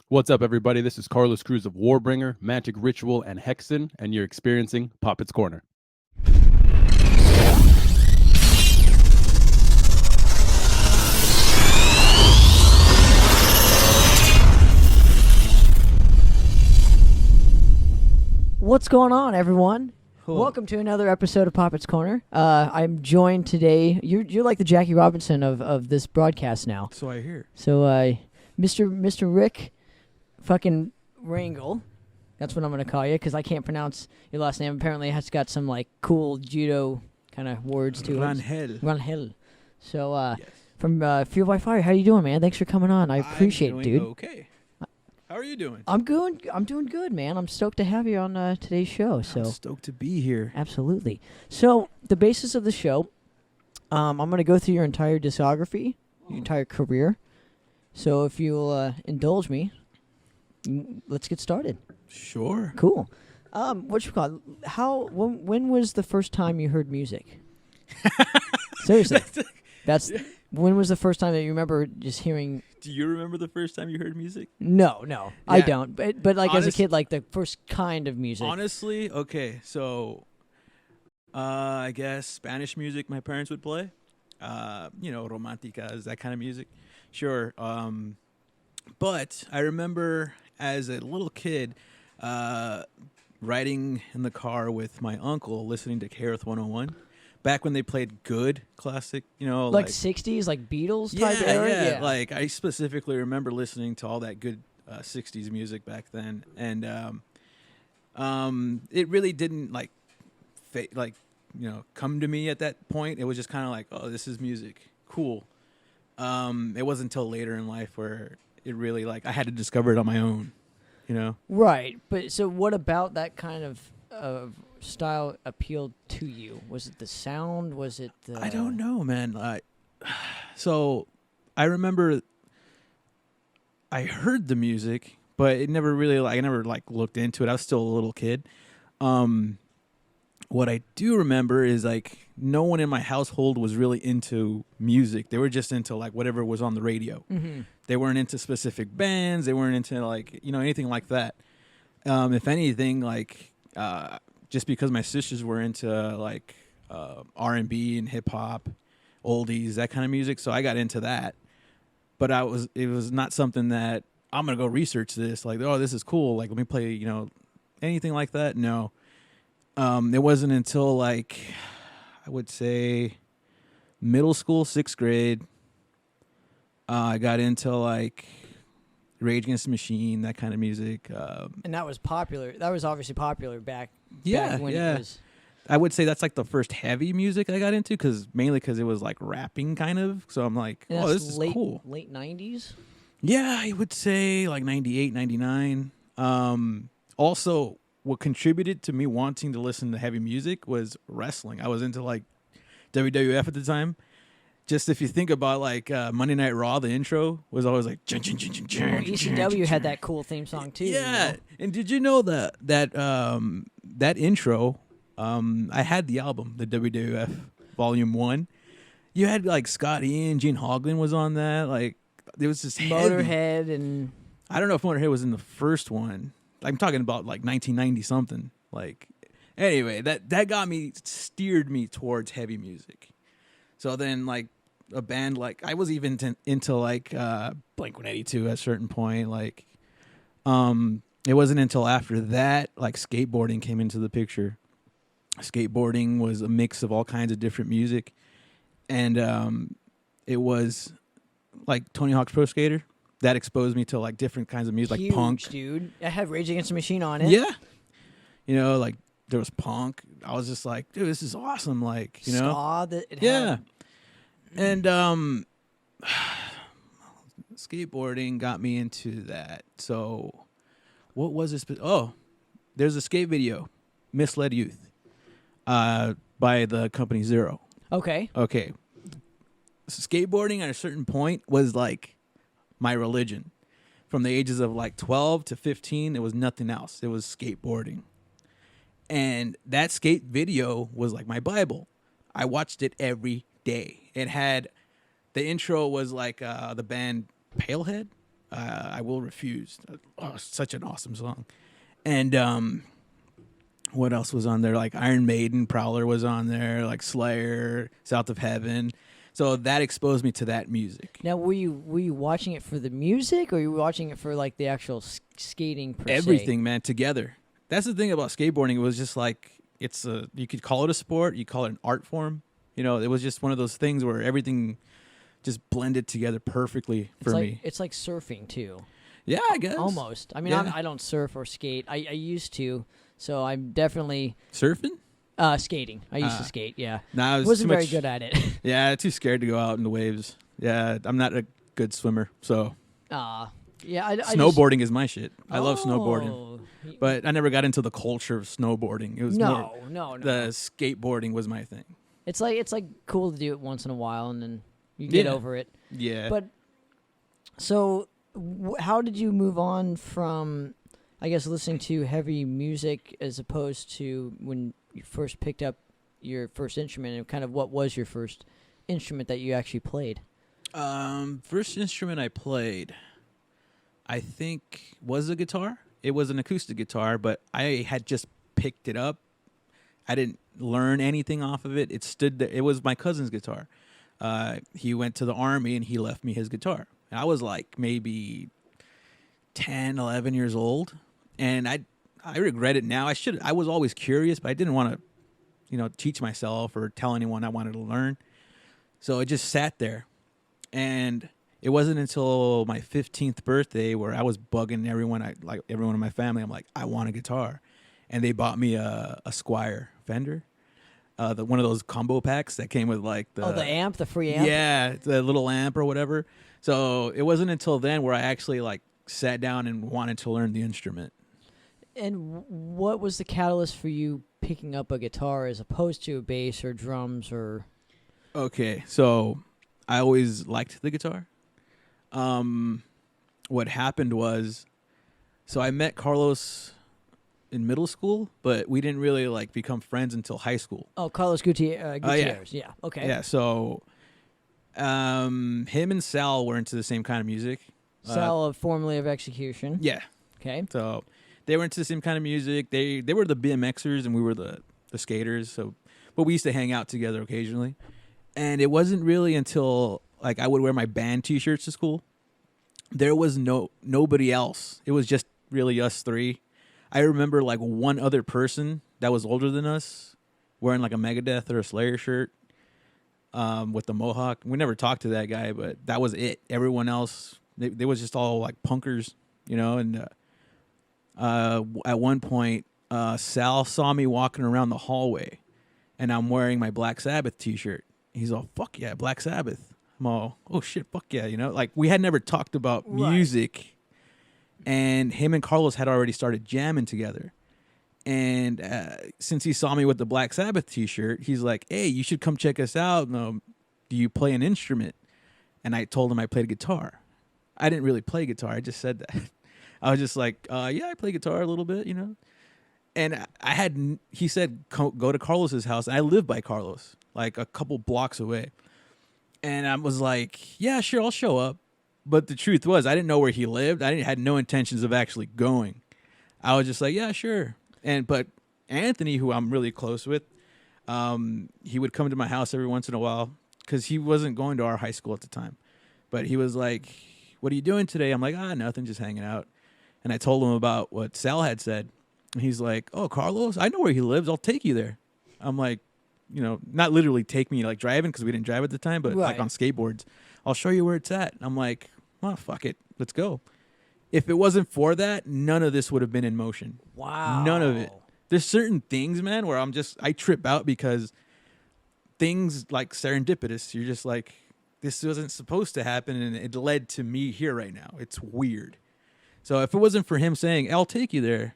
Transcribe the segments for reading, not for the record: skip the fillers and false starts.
What's up, everybody? This is Carlos Cruz of Warbringer, Magic Ritual, and Hexen, and you're experiencing Poppitt's Corner. What's going on, everyone? Cool. Welcome to another episode of Poppitt's Corner. I'm joined today. You're like the Jackie Robinson of this broadcast now. So I hear. So, Mr. Rick, fucking Rangel. That's what I'm gonna call you because I can't pronounce your last name. Apparently, it has got some like cool judo kind of words to it. Rangel. So, Yes. from Fuel by Fire, how you doing, man? Thanks for coming on. I appreciate I'm it, doing dude. Okay. How are you doing? I'm doing good, man. I'm stoked to have you on today's show. So. I'm stoked to be here. Absolutely. So the basis of the show, I'm going to go through your entire discography, your entire career. So if you'll indulge me, let's get started. Sure. Cool. What you call? When was the first time you heard music? Seriously, that's when was the first time that you remember just hearing? Do you remember the first time you heard music? No, I Yeah. don't. But like as a kid, like the first kind of music. Honestly, okay. So, I guess Spanish music my parents would play. Romanticas, that kind of music. Sure. But I remember as a little kid, riding in the car with my uncle, listening to KRF 101. Back when they played good classic, like 60s, like Beatles type era. Yeah. Like I specifically remember listening to all that good 60s music back then, and it really didn't come to me at that point. It was just kind of like, oh, this is music, cool. It wasn't until later in life where it really I had to discover it on my own, Right, but so what about that kind of style appealed to you? Was it the sound? Was it the... I don't know, man. So I remember I heard the music, but it never really I never looked into it. I was still a little kid. What I do remember is no one in my household was really into music. They were just into whatever was on the radio. Mm-hmm. They weren't into specific bands. They weren't into anything like that. If anything, just because my sisters were into R&B and hip hop, oldies, that kind of music, so I got into that. But it was not something that I'm gonna go research this. Oh, this is cool. Let me play. Anything like that. No. It wasn't until I would say middle school, 6th grade. I got into Rage Against the Machine, that kind of music. And that was popular. That was obviously popular back when it was... I would say that's the first heavy music I got into, mainly because it was rapping kind of. So I'm oh, this is cool. Late 90s? Yeah, I would say 98, 99. Also, what contributed to me wanting to listen to heavy music was wrestling. I was into WWF at the time. Just if you think about Monday Night Raw, the intro was always ECW had that cool theme song too. Yeah, and did you know that intro? I had the album, the WWF Volume 1. You had Scott Ian, Gene Hoglan was on that. There was this Motorhead, and I don't know if Motorhead was in the first one. I'm talking about 1990 something. Anyway, that steered me towards heavy music. So then a band I was even into Blink-182 at a certain point. It wasn't until after that skateboarding came into the picture. Skateboarding was a mix of all kinds of different music, and it was Tony Hawk's Pro Skater that exposed me to different kinds of music, huge, punk. Dude, I had Rage Against the Machine on it. Yeah, there was punk. I was just dude, this is awesome. Ska that it yeah. had. And skateboarding got me into that. So what was this? Oh, there's a skate video, Misled Youth, by the company Zero. Okay. Skateboarding at a certain point was my religion. From the ages of 12 to 15, it was nothing else. It was skateboarding. And that skate video was my Bible. I watched it every day. It had, the intro was the band Palehead. I Will Refuse. Oh, such an awesome song. And what else was on there? Like Iron Maiden, Prowler was on there, like Slayer, South of Heaven. So that exposed me to that music. Now, were you watching it for the music, or were you watching it for like the actual skating per se? Everything, man, together. That's the thing about skateboarding. It was just like you could call it a sport, you call it an art form. You know, it was just one of those things where everything just blended together perfectly for me. It's like surfing too. Yeah, I guess. Almost. I mean, Yeah. I don't surf or skate. I used to, so I'm definitely Surfing? skating. I used to skate. Yeah, Nah, I wasn't very good at it. Yeah, too scared to go out in the waves. Yeah, I'm not a good swimmer, so yeah. snowboarding is my shit. I love snowboarding, Oh. but I never got into the culture of snowboarding. It was more No. the skateboarding was my thing. It's like cool to do it once in a while, and then you get Yeah. over it. Yeah, But so, how did you move on from, I guess, listening to heavy music as opposed to when you first picked up your first instrument, and kind of what was your first instrument that you actually played? first instrument I played, I think, was a guitar. It was an acoustic guitar, but I had just picked it up. I didn't learn anything off of it. It stood there. It was my cousin's guitar. He went to the Army, and he left me his guitar. And I was like maybe 10, 11 years old, and I regret it now. I was always curious, but I didn't want to, teach myself or tell anyone I wanted to learn. So it just sat there. And it wasn't until my 15th birthday where I was bugging everyone in my family. I'm like, I want a guitar. And they bought me a Squier Fender, one of those combo packs that came with like the amp, the free amp? Yeah, the little amp or whatever. So it wasn't until then where I actually like sat down and wanted to learn the instrument. And what was the catalyst for you picking up a guitar as opposed to a bass or drums or? Okay, so I always liked the guitar. What happened was, so I met Carlos in middle school, but we didn't really like become friends until high school. Oh, Carlos Gutierrez. Yeah. Okay. Yeah, so him and Sal were into the same kind of music. Sal of Formulae of Execution. Yeah. Okay. So they were into the same kind of music. They were the BMXers and we were the skaters. So, but we used to hang out together occasionally. And it wasn't really until like I would wear my band T-shirts to school. There was nobody else. It was just really us three. I remember like one other person that was older than us wearing like a Megadeth or a Slayer shirt with the mohawk. We never talked to that guy, but that was it. Everyone else, they was just all like punkers, And at one point, Sal saw me walking around the hallway, and I'm wearing my Black Sabbath T-shirt. He's all, fuck yeah, Black Sabbath. I'm all, oh shit, fuck yeah, Like we had never talked about music, and him and Carlos had already started jamming together. And since he saw me with the Black Sabbath T-shirt, he's like, hey, you should come check us out. No, do you play an instrument? And I told him I played guitar. I didn't really play guitar. I just said that. I was just like, yeah, I play guitar a little bit, And he said, go to Carlos's house. And I live by Carlos, like a couple blocks away. And I was like, yeah, sure, I'll show up. But the truth was, I didn't know where he lived. I had no intentions of actually going. I was just like, yeah, sure. But Anthony, who I'm really close with, he would come to my house every once in a while because he wasn't going to our high school at the time. But he was like, what are you doing today? I'm like, nothing, just hanging out. And I told him about what Sal had said. And he's like, oh, Carlos, I know where he lives. I'll take you there. I'm like, not literally take me like driving because we didn't drive at the time, but like on skateboards. I'll show you where it's at. I'm like, well, fuck it. Let's go. If it wasn't for that, none of this would have been in motion. Wow. None of it. There's certain things, man, where I trip out because things like serendipitous. You're just like, this wasn't supposed to happen, and it led to me here right now. It's weird. So if it wasn't for him saying, I'll take you there,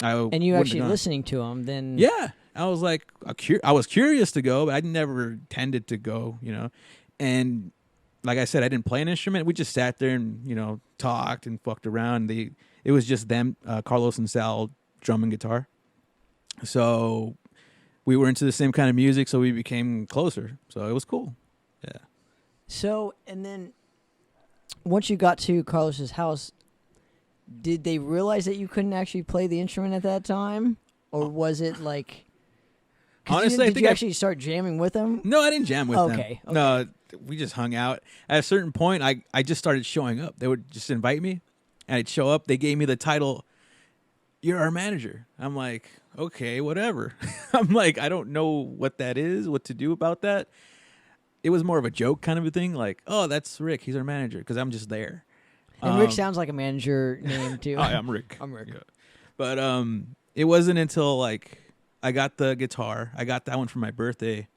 and you actually listening to him, then... Yeah. I was like, I was curious to go, but I never intended to go, And like I said, I didn't play an instrument. We just sat there and, talked and fucked around. It was just them, Carlos and Sal, drum and guitar. So we were into the same kind of music, so we became closer. So it was cool. Yeah. So, and then once you got to Carlos's house, did they realize that you couldn't actually play the instrument at that time, or was it like? Honestly, did you actually start jamming with them? No, I didn't jam with them. Okay. No, we just hung out. At a certain point, I just started showing up. They would just invite me, and I'd show up. They gave me the title, "You're our manager." I'm like, okay, whatever. I'm like, I don't know what that is, what to do about that. It was more of a joke kind of a thing, like, oh, that's Rick. He's our manager, because I'm just there. And Rick sounds like a manager name too. Hi, I'm Rick. I'm Rick. Yeah. But it wasn't until like I got the guitar. I got that one for my birthday.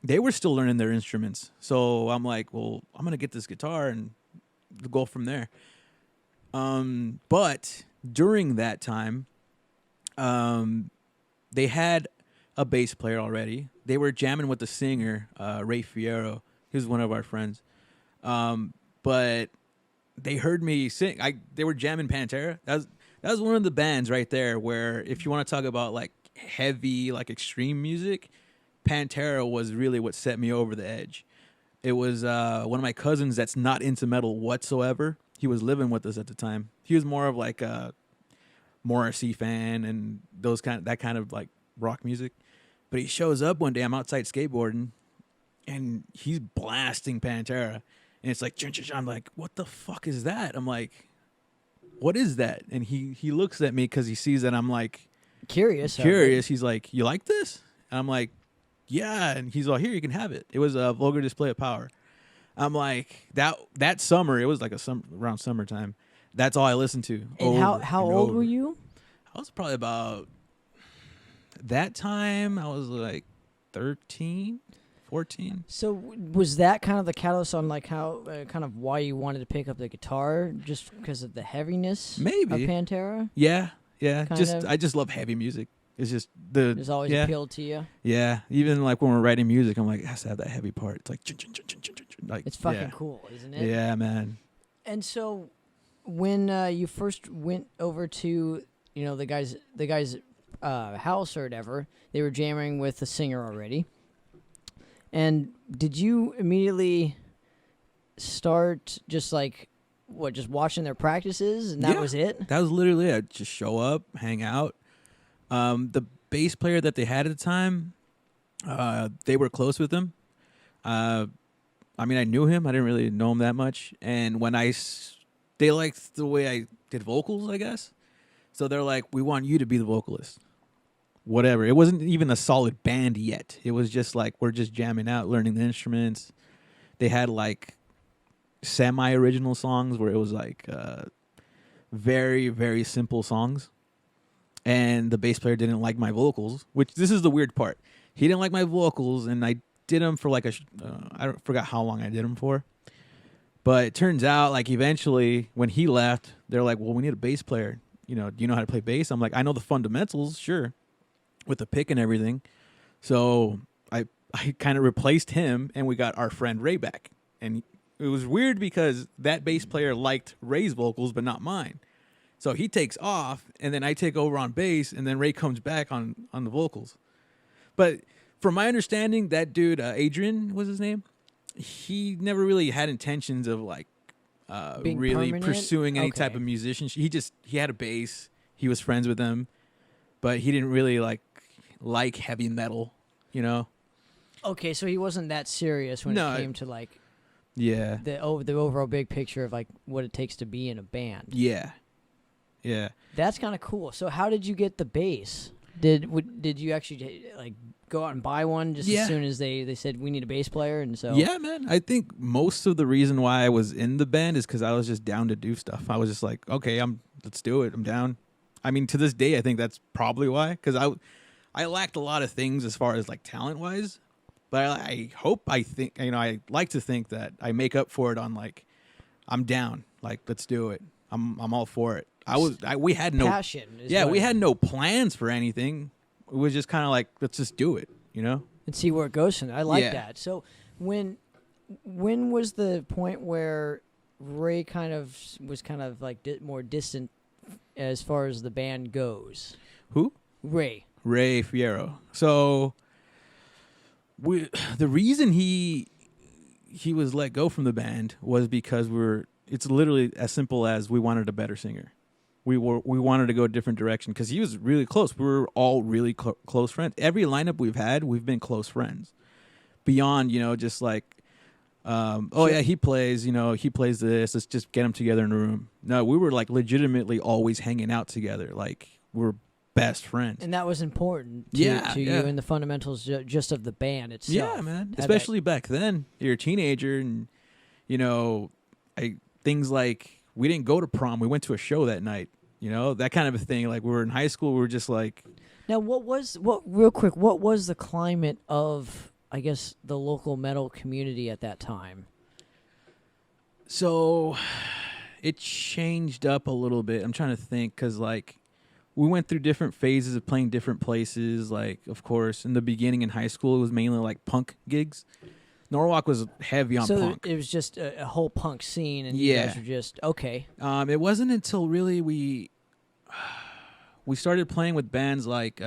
They were still learning their instruments, so I'm like, well, I'm gonna get this guitar and go from there. But during that time, they had a bass player already. They were jamming with the singer, Ray Fierro. He was one of our friends. But they heard me sing. They were jamming Pantera. That was one of the bands right there where, if you want to talk about like heavy, like extreme music, Pantera was really what set me over the edge. It was one of my cousins that's not into metal whatsoever. He was living with us at the time. He was more of like a Morrissey fan and that kind of like rock music. But he shows up one day. I'm outside skateboarding, and he's blasting Pantera. And it's like, I'm like, what the fuck is that? I'm like, what is that? And he looks at me because he sees that I'm like curious. He's like, you like this? And I'm like, yeah. And he's like, here, you can have it. It was a Vulgar Display of Power. I'm like, that summer, it was like around summertime. That's all I listened to. And how old were you? I was probably about, that time, I was like 13. 14. So was that kind of the catalyst on like how kind of why you wanted to pick up the guitar, just because of the heaviness Maybe. of Pantera? Yeah. Kind I just love heavy music. It's just there's always appealed to you. Yeah, even like when we're writing music, I'm like, it has to have that heavy part. It's like it's fucking cool, isn't it? Yeah, man. And so when you first went over to the guy's house or whatever, they were jamming with the singer already. And did you immediately start just watching their practices, and that was it? That was literally it. Just show up, hang out. The bass player that they had at the time, they were close with him. I mean, I knew him. I didn't really know him that much. And when they liked the way I did vocals, I guess. So they're like, we want you to be the vocalist. Whatever. It wasn't even a solid band yet. It was just like, we're just jamming out, learning the instruments. They had like semi-original songs where it was like very, very simple songs. And the bass player didn't like my vocals, which this is the weird part. He didn't like my vocals, and I did them for like I forgot how long I did them for. But it turns out, like, eventually when he left, they're like, well, we need a bass player. Do you know how to play bass? I'm like, I know the fundamentals, sure, with the pick and everything. So I kind of replaced him, and we got our friend Ray back. And it was weird because that bass player liked Ray's vocals, but not mine. So he takes off, and then I take over on bass, and then Ray comes back on the vocals. But from my understanding, that dude, Adrian was his name, he never really had intentions of like really permanent? pursuing any type of musicianship. He had a bass. He was friends with them, but he didn't really like heavy metal, Okay, so he wasn't that serious when it came to like the overall big picture of like what it takes to be in a band. Yeah. That's kind of cool. So how did you get the bass? Did you actually like go out and buy one just as soon as they said we need a bass player? And so yeah, man. I think most of the reason why I was in the band is because I was just down to do stuff. I was just like, okay, let's do it. I'm down. I mean, to this day, I think that's probably why. Because I lacked a lot of things as far as like talent wise, but I like to think that I make up for it on like, I'm down. Like, let's do it. I'm all for it. We had no passion. We had no plans for anything. It was just kind of like, let's just do it, and see where it goes. And I like that. So when was the point where Ray was like more distant as far as the band goes? Who? Ray Fierro. So the reason he was let go from the band was because it's literally as simple as we wanted a better singer. We wanted to go a different direction because he was really close. We were all really close friends. Every lineup we've had, we've been close friends. Beyond, just like, yeah, he plays this. Let's just get him together in a room. No, we were like legitimately always hanging out together. Like we're best friends. And that was important to you and the fundamentals just of the band itself. Yeah, man. Especially back then. You're a teenager and, things like we didn't go to prom. We went to a show that night. That kind of a thing. Like we were in high school. We were just like. Now, what was the climate of, I guess, the local metal community at that time? So it changed up a little bit. I'm trying to think because, like, we went through different phases of playing different places. Like, of course, in the beginning in high school, it was mainly like punk gigs. Norwalk was heavy on punk. So it was just a whole punk scene, and you guys were just, okay. It wasn't until really we started playing with bands like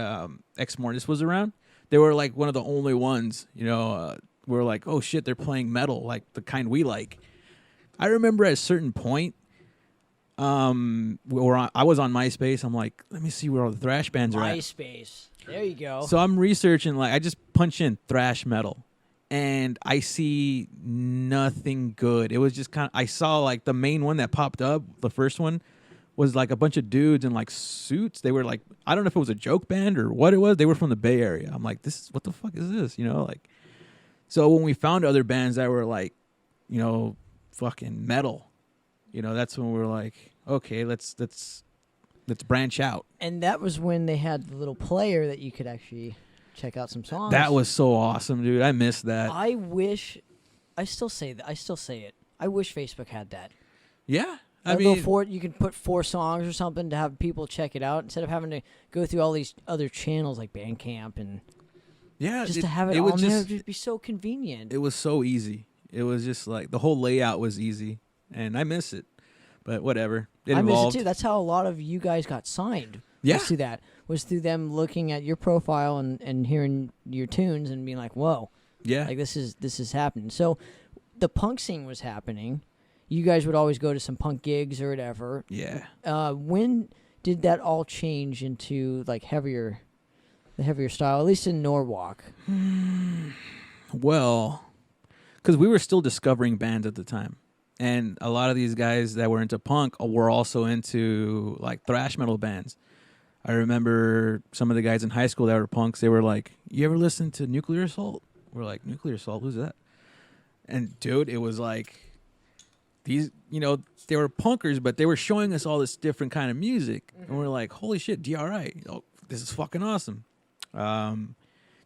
Ex Mortis was around. They were like one of the only ones, we were like, oh shit, they're playing metal, like the kind we like. I remember at a certain point, I was on MySpace. I'm like, let me see where all the thrash bands are at. MySpace. There you go. So I'm researching, like, I just punch in thrash metal. And I see nothing good. It was just I saw like the main one that popped up, the first one, was like a bunch of dudes in like suits. They were like, I don't know if it was a joke band or what it was. They were from the Bay Area. I'm like, what the fuck is this? Like, so when we found other bands that were like, fucking metal, that's when we were like, okay, let's branch out. And that was when they had the little player that you could actually check out some songs. That was so awesome, dude. I missed that. I still say it. I wish Facebook had that. Yeah. I mean, you can put 4 songs or something to have people check it out instead of having to go through all these other channels like Bandcamp and just to have it on there would just be so convenient. It was so easy. It was just like the whole layout was easy, and I miss it. But whatever. I miss it too. That's how a lot of you guys got signed. Yeah. Was through them looking at your profile and hearing your tunes and being like, whoa. Yeah. Like this is happening. So the punk scene was happening. You guys would always go to some punk gigs or whatever. Yeah. When did that all change into like the heavier style, at least in Norwalk? Well, because we were still discovering bands at the time. And a lot of these guys that were into punk were also into like thrash metal bands. I remember some of the guys in high school that were punks, they were like, you ever listen to Nuclear Assault? We're like, Nuclear Assault? Who's that? And dude, it was like, these, they were punkers, but they were showing us all this different kind of music. Mm-hmm. And we're like, holy shit, DRI. Oh, this is fucking awesome.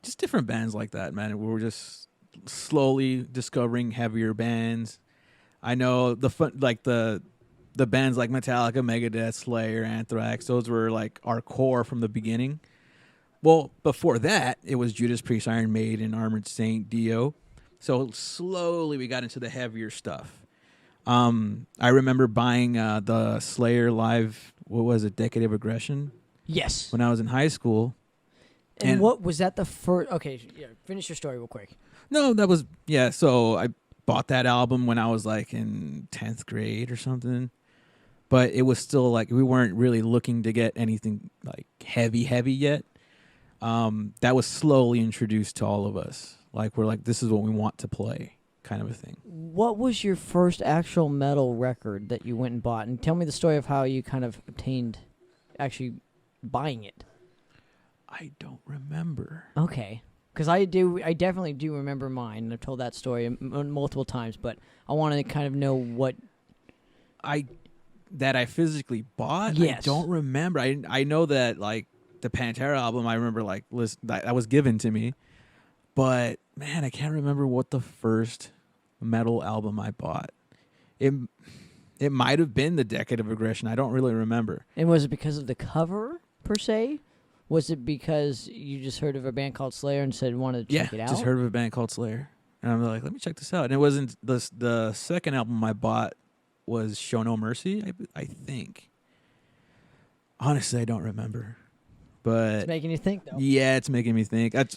Just different bands like that, man. We were just slowly discovering heavier bands. I know the bands like Metallica, Megadeth, Slayer, Anthrax, those were like our core from the beginning. Well, before that, it was Judas Priest, Iron Maiden, Armored Saint, Dio. So slowly we got into the heavier stuff. I remember buying the Slayer live, what was it, Decade of Aggression? Yes. When I was in high school. And what was that the first? Okay, yeah, finish your story real quick. No, that was, yeah, so I bought that album when I was like in 10th grade or something. But it was still like we weren't really looking to get anything like heavy yet. That was slowly introduced to all of us. Like we're like, this is what we want to play, kind of a thing. What was your first actual metal record that you went and bought? And tell me the story of how you kind of obtained actually buying it. I don't remember. Okay. Because I definitely do remember mine. And I've told that story multiple times, but I want to kind of know what that I physically bought. Yes. I don't remember. I know that like the Pantera album. I remember like that was given to me, but man, I can't remember what the first metal album I bought. It might have been the Decade of Aggression. I don't really remember. And was it because of the cover per se? Was it because you just heard of a band called Slayer and said wanted to check it out? Yeah, just heard of a band called Slayer. And I'm like, let me check this out. And it wasn't the second album I bought was Show No Mercy, I think. Honestly, I don't remember. But it's making you think, though. Yeah, it's making me think. I'm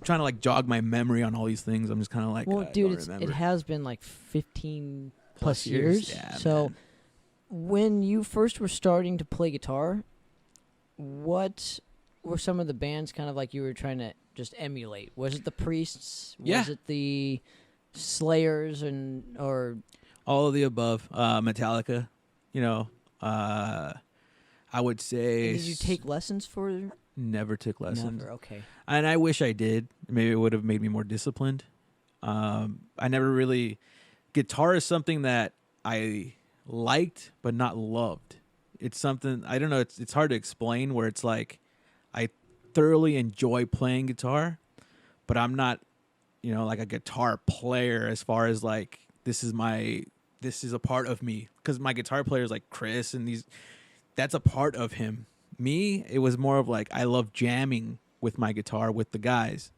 trying to like jog my memory on all these things. I'm just kind of like, well, dude, it has been like 15 plus years. Yeah, so man. when you first were starting to play guitar, what were some of the bands kind of like you were trying to just emulate? Was it the Priests? Yeah. Was it the Slayers or all of the above? Metallica, you know. I would say. did you take lessons for? Never took lessons. Never. Okay. And I wish I did. Maybe it would have made me more disciplined. I never really. Guitar is something that I liked but not loved. It's something I don't know. It's hard to explain. Where it's like, I thoroughly enjoy playing guitar, but I'm not, like a guitar player as far as like this is a part of me, because my guitar player is like Chris and that's a part of him. Me, it was more of like I love jamming with my guitar with the guys.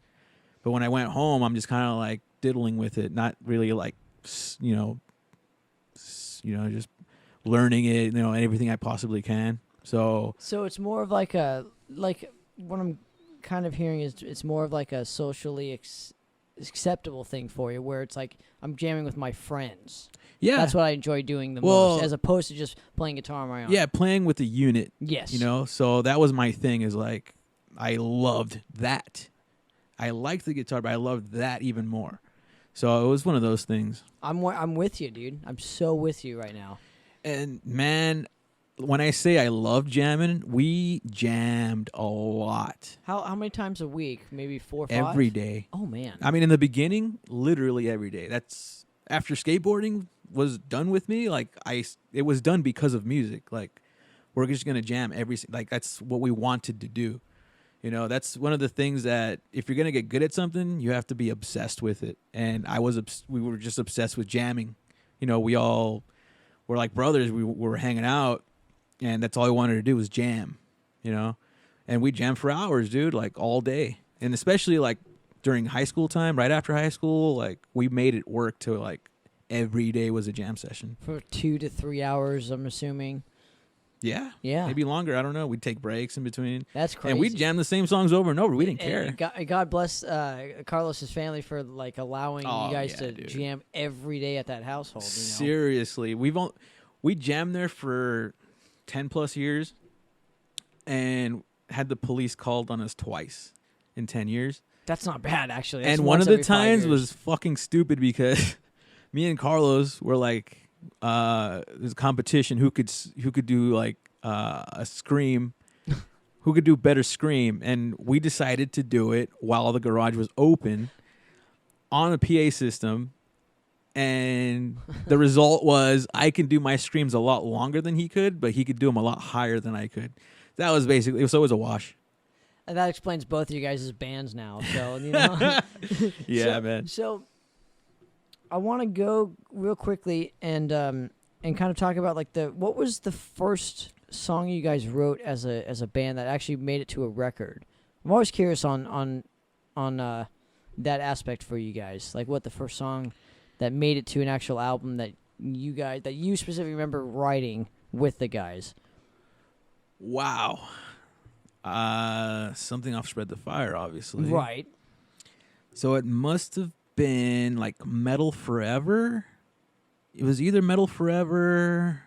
But when I went home, I'm just kind of like diddling with it, not really like, just learning it, everything I possibly can. So it's more of like what I'm kind of hearing is it's more of like a socially acceptable thing for you, where it's like I'm jamming with my friends. yeah, That's what I enjoy doing the most, as opposed to just playing guitar on my own. yeah, playing with a unit. Yes. So that was my thing, is like I loved that. I liked the guitar, but I loved that even more. So it was one of those things. I'm with you, dude. I'm so with you right now. And man, when I say I love jamming, we jammed a lot. How many times a week? Maybe 4 or 5? Every day. Oh man. I mean, in the beginning, literally every day. That's after skateboarding was done with me. Like it was done because of music. Like we're just gonna jam that's what we wanted to do. That's one of the things that if you're gonna get good at something, you have to be obsessed with it. And we were just obsessed with jamming. We all were like brothers. We were hanging out, and that's all we wanted to do was jam. And we jammed for hours, dude, like all day. And especially like during high school time, right after high school, like we made it work to like every day was a jam session. For 2 to 3 hours, I'm assuming. Yeah. Yeah. Maybe longer. I don't know. We'd take breaks in between. That's crazy. And we'd jam the same songs over and over. We didn't care. God bless Carlos's family for like allowing you guys to dude. jam every day at that household. Seriously. We jammed there for 10 plus years and had the police called on us twice in 10 years. That's not bad, actually. That's and one once of the every 5 times years. was fucking stupid because me and Carlos were like, there's a competition who could do like a scream, who could do better scream, and we decided to do it while the garage was open on a PA system, and the result was I can do my screams a lot longer than he could, but he could do them a lot higher than I could. That was basically, so it was a wash. And that explains both of you guys' bands now. So Yeah, man. So I want to go real quickly and kind of talk about like what was the first song you guys wrote as a band that actually made it to a record? I'm always curious on that aspect for you guys. Like what the first song that made it to an actual album that you specifically remember writing with the guys. Wow. Something off Spread the Fire, obviously. Right. So it must have been like Metal Forever. It was either Metal Forever.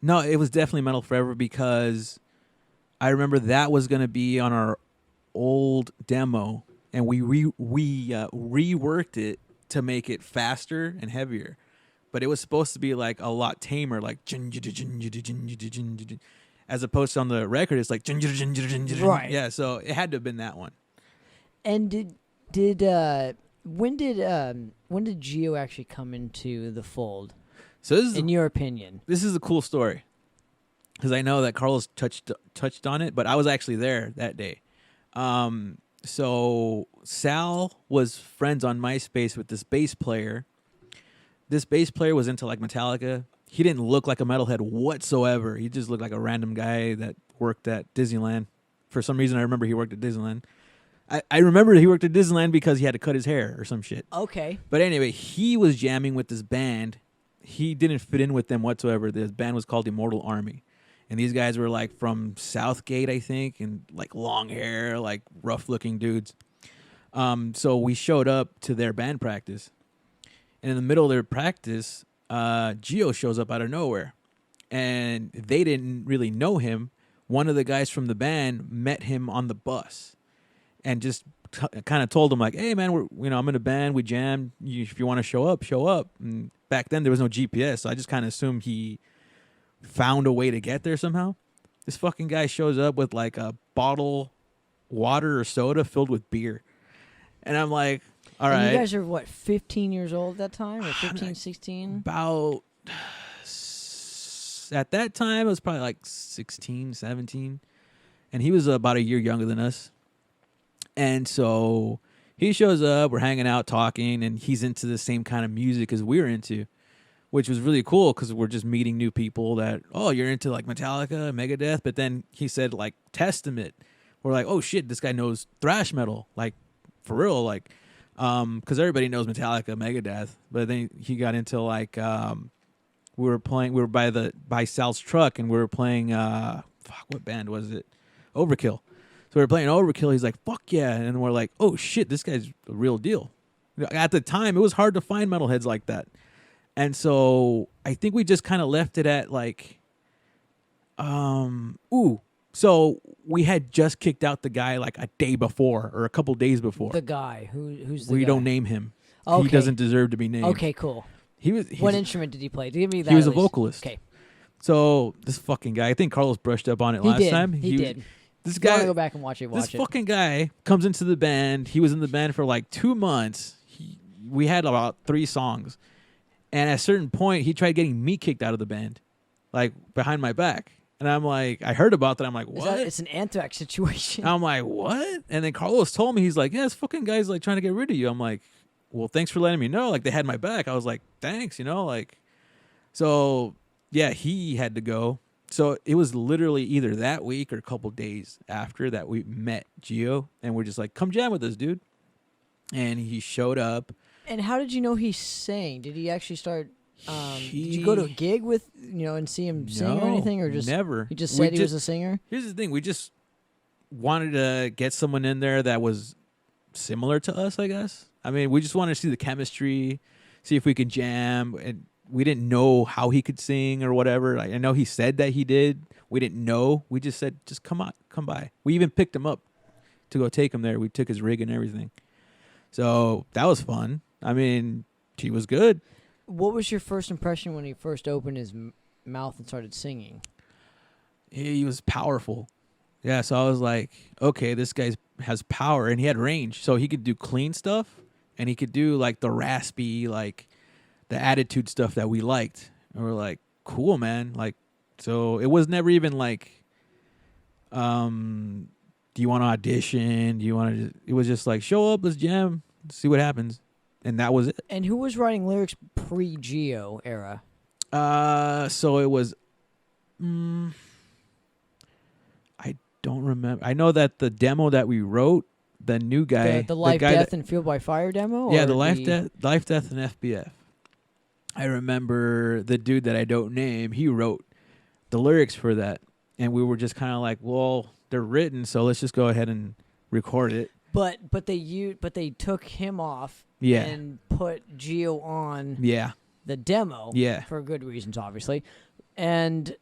No, it was definitely Metal Forever because I remember that was going to be on our old demo, and we reworked it to make it faster and heavier. But it was supposed to be like a lot tamer, like as opposed to on the record, it's like right. Yeah, so it had to have been that one. And when did Geo actually come into the fold? So this is in your opinion, this is a cool story because I know that Carlos touched on it, but I was actually there that day. So Sal was friends on MySpace with this bass player. This bass player was into like Metallica. He didn't look like a metalhead whatsoever. He just looked like a random guy that worked at Disneyland. For some reason, I remember he worked at Disneyland. I remember he worked at Disneyland because he had to cut his hair or some shit. Okay. But anyway, he was jamming with this band. He didn't fit in with them whatsoever. This band was called Immortal Army. And these guys were like from Southgate, I think, and like long hair, like rough looking dudes. So we showed up to their band practice. And in the middle of their practice, Gio shows up out of nowhere, and they didn't really know him. One of the guys from the band met him on the bus, and just kind of told him like, "Hey, man, I'm in a band. We jammed. If you want to show up, show up." And back then there was no GPS, so I just kind of assumed he found a way to get there somehow. This fucking guy shows up with like a bottle, water or soda filled with beer, and I'm like, "All right." You guys are what, 15 years old at that time, or 15, 16? About at that time, it was probably like 16, 17, and he was about a year younger than us. And so he shows up, we're hanging out, talking, and he's into the same kind of music as we're into, which was really cool because we're just meeting new people that, oh, you're into like Metallica, Megadeth. But then he said like Testament. We're like, oh shit, this guy knows thrash metal, like for real, like, because everybody knows Metallica, Megadeth. But then he got into like, we were by Sal's truck, and we were playing, what band was it? Overkill. So we were playing Overkill. He's like, fuck yeah. And we're like, oh shit, this guy's a real deal. At the time, it was hard to find metalheads like that. And so I think we just kind of left it at like, so we had just kicked out the guy like a day before or a couple days before. The guy who's the we guy? don't name him. Okay. He doesn't deserve to be named. Okay, cool. What instrument did he play? Give me that. He was at a least. vocalist. Okay. So this fucking guy, I think Carlos brushed up on it last time. He did. This If you guy, wanna go back and watch it. this fucking guy comes into the band. He was in the band for like 2 months. We had about 3 songs, and at a certain point, he tried getting me kicked out of the band, like behind my back. And I'm like, I heard about that. I'm like, what? It's an Anthrax situation. I'm like, what? And then Carlos told me, he's like, yeah, this fucking guy's like trying to get rid of you. I'm like, well, thanks for letting me know. Like, they had my back. I was like, thanks, like. So yeah, he had to go. So it was literally either that week or a couple days after that we met Gio, and we're just like, come jam with us, dude. And he showed up. And how did you know he sang? Did he actually start? Did you go to a gig with and see him sing or anything, or just never? He just said he was a singer. Here's the thing: we just wanted to get someone in there that was similar to us, I guess. I mean, we just wanted to see the chemistry, see if we could jam, and we didn't know how he could sing or whatever. I know he said that he did. We didn't know. We just said, just come by. We even picked him up to go take him there. We took his rig and everything. So that was fun. I mean, he was good. What was your first impression when he first opened his mouth and started singing? He was powerful. Yeah, so I was like, okay, this guy has power, and he had range. So he could do clean stuff, and he could do like the raspy, like the attitude stuff that we liked. And we're like, cool, man. Like, so it was never even like, do you want to audition? Do you want to? It was just like, show up, let's jam, see what happens, and that was it. And who was writing lyrics pre-Geo era? So it was, I don't remember. I know that the demo that we wrote, the new guy, the Life, Death, and Fueled by Fire demo. Yeah, or the Life, Death, and FBF. I remember the dude that I don't name. He wrote the lyrics for that, and we were just kind of like, well, they're written, so let's just go ahead and record it. But they took him off. Yeah. And put Geo on. Yeah. The demo. Yeah. For good reasons, obviously. And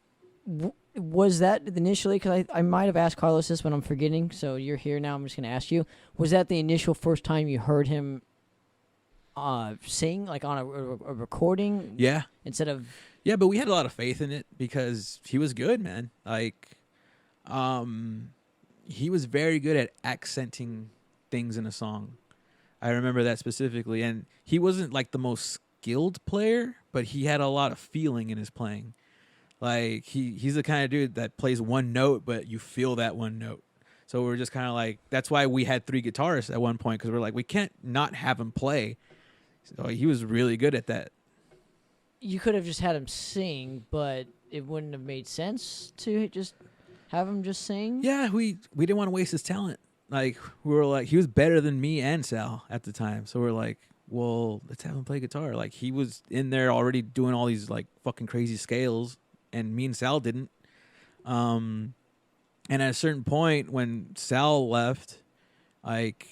was that initially? Because I might have asked Carlos this, but I'm forgetting. So you're here now. I'm just going to ask you. Was that the initial first time you heard him sing, like on a recording? Yeah. Instead of. Yeah, but we had a lot of faith in it because he was good, man. Like, he was very good at accenting things in a song. I remember that specifically. And he wasn't like the most skilled player, but he had a lot of feeling in his playing. Like, he's the kind of dude that plays one note, but you feel that one note. So we're just kind of like, that's why we had 3 guitarists at one point, because we're like, we can't not have him play. So he was really good at that. You could have just had him sing, but it wouldn't have made sense to just have him just sing? Yeah, we didn't want to waste his talent. Like, we were like, he was better than me and Sal at the time. So we're like, well, let's have him play guitar. Like, he was in there already doing all these, like, fucking crazy scales, and me and Sal didn't. And at a certain point, when Sal left, like,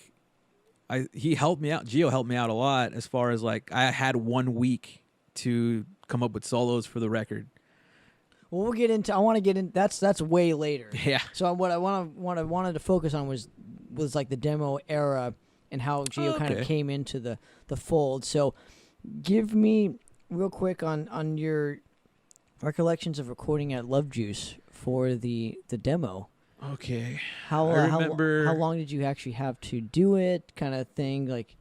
he helped me out. Gio helped me out a lot as far as, like, I had 1 week to come up with solos for the record. Well, we'll get into. I want to get in. That's way later. Yeah. So what I wanted to focus on was like the demo era and how Gio kind of came into the fold. So, give me real quick on your recollections of recording at Love Juice for the demo. Okay. How I remember. how long did you actually have to do it? Kind of thing, like.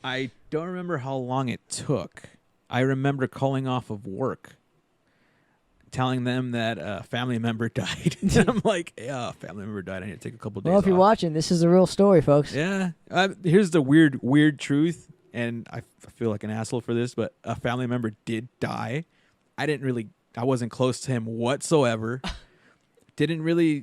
I don't remember how long it took. I remember calling off of work, telling them that a family member died. I'm like, yeah, family member died. I need to take a couple days Well, if you're off. watching, this is a real story, folks. Yeah. Here's the weird truth, and I feel like an asshole for this, but a family member did die. I wasn't close to him whatsoever. Didn't really,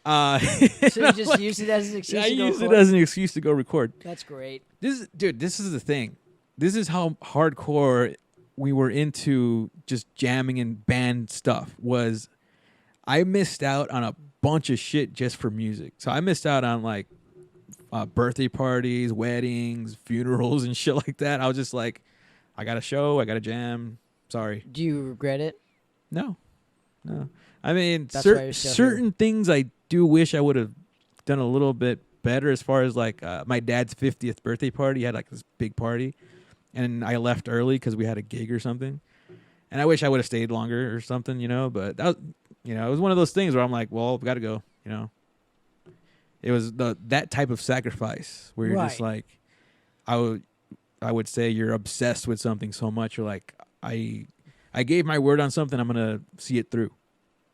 So you just used it as an excuse to go used record? it as an excuse to go record. That's great. This is the thing. This is how hardcore we were into just jamming and band stuff. Was I missed out on a bunch of shit just for music. So I missed out on like birthday parties, weddings, funerals, and shit like that. I was just like, I got a show, I got a jam. Sorry. Do you regret it? No. I mean, That's why you're still certain things I do wish I would have done a little bit better, as far as like my dad's 50th birthday party. He had like this big party, and I left early because we had a gig or something. And I wish I would have stayed longer or something, but that was, it was one of those things where I'm like, well, we got to go, It was that type of sacrifice where you're just like, I would say you're obsessed with something so much. You're like, I gave my word on something. I'm going to see it through.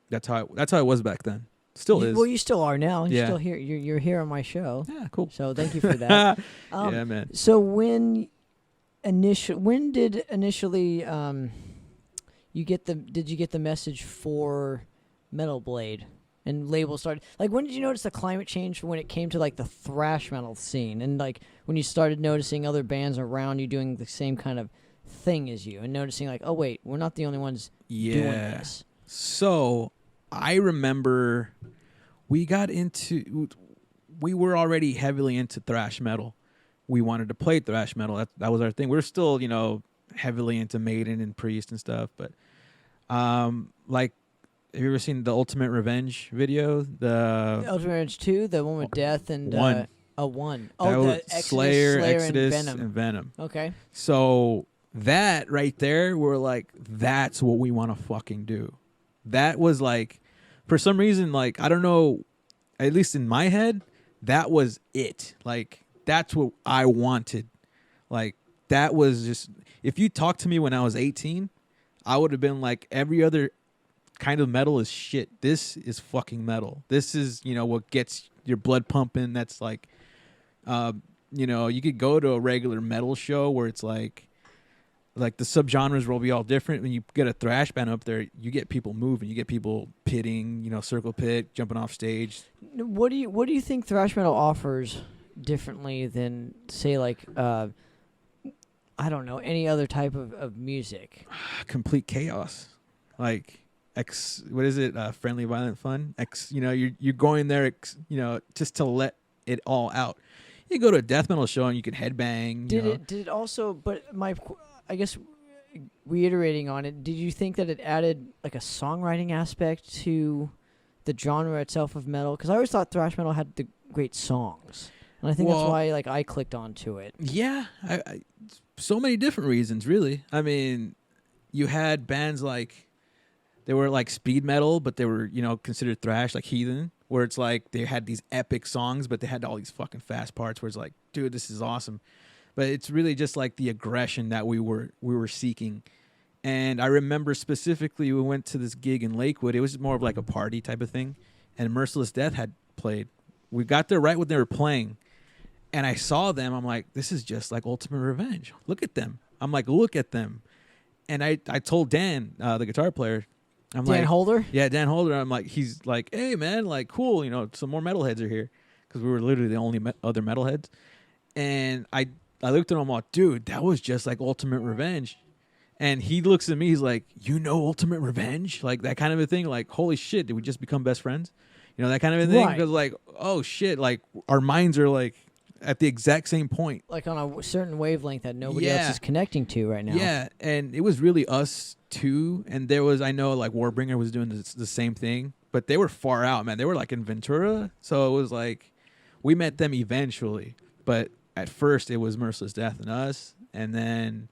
That's how it was back then. Still is. Well, you still are now. You're Yeah. still here. You're here on my show. Yeah, cool. So thank you for that. Yeah, man. So when did initially you get the message for Metal Blade and label started? Like, when did you notice the climate change when it came to like the thrash metal scene, and like when you started noticing other bands around you doing the same kind of thing as you, and noticing like, oh wait, we're not the only ones doing this. So I remember we were already heavily into thrash metal. We wanted to play thrash metal. That was our thing. We were still, heavily into Maiden and Priest and stuff. But, like, have you ever seen the Ultimate Revenge video? The Ultimate Revenge 2, the one with Death and... One. One. That Oh, was the Exodus, Slayer, and and Venom. Okay. So that right there, we're like, that's what we want to fucking do. That was like, for some reason, like, I don't know, at least in my head, that was it. Like, that's what I wanted. Like, that was just, if you talked to me when I was 18, I would have been like, every other kind of metal is shit. This is fucking metal. This is, what gets your blood pumping. That's like, you could go to a regular metal show where it's like the subgenres will be all different. When you get a thrash band up there, you get people moving, you get people pitting, circle pit, jumping off stage. What do you think thrash metal offers differently than, say, like I don't know, any other type of music? Complete chaos. Like what is it? Friendly Violent Fun. You're going there, just to let it all out. You go to a death metal show and you can headbang. Did it also? But I guess reiterating on it, did you think that it added like a songwriting aspect to the genre itself of metal? Because I always thought thrash metal had the great songs, and I think that's why I clicked onto it. Yeah, so many different reasons, really. I mean, you had bands like, they were like speed metal, but they were considered thrash, like Heathen, where it's like they had these epic songs, but they had all these fucking fast parts where it's like, dude, this is awesome. But it's really just like the aggression that we were seeking. And I remember specifically we went to this gig in Lakewood. It was more of like a party type of thing. And Merciless Death had played. We got there right when they were playing. And I saw them. I'm like, this is just like Ultimate Revenge. Look at them. I'm like, look at them. And I told Dan, the guitar player. Dan Holder? Yeah, Dan Holder. I'm like, he's like, hey, man, like, cool. Some more metalheads are here. Because we were literally the only other metalheads. And I looked at him, I'm like, dude, that was just like Ultimate Revenge. And he looks at me, he's like, Ultimate Revenge? Like that kind of a thing. Like, holy shit, did we just become best friends? That kind of a thing. Right. Because like, oh shit, like our minds are like at the exact same point. Like on a certain wavelength that nobody else Yeah. is connecting to right now. Yeah, and it was really us two. And there was, I know, like Warbringer was doing the same thing, but they were far out, man. They were like in Ventura, so it was like we met them eventually. But at first, it was Merciless Death and us, and then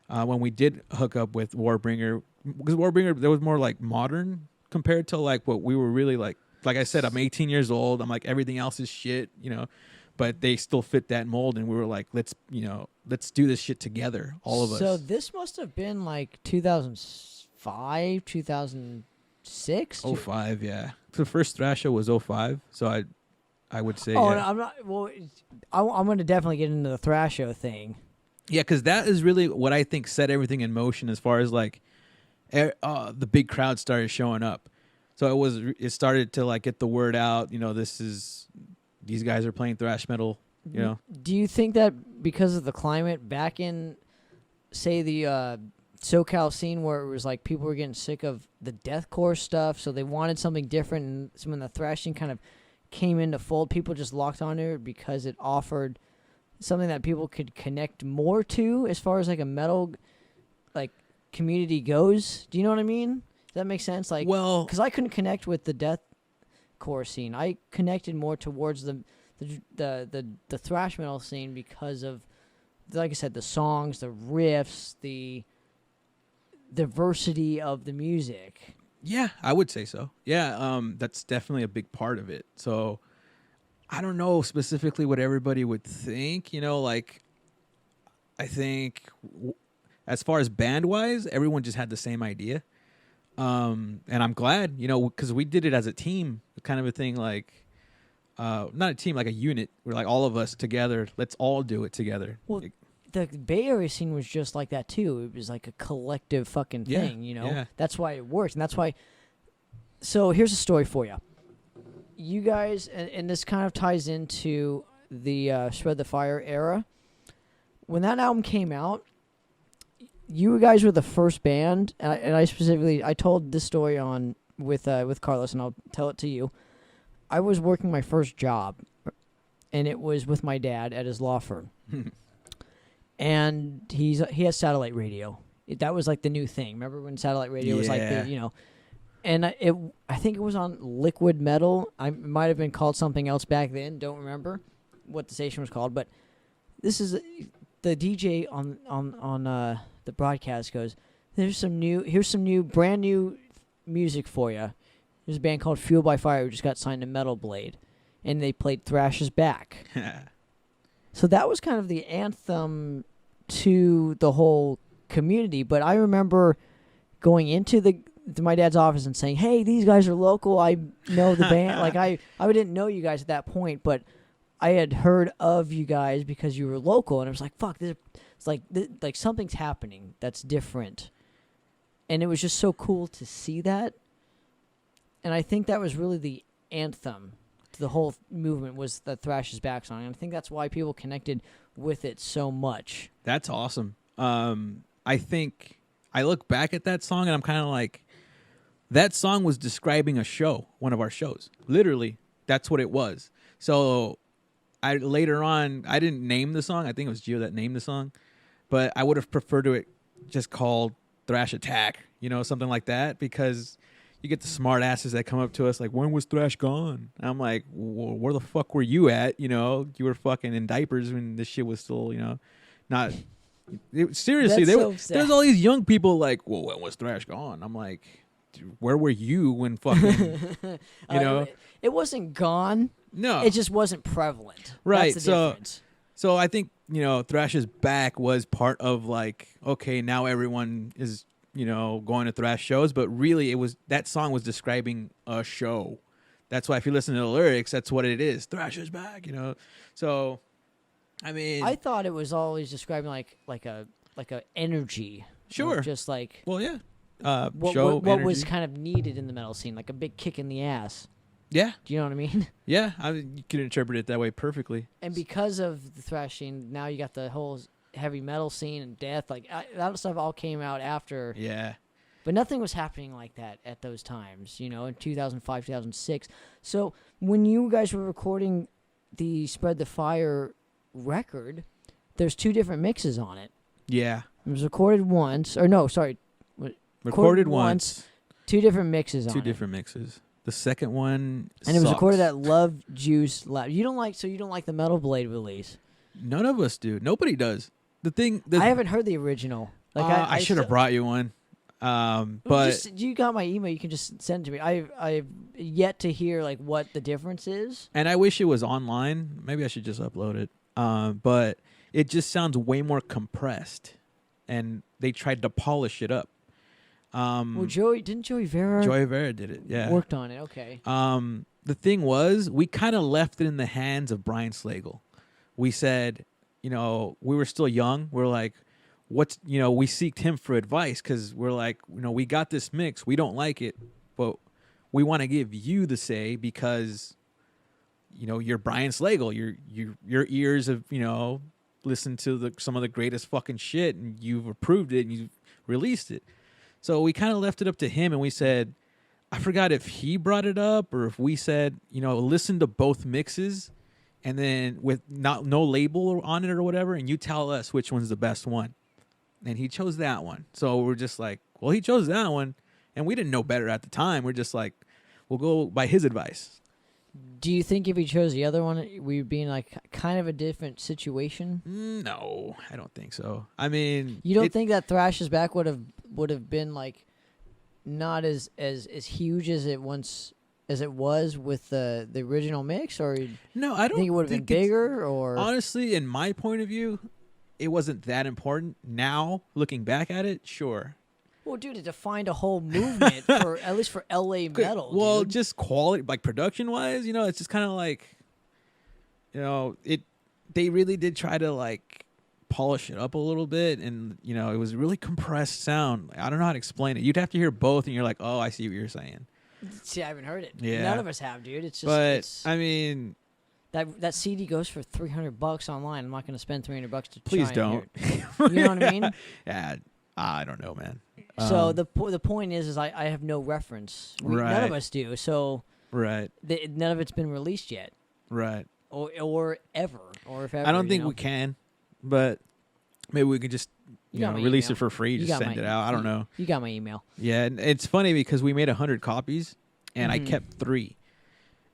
when we did hook up with Warbringer, because Warbringer, there was more like modern compared to like what we were really like. Like I said, I'm 18 years old. I'm like, everything else is shit, you know. But they still fit that mold, and we were like, let's do this shit together, all of us. So this must have been like 2005, 2006? 05, yeah. The first Thrasho was 05, so I would say. Oh, yeah. no, I'm not. Well, I'm going to definitely get into the Thrasho thing. Yeah, because that is really what I think set everything in motion as far as like the big crowd started showing up. So it started to like get the word out. You know, these guys are playing thrash metal. You know. Do you think that because of the climate back in, say, the SoCal scene where it was like people were getting sick of the deathcore stuff, so they wanted something different, and so when the thrashing kind of came into fold, people just locked onto it because it offered something that people could connect more to as far as like a metal like community goes. Do you know what I mean? Does that make sense? Like, well, because I couldn't connect with the deathcore scene. I connected more towards the thrash metal scene because of, like I said, the songs, the riffs, the diversity of the music. Yeah, I would say so. Yeah, that's definitely a big part of it. So I don't know specifically what everybody would think. You know, like I think as far as band-wise, everyone just had the same idea. And I'm glad, you know, because we did it as a team, kind of a thing, like not a team, like a unit. We're like all of us together. Let's all do it together. Well, the Bay Area scene was just like that too. It was like a collective fucking thing, you know. Yeah. That's why it worked, and that's why. So here's a story for you. You guys, and this kind of ties into the Spread the Fire era. When that album came out, you guys were the first band, and I told this story on with Carlos, and I'll tell it to you. I was working my first job, and it was with my dad at his law firm, and he has satellite radio. That was like the new thing. Remember when satellite radio was like the, you know, and I think it was on Liquid Metal. It might have been called something else back then. Don't remember what the station was called, but this is the DJ on the broadcast goes, here's some brand new music for you. There's a band called Fuel by Fire who just got signed to Metal Blade, and they played Thrash's Back. So that was kind of the anthem to the whole community. But I remember going into my dad's office and saying, "Hey, these guys are local. I know the band." Like I didn't know you guys at that point, but I had heard of you guys because you were local, and I was like, "Fuck, it's like something's happening that's different," and it was just so cool to see that. And I think that was really the anthem to the whole movement, was the Thrash's Back song, and I think that's why people connected with it so much. That's awesome. I think I look back at that song and I'm kind of like, that song was describing a show, one of our shows. Literally, that's what it was. So later on, I didn't name the song. I think it was Gio that named the song. But I would have preferred it just called Thrash Attack, you know, something like that, because you get the smart asses that come up to us like, when was Thrash gone? And I'm like, well, where the fuck were you at? You know, you were fucking in diapers when this shit was still, you know, not... seriously, there's all these young people like, well, when was Thrash gone? I'm like, dude, where were you when fucking, you know? It wasn't gone. No. It just wasn't prevalent. Right. That's the difference. So I think, you know, Thrash's Back was part of like, okay, now everyone is, you know, going to thrash shows, but really that song was describing a show. That's why if you listen to the lyrics, that's what it is. Thrash is back, you know? So, I mean, I thought it was always describing like a energy. Sure. Just like, well, yeah. What was kind of needed in the metal scene, like a big kick in the ass. Yeah. Do you know what I mean? Yeah, you can interpret it that way perfectly. And because of the thrash scene, now you got the whole heavy metal scene and death. Like that stuff all came out after. Yeah. But nothing was happening like that at those times, you know, in 2005, 2006. So when you guys were recording the Spread the Fire record, there's 2 different mixes on it. Yeah. It was recorded once, or no, sorry, Recorded once. 2 different mixes on 2 it. different mixes. The second one And it was sucks. recorded at Love Juice Lab. You don't like the Metal Blade release? None of us do. Nobody does. I I haven't heard the original. Like I should have brought you one. But you got my email. You can just send it to me. I've yet to hear like what the difference is. and I wish it was online. Maybe I should just upload it. But it just sounds way more compressed, and they tried to polish it up. Well, Joey Vera Joey Vera did it. Yeah. worked on it. Okay. The thing was, we kind of left it in the hands of Brian Slagle. We said, we were still young. We're like, we seeked him for advice because we're like, we got this mix. We don't like it, but we want to give you the say because, you're Brian Slagle. Your ears have, listened to some of the greatest fucking shit, and you've approved it and you've released it. So we kind of left it up to him, and we said, I forgot if he brought it up or if we said, listen to both mixes, and then with no label on it or whatever, and you tell us which one's the best one. And he chose that one. So we're just like, well, he chose that one, and we didn't know better at the time. We're just like, we'll go by his advice. Do you think if he chose the other one, we'd be in like kind of a different situation? No, I don't think so. I mean, you don't think that Thrash is Back would have been like not as huge as it was with the original mix, or no, I don't think it would have been bigger, or honestly, in my point of view, it wasn't that important. Now, looking back at it, sure. Well, dude, it defined a whole movement for at least for LA metal. Well, dude. just quality, like production wise, it's just kind of like, they really did try to like polish it up a little bit, and it was a really compressed sound. I don't know how to explain it. You'd have to hear both, and you're like, oh, I see what you're saying. See, I haven't heard it. Yeah. None of us have, dude. It's just. But I mean, that CD goes for $300 online. I'm not going to spend $300 to. Please try don't. And hear it. You know what I mean? Yeah, I don't know, man. So the point is I have no reference. Right. None of us do. So right. None of it's been released yet. Right. Or ever, or if ever. I don't think we can, but maybe we could just release email. it for free. Just send it out. I don't know. You got my email. Yeah, and it's funny because we made 100 copies, and I kept 3.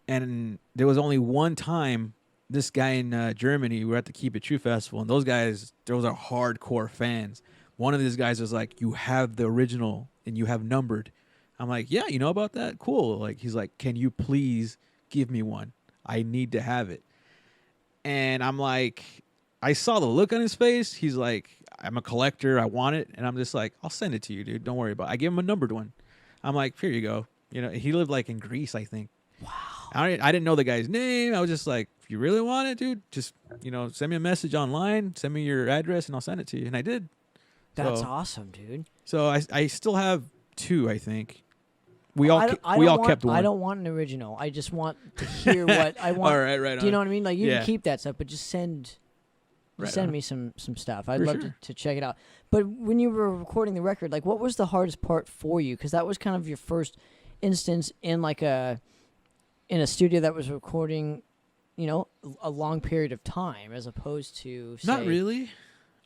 And there was only one time this guy in Germany, we were at the Keep It True Festival, and those are hardcore fans. One of these guys was like, you have the original and you have numbered. I'm like, yeah, you know about that? Cool. Like, he's like, can you please give me one? I need to have it. And I'm like, I saw the look on his face. He's like, I'm a collector. I want it. And I'm just like, I'll send it to you, dude. Don't worry about it. I gave him a numbered one. I'm like, here you go. He lived like in Greece, I think. Wow. I didn't know the guy's name. I was just like, if you really want it, dude, just, send me a message online. Send me your address and I'll send it to you. And I did. That's awesome, dude. So I still have 2, I think. We all kept one. I don't want an original. I just want to hear what I want. All right, right on. Do you know what I mean? Like you can keep that stuff, but just send me some stuff. I'd love to check it out. But when you were recording the record, like what was the hardest part for you? Because that was kind of your first instance in like in a studio that was recording, a long period of time, as opposed to not really.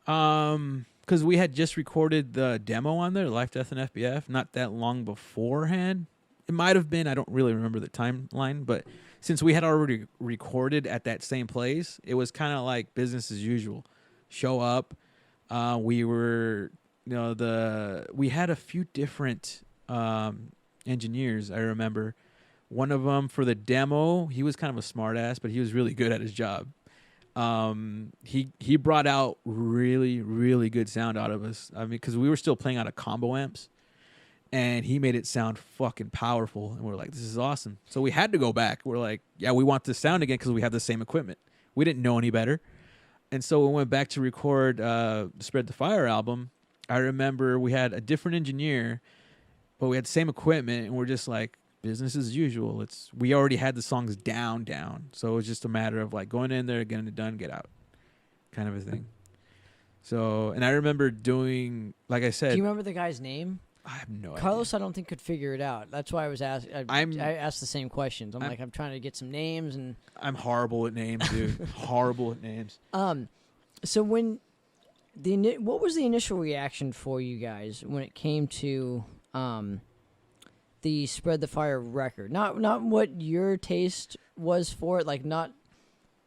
Because we had just recorded the demo on there, Life, Death, and FBF, not that long beforehand. It might have been. I don't really remember the timeline. But since we had already recorded at that same place, it was kind of like business as usual. Show up. We were, we had a few different engineers, I remember. One of them for the demo, he was kind of a smart ass, but he was really good at his job. He brought out really, really good sound out of us. I mean, because we were still playing out of combo amps, and he made it sound fucking powerful. And we're like, this is awesome. So we had to go back. We're like, yeah, we want this sound again because we have the same equipment. We didn't know any better. And so we went back to record the Spread the Fire album. I remember we had a different engineer, but we had the same equipment, and we're just like, business as usual. We already had the songs down. So it was just a matter of like going in there, getting it done, get out, kind of a thing. So, and I remember doing, like I said. Do you remember the guy's name? I have no Carlos, idea. I don't think could figure it out. That's why I was asked. I asked the same questions. I'm trying to get some names and. I'm horrible at names, dude. Horrible at names. So when what was the initial reaction for you guys when it came to the Spread the Fire record? Not what your taste was for it, like not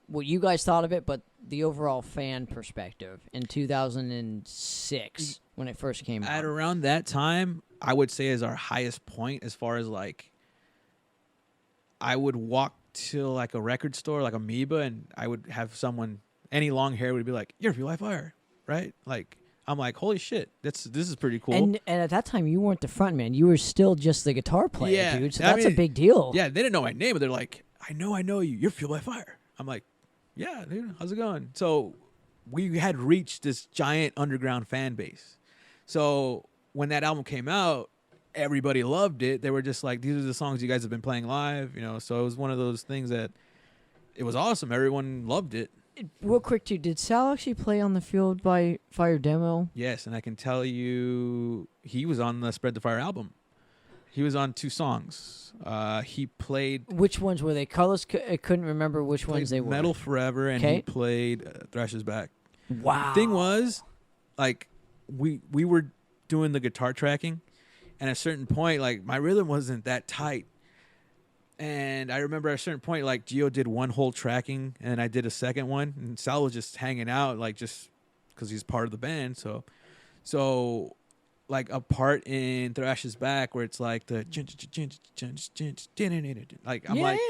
what you guys thought of it, but the overall fan perspective in 2006 when it first came out. At around that time, I would say is our highest point as far as like I would walk to like a record store like Amoeba and I would have someone, any long hair would be like, "You're Fuel by Fire," right? Like I'm like, holy shit, this is pretty cool. And at that time, you weren't the front man; you were still just the guitar player, dude. So that's a big deal. Yeah, they didn't know my name, but they're like, I know you. You're Fuel by Fire. I'm like, yeah, dude, how's it going? So we had reached this giant underground fan base. So when that album came out, everybody loved it. They were just like, these are the songs you guys have been playing live, you know. So it was one of those things that it was awesome. Everyone loved it. Real quick, too, did Sal actually play on the Fueled by Fire demo? Yes, and I can tell you he was on the Spread the Fire album. He was on 2 songs. He played... Which ones were they? Carlos couldn't remember which ones they were. Metal Forever, and he played Thrash's Back. Wow. The thing was, like, we were doing the guitar tracking, and at a certain point, like, my rhythm wasn't that tight. And I remember at a certain point, like, Gio did one whole tracking, and I did a second one, and Sal was just hanging out, like, just because he's part of the band. So, like, a part in Thrash's Back where it's like the... Like, I'm like...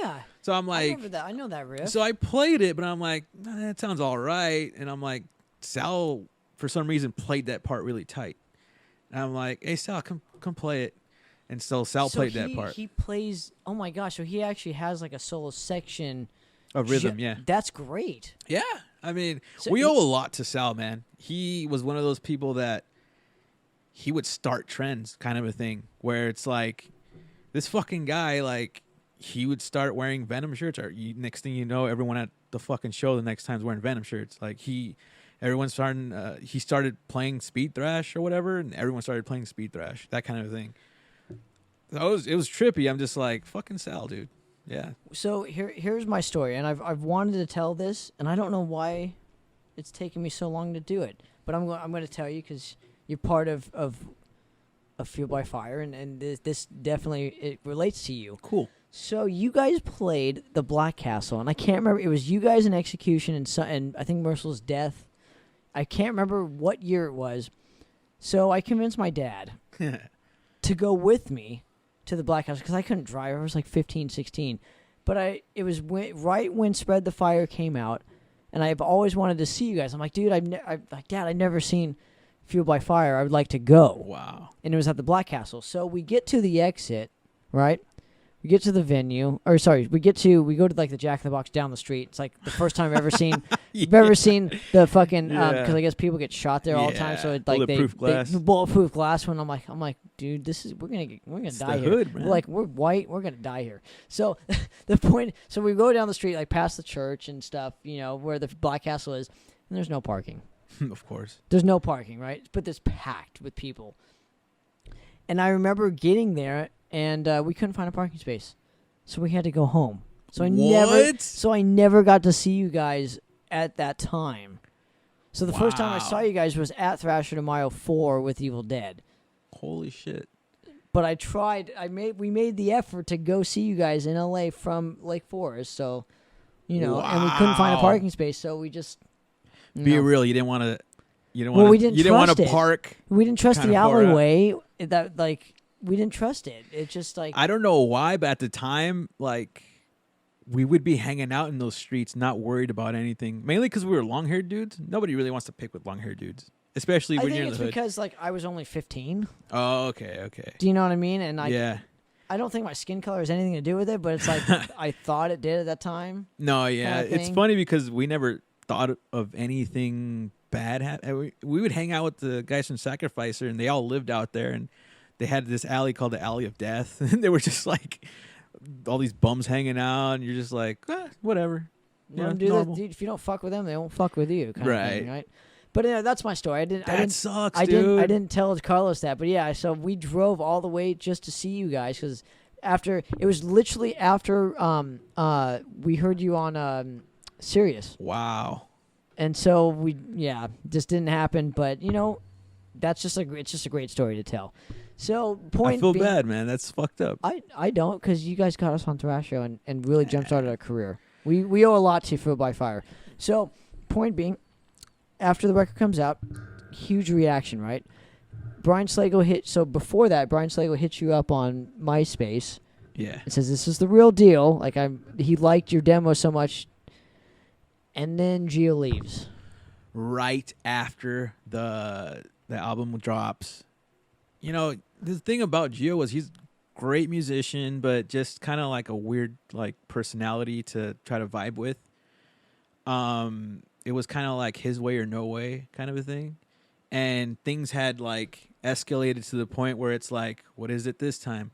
So I'm like... I remember that. I know that riff. So I played it, but I'm like, that sounds all right. And I'm like, Sal, for some reason, played that part really tight. And I'm like, hey, Sal, come play it. And so Sal played that part. He plays, oh my gosh, so he actually has like a solo section. Of rhythm, yeah. That's great. Yeah. I mean, So we owe a lot to Sal, man. He was one of those people that he would start trends kind of a thing where it's like, this fucking guy, like, he would start wearing Venom shirts. Or next thing you know, everyone at the fucking show the next time's wearing Venom shirts. Like, everyone's starting, he started playing speed thrash or whatever, and everyone started playing speed thrash, that kind of thing. So it was trippy. I'm just like, fucking Sal, dude. Yeah. So here's my story, and I've wanted to tell this, and I don't know why it's taken me so long to do it, but I'm going to tell you because you're part of Fuel by Fire, and this definitely it relates to you. Cool. So you guys played the Black Castle, and I can't remember. It was you guys in Execution and I think Merciless Death. I can't remember what year it was. So I convinced my dad to go with me to the Black House because I couldn't drive. I was like 15, 16. But it was right when Spread the Fire came out, and I've always wanted to see you guys. I'm like, dude, Dad, I've never seen Fuel by Fire. I would like to go. Wow. And it was at the Black Castle. So we get to the exit, right? We get to the venue, or sorry, we go to like the Jack in the Box down the street. It's like the first time I've ever seen, I've ever seen the fucking, because I guess people get shot there all the time. So it's like bulletproof glass. When I'm like, dude, we're gonna die here. Hood, man. We're white, we're gonna die here. So the point, so we go down the street like past the church and stuff, you know, where the Black Castle is, and there's no parking. Of course. There's no parking, right? But it's packed with people. And I remember getting there. And we couldn't find a parking space, so we had to go home. So I never got to see you guys at that time. So the first time I saw you guys was at Thrasho to Mayo 4 with Evil Dead. Holy shit! But I tried. We made the effort to go see you guys in LA from Lake Forest. So, you know, and we couldn't find a parking space. So we just be real. You didn't want to. We didn't want to park. We didn't trust the alleyway. That like. We didn't trust it. It's just like... I don't know why, but at the time, like, we would be hanging out in those streets, not worried about anything. Mainly because we were long-haired dudes. Nobody really wants to pick with long-haired dudes, especially when you're in the hood. I think it's because, like, I was only 15. Oh, okay. Do you know what I mean? And yeah. I don't think my skin color has anything to do with it, but it's like I thought it did at that time. No, yeah. It's funny because we never thought of anything bad happening. We would hang out with the guys from Sacrificer, and they all lived out there, and they had this alley called the Alley of Death, and they were just like all these bums hanging out, and you're just like, whatever. Dude, if you don't fuck with them, they won't fuck with you, kind of thing, right? But that's my story. That sucks, dude. I didn't tell Carlos that, but yeah. So we drove all the way just to see you guys because it was literally after we heard you on Sirius. Wow. And so just didn't happen. But it's just a great story to tell. So I feel bad, man. That's fucked up. I don't, because you guys got us on Thrasho and really jump-started our career. We owe a lot to Fueled by Fire. So point being, after the record comes out, huge reaction, right? Brian Slago so before that, Brian Slago hit you up on MySpace. Yeah. It says, this is the real deal. Like, he liked your demo so much. And then Gio leaves. Right after the album drops. The thing about Gio was he's a great musician, but just kind of like a weird like personality to try to vibe with. It was kind of like his way or no way kind of a thing. And things had like escalated to the point where it's like, what is it this time?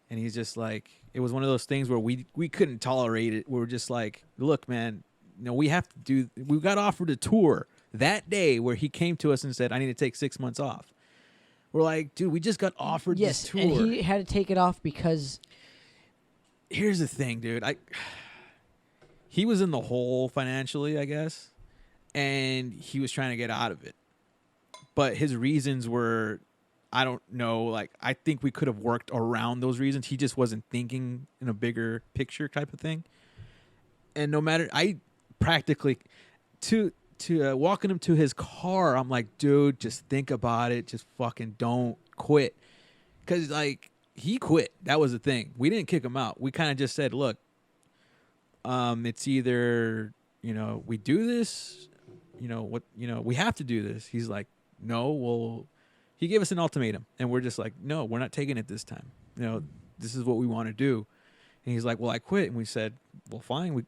And he's just like, it was one of those things where we couldn't tolerate it. We were just like, look, man, we got offered a tour that day where he came to us and said, I need to take 6 months off. We're like, dude, we just got offered this tour. Yes, and he had to take it off because... Here's the thing, dude. He was in the hole financially, I guess, and he was trying to get out of it. But his reasons were, I don't know, like, I think we could have worked around those reasons. He just wasn't thinking in a bigger picture type of thing. And no matter, I practically, to walking him to his car, I'm like, dude, just think about it. Just fucking don't quit. Because, like, he quit. That was the thing. We didn't kick him out. We kind of just said, look, it's either, we do this, we have to do this. He's like, no, well, he gave us an ultimatum. And we're just like, no, we're not taking it this time. This is what we want to do. And he's like, well, I quit. And we said, well, fine.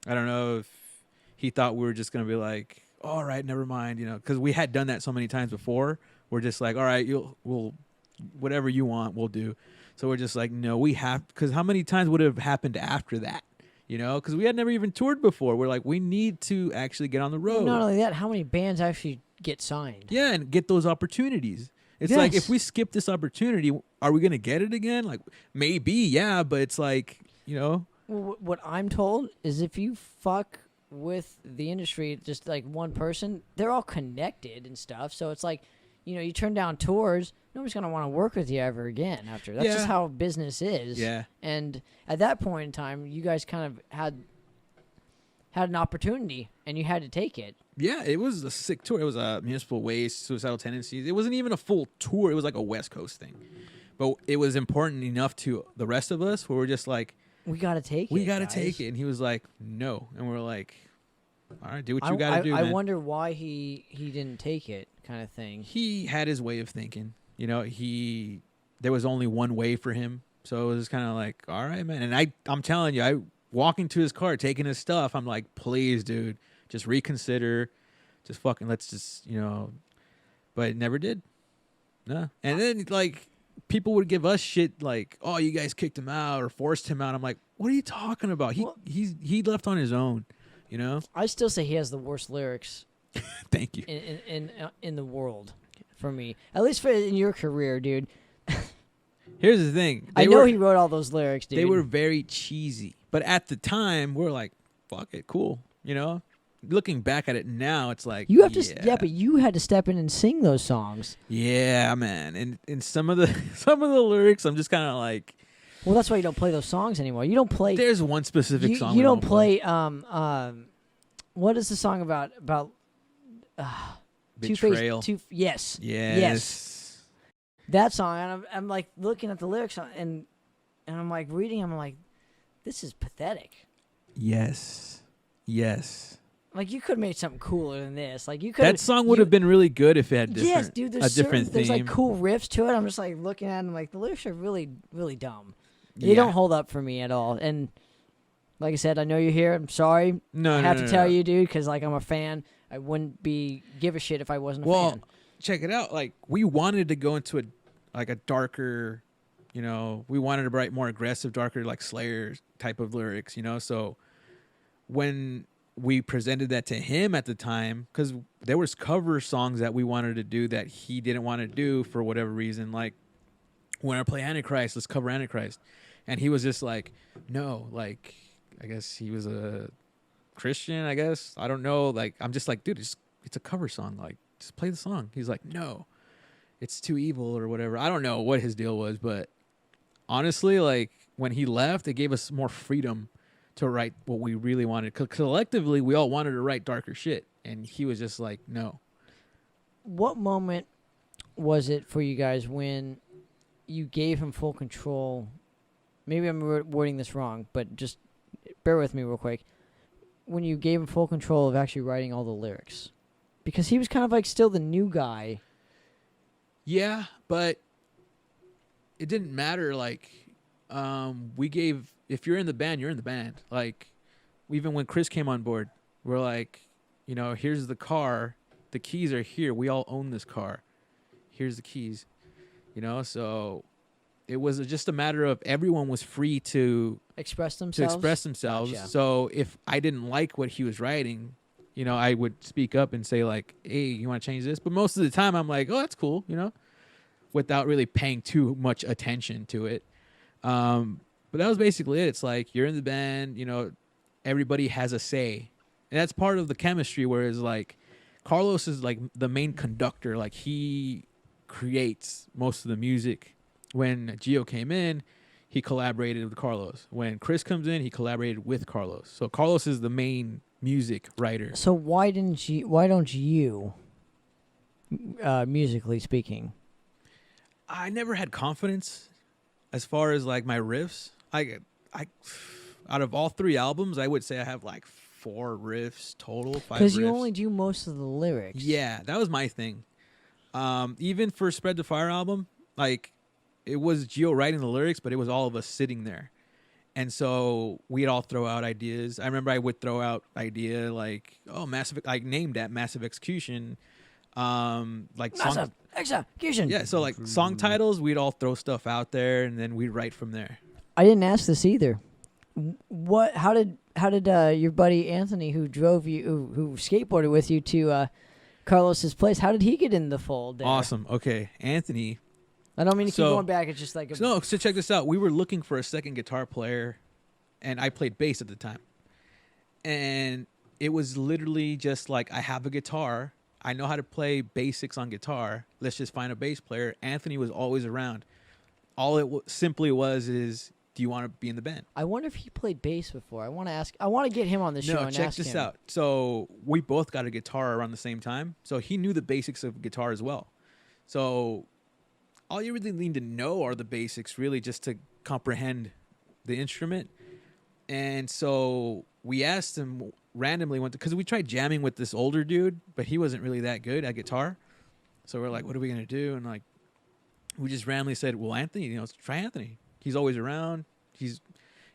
I don't know if he thought we were just going to be like, all right, never mind, because we had done that so many times before. We're just like, all right, we'll whatever you want, we'll do. So we're just like, no, we have, because how many times would it have happened after that? Because we had never even toured before. We're like, we need to actually get on the road. Not only that, how many bands actually get signed? Yeah, and get those opportunities. It's like, if we skip this opportunity, are we going to get it again? Like, maybe, yeah, but it's like, Well, what I'm told is if you fuck with the industry, just like one person, they're all connected and stuff. So it's like, you turn down tours, nobody's going to want to work with you ever again after. That's just how business is. Yeah. And at that point in time, you guys kind of had an opportunity, and you had to take it. Yeah, it was a sick tour. It was a Municipal Waste, Suicidal Tendencies. It wasn't even a full tour. It was like a West Coast thing. But it was important enough to the rest of us where we're just like, we got to take it. We got to take it. And he was like, no. And we're like, all right, do what you got to do, man. I wonder why he didn't take it, kind of thing. He had his way of thinking. There was only one way for him. So it was kind of like, all right, man. And I'm telling you, walking to his car, taking his stuff, I'm like, please, dude, just reconsider. Just fucking, let's just, But it never did. No. And then, like, people would give us shit like, oh, you guys kicked him out or forced him out. I'm like, what are you talking about? He left on his own, I still say he has the worst lyrics. Thank you. In the world, for me, at least in your career, dude. Here's the thing. I know he wrote all those lyrics, dude. They were very cheesy, but at the time, we're like, fuck it, cool. Looking back at it now, it's like you have to, but you had to step in and sing those songs. Yeah, man, and some of the lyrics, I'm just kind of like, well, that's why you don't play those songs anymore. You don't play. There's one specific song you don't play. What is the song about? Betrayal. Yes. That song, and I'm like looking at the lyrics and I'm like reading. I'm like, this is pathetic. Yes. Like, you could have made something cooler than this. Like, you could. That song would have been really good if it had different. Yes, dude. There's like cool riffs to it. I'm just like looking at them, like the lyrics are really, really dumb. They don't hold up for me at all. And like I said, I know you're here. I'm sorry. I have to tell you, dude, because like I'm a fan. I wouldn't give a shit if I wasn't a fan. Well, check it out. Like, we wanted to go into a darker, we wanted to write more aggressive, darker, like Slayer type of lyrics, So when we presented that to him at the time because there was cover songs that we wanted to do that he didn't want to do for whatever reason. Like, when I play Antichrist, let's cover Antichrist. And he was just like, no, like, I guess he was a Christian, I guess. I don't know. Like, I'm just like, dude, it's a cover song. Like, just play the song. He's like, no, it's too evil or whatever. I don't know what his deal was, but honestly, like, when he left, it gave us more freedom to write what we really wanted. Because collectively, we all wanted to write darker shit. And he was just like, no. What moment was it for you guys when you gave him full control? Maybe I'm wording this wrong, but just bear with me real quick. When you gave him full control of actually writing all the lyrics. Because he was kind of like still the new guy. Yeah, but it didn't matter. Like, we gave, if you're in the band, you're in the band. Like, even when Chris came on board, we're like, you know, here's the car. The keys are here. We all own this car. Here's the keys. You know, so it was just a matter of everyone was free to express themselves. Gotcha. So if I didn't like what he was writing, you know, I would speak up and say like, hey, you want to change this? But most of the time I'm like, oh, that's cool, you know, without really paying too much attention to it. But that was basically it. It's like, you're in the band, you know, everybody has a say. And that's part of the chemistry, whereas like Carlos is like the main conductor. Like, he creates most of the music. When Gio came in, he collaborated with Carlos. When Chris comes in, he collaborated with Carlos. So Carlos is the main music writer. So why don't you, musically speaking? I never had confidence as far as like my riffs. I out of all 3 albums, I would say I have like 4 riffs total, 5 riffs. Because you only do most of the lyrics. Yeah, that was my thing. Even for Spread the Fire album, like, it was Gio writing the lyrics, but it was all of us sitting there. And so we'd all throw out ideas. I remember I would throw out idea like, oh, named that Massive Execution. Like Massive Execution. Yeah, so like song titles, we'd all throw stuff out there, and then we'd write from there. I didn't ask this either. How did your buddy Anthony, who drove you, who skateboarded with you to Carlos's place, how did he get in the fold there? Awesome. Okay, Anthony. I don't mean to keep going back. It's just like so check this out. We were looking for a second guitar player, and I played bass at the time. And it was literally just like, I have a guitar. I know how to play basics on guitar. Let's just find a bass player. Anthony was always around. All it simply was is, do you want to be in the band? I wonder if he played bass before. I want to get him on the show and ask him. No, check this out. So we both got a guitar around the same time. So he knew the basics of guitar as well. So all you really need to know are the basics, really, just to comprehend the instrument. And so we asked him randomly, because we tried jamming with this older dude, but he wasn't really that good at guitar. So we're like, what are we going to do? And like, we just randomly said, well, Anthony, you know, let's try Anthony. He's always around. He's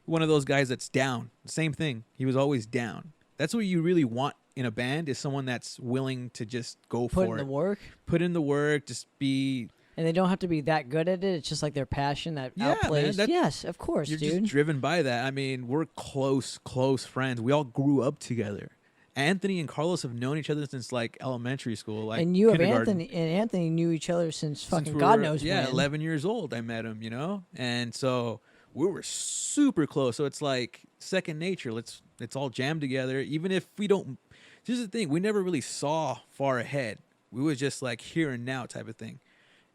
one of those guys that's down. Same thing. He was always down. That's what you really want in a band, is someone that's willing to just go for it. Put in the work? Put in the work, just be... And they don't have to be that good at it. It's just like their passion that outplays. Man, yes, of course, you're dude. Just driven by that. I mean, we're close friends. We all grew up together. Anthony and Carlos have known each other since like elementary school. Like, and you have Anthony knew each other since fucking God knows when. 11 years old. I met him, you know, and so we were super close. So it's like second nature. Let's all jam together, even if we don't. Here's the thing: we never really saw far ahead. We was just like here and now type of thing.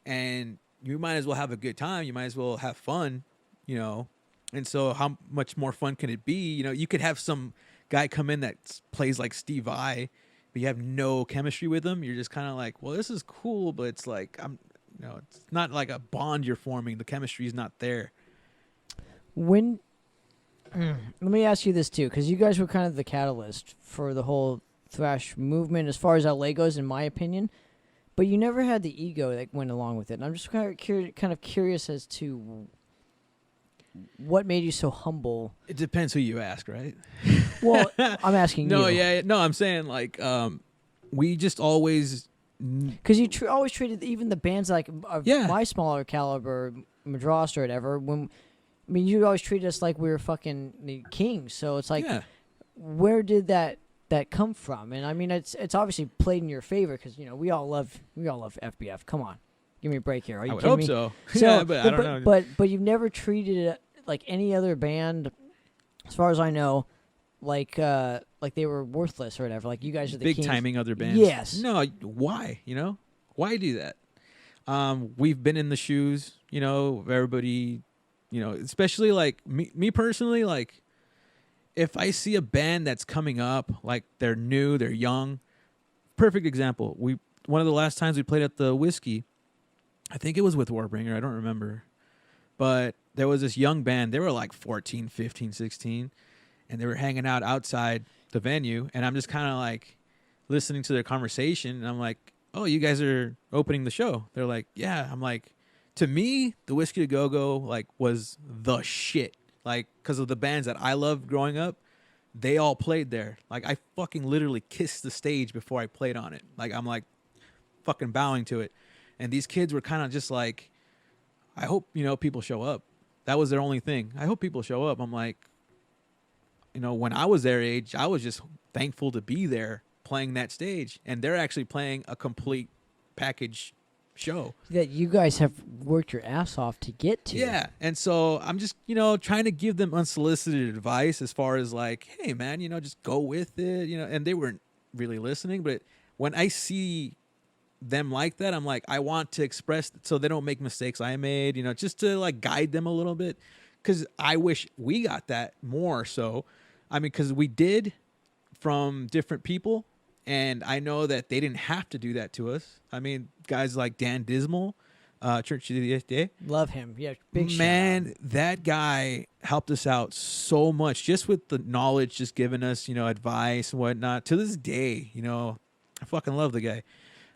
And you might as well have a good time. You might as well have fun, you know. And so how much more fun can it be? You know, you could have some guy come in that plays like Steve Vai, but you have no chemistry with him. You're just kind of like, well, this is cool, but it's like, it's not like a bond you're forming. The chemistry is not there. Let me ask you this too, because you guys were kind of the catalyst for the whole thrash movement as far as LA goes, in my opinion. But you never had the ego that went along with it. And I'm just kind of curious as to what made you so humble. It depends who you ask, right? Well, I'm asking you. No, I'm saying like we just always... Because you always treated even the bands like my smaller caliber, Madras or whatever. You always treated us like we were fucking the kings. So it's like, where did that that come from? And I mean, it's obviously played in your favor because we all love FBF. Come on, give me a break here. Are you I would kidding hope me? so. So, Yeah, but I don't know. But you've never treated it like any other band, as far as I know, like they were worthless or whatever. Like you guys are the big kings. timing other bands. Yes. No, why? Why do that? We've been in the shoes, of everybody, especially like me personally, like if I see a band that's coming up, like they're new, they're young. Perfect example. One of the last times we played at the Whiskey, I think it was with Warbringer, I don't remember. But there was this young band, they were like 14, 15, 16, and they were hanging out outside the venue, and I'm just kind of like listening to their conversation, and I'm like, oh, you guys are opening the show. They're like, yeah. I'm like, to me, the Whiskey to Go-Go like was the shit. Like, because of the bands that I loved growing up, they all played there. Like, I fucking literally kissed the stage before I played on it. Like, I'm like fucking bowing to it. And these kids were kind of just like, I hope, people show up. That was their only thing. I hope people show up. I'm like, when I was their age, I was just thankful to be there playing that stage. And they're actually playing a complete package show that you guys have worked your ass off to get to. Yeah. And so I'm just, trying to give them unsolicited advice as far as like, hey, man, just go with it, and they weren't really listening. But when I see them like that, I'm like, I want to express so they don't make mistakes I made, just to like guide them a little bit. Because I wish we got that more so. I mean, because we did from different people. And I know that they didn't have to do that to us. I mean, guys like Dan Dismal, Church of the Day. Love him. Yeah, big man, that guy helped us out so much just with the knowledge, just giving us, advice and whatnot. To this day, I fucking love the guy.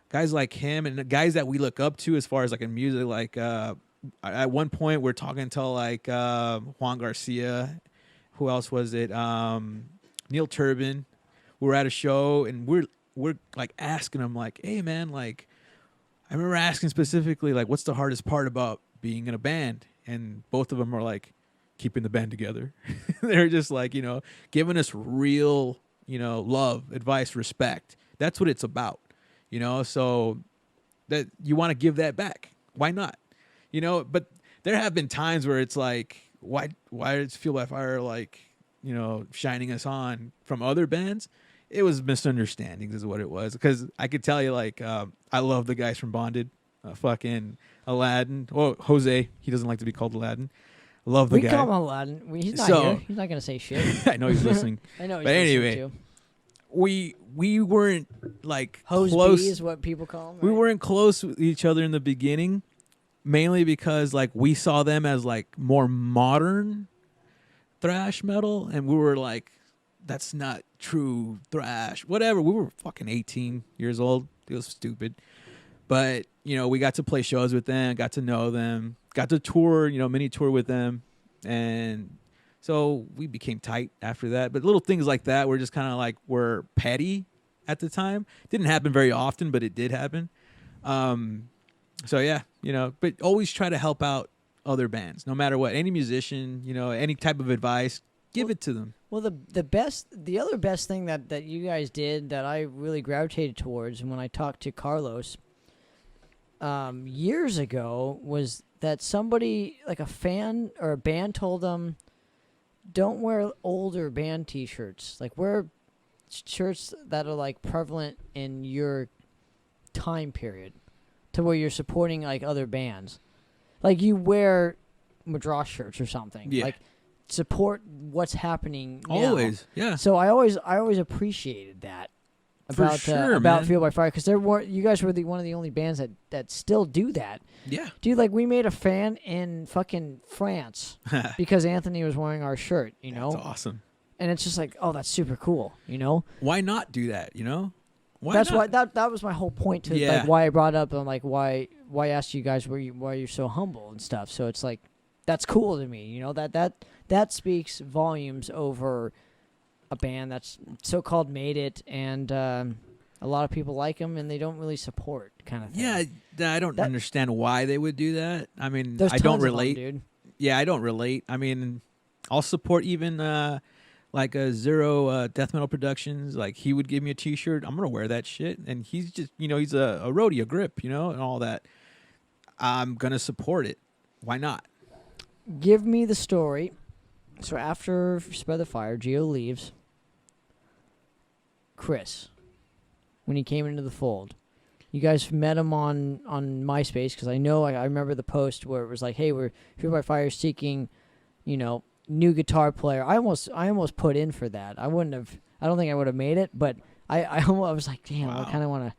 Guys like him and the guys that we look up to as far as like in music, like at one point we're talking to like Juan Garcia. Who else was it? Neil Turbin. We were at a show and we're like asking him like, hey man, like I remember asking specifically like, what's the hardest part about being in a band? And both of them are like, keeping the band together. They're just like, giving us real, love, advice, respect. That's what it's about, so that you want to give that back. Why not? But there have been times where it's like, why is Fuel by Fire like, shining us on from other bands? It was misunderstandings is what it was. Because I could tell you, like, I love the guys from Bonded. Fucking Aladdin. Well, Jose. He doesn't like to be called Aladdin. Love the guy. We call him Aladdin. He's not here. He's not going to say shit. I know he's listening. I know he's but listening anyway, too. We weren't, like, Hose close. B is what people call him. We right? weren't close with each other in the beginning. Mainly because, like, we saw them as, like, more modern thrash metal. And we were like, that's not true thrash. Whatever. We were fucking 18 years old. It was stupid. But, we got to play shows with them, got to know them, got to tour, mini tour with them. And so we became tight after that. But little things like that were just kind of like were petty at the time. Didn't happen very often, but it did happen. So, yeah, but always try to help out other bands, no matter what. Any musician, any type of advice, give it to them. Well, the other best thing that you guys did that I really gravitated towards, and when I talked to Carlos years ago, was that somebody, like a fan or a band, told them, don't wear older band T-shirts. Like, wear shirts that are, like, prevalent in your time period to where you're supporting, like, other bands. Like, you wear Madras shirts or something. Yeah. Like, support what's happening now. Always, yeah. So I always appreciated that about man. Fuel by Fire, because you guys were one of the only bands that still do that. Yeah, dude. Like, we made a fan in fucking France because Anthony was wearing our shirt. That's awesome. And it's just like, oh, that's super cool. Why not do that? Why that's not? why that was my whole point to like why I brought up. I'm like, why I asked you guys why you're so humble and stuff. So it's like, that's cool to me. That speaks volumes over a band that's so-called made it, and a lot of people like them, and they don't really support kind of thing. Yeah, I don't understand why they would do that. I mean, There's I don't tons of them, relate. dude. Yeah, I don't relate. I mean, I'll support even like a Zero Death Metal Productions. Like he would give me a T-shirt. I'm gonna wear that shit, and he's just he's a roadie, a grip, and all that. I'm gonna support it. Why not? Give me the story. So after Spread the Fire, Gio leaves. Chris, when he came into the fold, you guys met him on MySpace, because I know I remember the post where it was like, "Hey, we're Fuel by Fire seeking, new guitar player." I almost put in for that. I don't think I would have made it, but I was like, "Damn, wow. I kind of want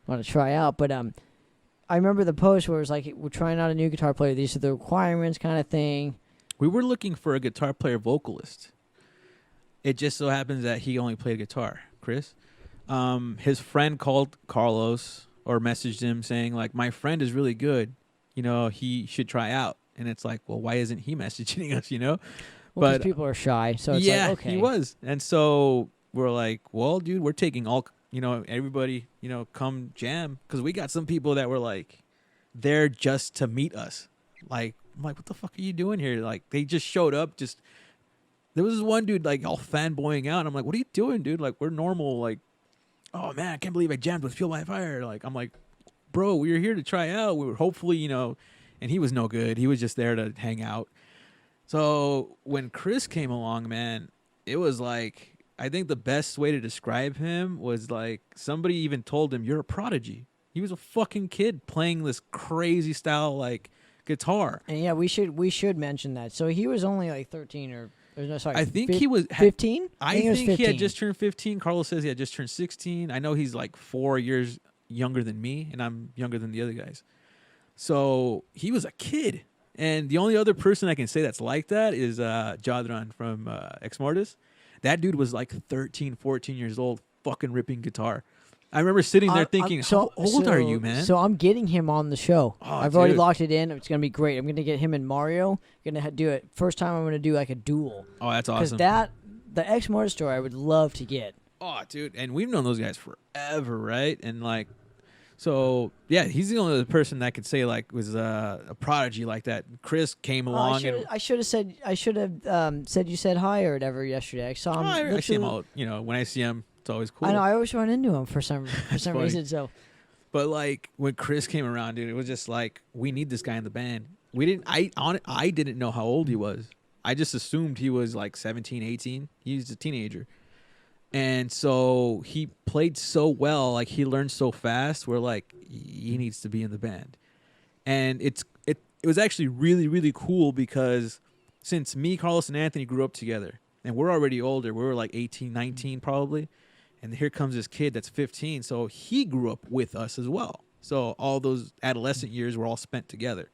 to try out." But I remember the post where it was like, "We're trying out a new guitar player. These are the requirements," kind of thing. We were looking for a guitar player vocalist. It just so happens that he only played guitar, Chris. His friend called Carlos or messaged him saying, like, "My friend is really good. He should try out." And it's like, well, why isn't he messaging us, Well, but people are shy, so it's yeah, like, okay. He was. And so we're like, well, dude, we're taking all, everybody, come jam. Because we got some people that were like, there just to meet us. Like, I'm like, what the fuck are you doing here? Like, they just showed up. There was this one dude, like, all fanboying out. I'm like, what are you doing, dude? Like, we're normal. Like, oh, man, I can't believe I jammed with Fuel by Fire. Like, I'm like, bro, we were here to try out. We were hopefully, and he was no good. He was just there to hang out. So when Chris came along, man, it was like, I think the best way to describe him was like, somebody even told him, "You're a prodigy." He was a fucking kid playing this crazy style, like, guitar. And yeah, we should mention that. So he was only like 13 or no, sorry. I think he was 15. I think he had just turned 15. Carlos says he had just turned 16. I know he's like 4 years younger than me, and I'm younger than the other guys. So he was a kid. And the only other person I can say that's like that is Jadran from Ex Mortis. That dude was like 13, 14 years old, fucking ripping guitar. I remember sitting there thinking, how old are you, man? So I'm getting him on the show. Oh, I've already locked it in. It's going to be great. I'm going to get him and Mario. Going to do it. First time I'm going to do like a duel. Oh, that's awesome. Because the Ex Mortis story I would love to get. Oh, dude. And we've known those guys forever, right? And like, so yeah, he's the only other person that could say like was a prodigy like that. Chris came along. I should have said you said hi or whatever yesterday. I saw him. I see him all, when I see him, it's always cool. I know. I always run into him for some reason. So, but like when Chris came around, dude, it was just like, we need this guy in the band. I didn't know how old he was. I just assumed he was like 17, 18. He was a teenager. And so he played so well, like he learned so fast. We're like, he needs to be in the band. And it was actually really, really cool because since me, Carlos, and Anthony grew up together, and we're already older, we were like 18, 19 probably, and here comes this kid that's 15, so he grew up with us as well. So all those adolescent years were all spent together.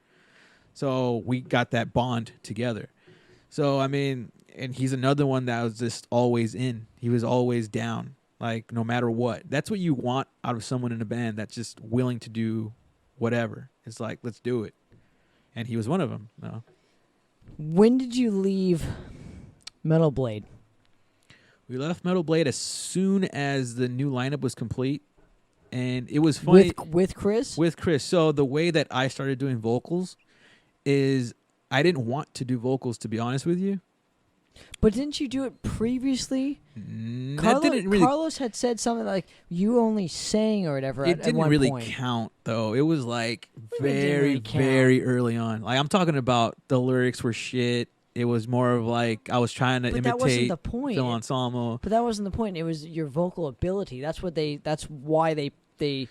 So we got that bond together. So, I mean, and he's another one that was just always in. He was always down, like no matter what. That's what you want out of someone in a band that's just willing to do whatever. It's like, let's do it. And he was one of them. No. When did you leave Metal Blade? We left Metal Blade as soon as the new lineup was complete. And it was funny. With Chris? With Chris. So the way that I started doing vocals is I didn't want to do vocals, to be honest with you. But didn't you do it previously? Carlos had said something like you only sang or whatever. It didn't at really one point. count, though. It was like Really very early on. Like I'm talking about the lyrics were shit. It was more of like I was trying to imitate that wasn't the point. Phil Anselmo. But that wasn't the point. It was your vocal ability. That's why they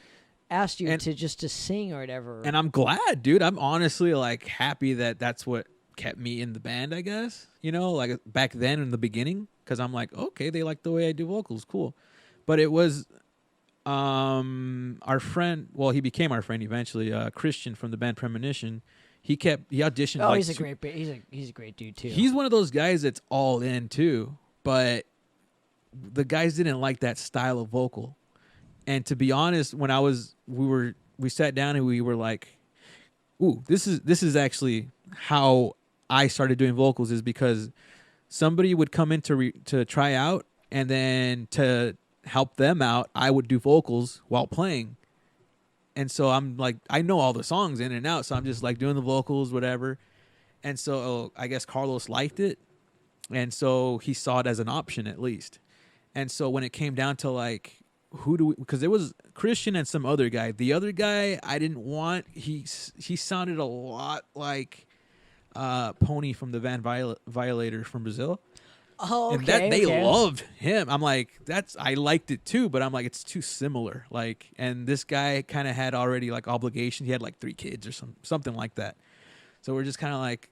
asked you to sing or whatever. And I'm glad, dude. I'm honestly like happy that that's what kept me in the band, I guess. Like back then in the beginning, because I'm like, okay, they like the way I do vocals, cool. But it was our friend. Well, he became our friend eventually. Christian from the band Premonition. He auditioned. Oh, like, he's a great dude too. He's one of those guys that's all in too. But the guys didn't like that style of vocal. And to be honest, when we sat down and we were like, ooh, this is actually how I started doing vocals, is because somebody would come in to try out, and then to help them out, I would do vocals while playing. And so I'm like, I know all the songs in and out, so I'm just like doing the vocals, whatever. And so I guess Carlos liked it. And so he saw it as an option at least. And so when it came down to like, who do we, because there was Christian and some other guy. The other guy I didn't want, he sounded a lot like Pony from the Violator from Brazil. Oh, okay. And that they okay. loved him. I'm like, I liked it too, but I'm like, it's too similar. Like, and this guy kind of had already like obligations. He had like 3 kids or something like that. So we're just kind of like,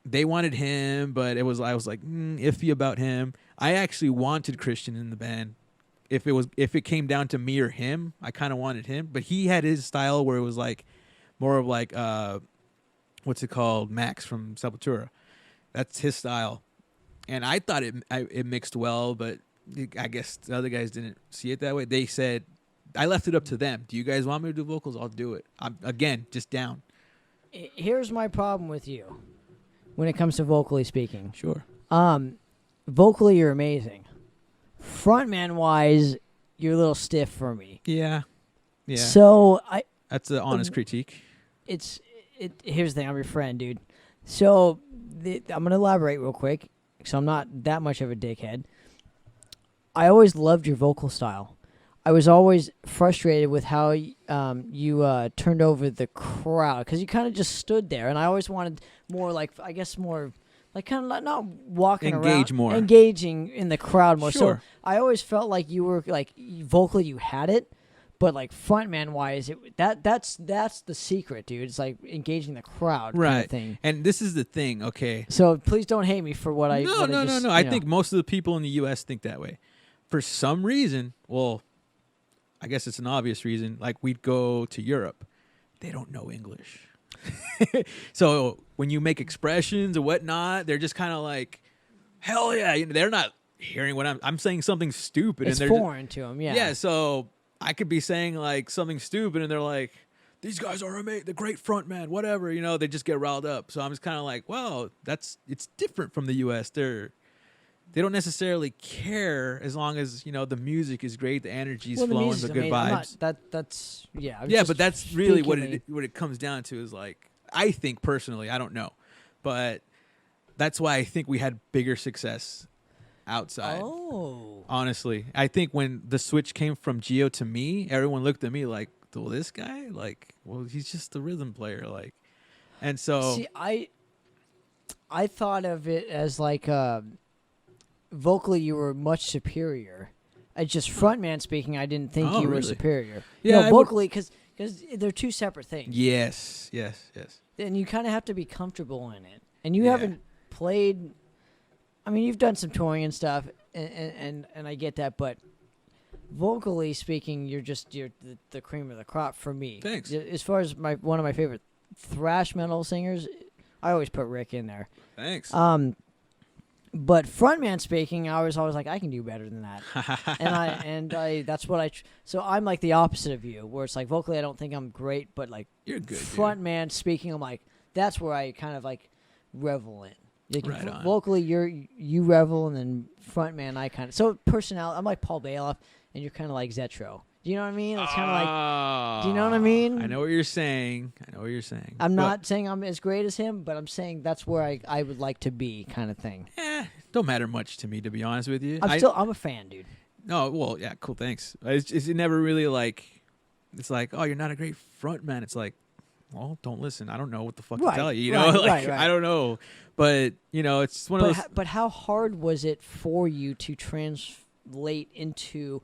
they wanted him, but I was like iffy about him. I actually wanted Christian in the band. If it came down to me or him, I kind of wanted him. But he had his style where it was like more of like what's it called, Max from Sepultura. That's his style. And I thought it mixed well, but I guess the other guys didn't see it that way. They said, I left it up to them. Do you guys want me to do vocals? I'll do it. I'm, again, just down. Here's my problem with you when it comes to vocally speaking. Sure. Vocally, you're amazing. Frontman-wise, you're a little stiff for me. Yeah. Yeah. So That's an honest critique. Here's the thing. I'm your friend, dude. So I'm going to elaborate real quick. So I'm not that much of a dickhead. I always loved your vocal style. I was always frustrated with how you turned over the crowd because you kind of just stood there, and I always wanted more like, I guess more like kind of not walking around, more, engaging in the crowd more. Sure. So I always felt like you were like vocally you had it, but like frontman wise, that's the secret, dude. It's like engaging the crowd, right? Kind of thing. And this is the thing, okay? So please don't hate me for what I. No. I think most of the people in the U.S. think that way. For some reason, well, I guess it's an obvious reason. Like we'd go to Europe, they don't know English, so when you make expressions or whatnot, they're just kind of like, hell yeah, they're not hearing what I'm saying something stupid. It's and they're foreign to them, yeah. Yeah, so I could be saying like something stupid, and they're like, "These guys are amazing, the great front man, whatever." They just get riled up. So I'm just kind of like, "Well, it's different from the U.S. They don't necessarily care as long as the music is great, the energy's flowing, the good vibes." That's yeah. Yeah, but that's really what it comes down to is like, I think personally, I don't know, but that's why I think we had bigger success outside. Oh. Honestly, I think when the switch came from Gio to me, everyone looked at me like, well, this guy, like, well, he's just a rhythm player, like, and so. See, I thought of it as like vocally you were much superior. Just frontman speaking, I didn't think you were really? superior. Yeah, no, vocally because they're two separate things. Yes. And you kind of have to be comfortable in it. And you haven't played. I mean, you've done some touring and stuff, and I get that, but vocally speaking, you're the cream of the crop for me. Thanks. As far as one of my favorite thrash metal singers, I always put Rick in there. Thanks. But frontman speaking, I was always like, I can do better than that, and I that's what I. So I'm like the opposite of you, where it's like vocally, I don't think I'm great, but like you're good. Frontman speaking, I'm like that's where I kind of like revel in. Like right on. Vocally, you revel, and then frontman, I kind of personality. I'm like Paul Bailoff, and you're kind of like Zetro. Do you know what I mean? It's kind of like. Do you know what I mean? I know what you're saying. I'm not saying I'm as great as him, but I'm saying that's where I would like to be, kind of thing. Don't matter much to me, to be honest with you. I'm a fan, dude. No, well, yeah, cool, thanks. It's never really like. It's like, oh, you're not a great front man. It's like, well, don't listen. I don't know what the fuck to tell you. You know, right. I don't know. But it's one of those. But how hard was it for you to translate into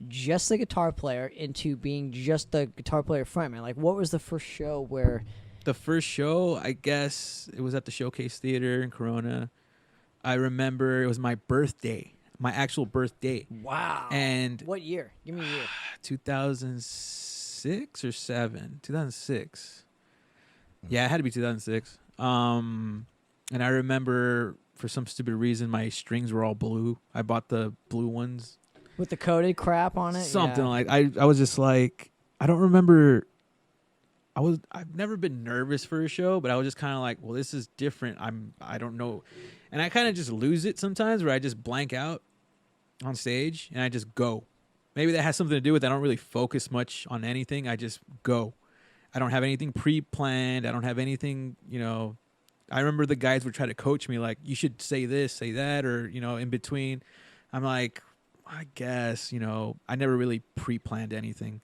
just the guitar player into being just the guitar player frontman? Like, what was the first show where? The first show, I guess, it was at the Showcase Theater in Corona. I remember it was my birthday, my actual birthday. Wow. And what year? Give me a year. 2006 or 7? 2006. Yeah, it had to be 2006. And I remember for some stupid reason my strings were all blue. I bought the blue ones with the coated crap on it. Something like I was just like, I don't remember. I've never been nervous for a show, but I was just kind of like, well, this is different. I don't know. And I kind of just lose it sometimes where I just blank out on stage and I just go. Maybe that has something to do with I don't really focus much on anything. I just go. I don't have anything pre-planned. I don't have anything, I remember the guys would try to coach me, like, you should say this, say that, or, in between. I'm like, I guess, I never really pre-planned anything.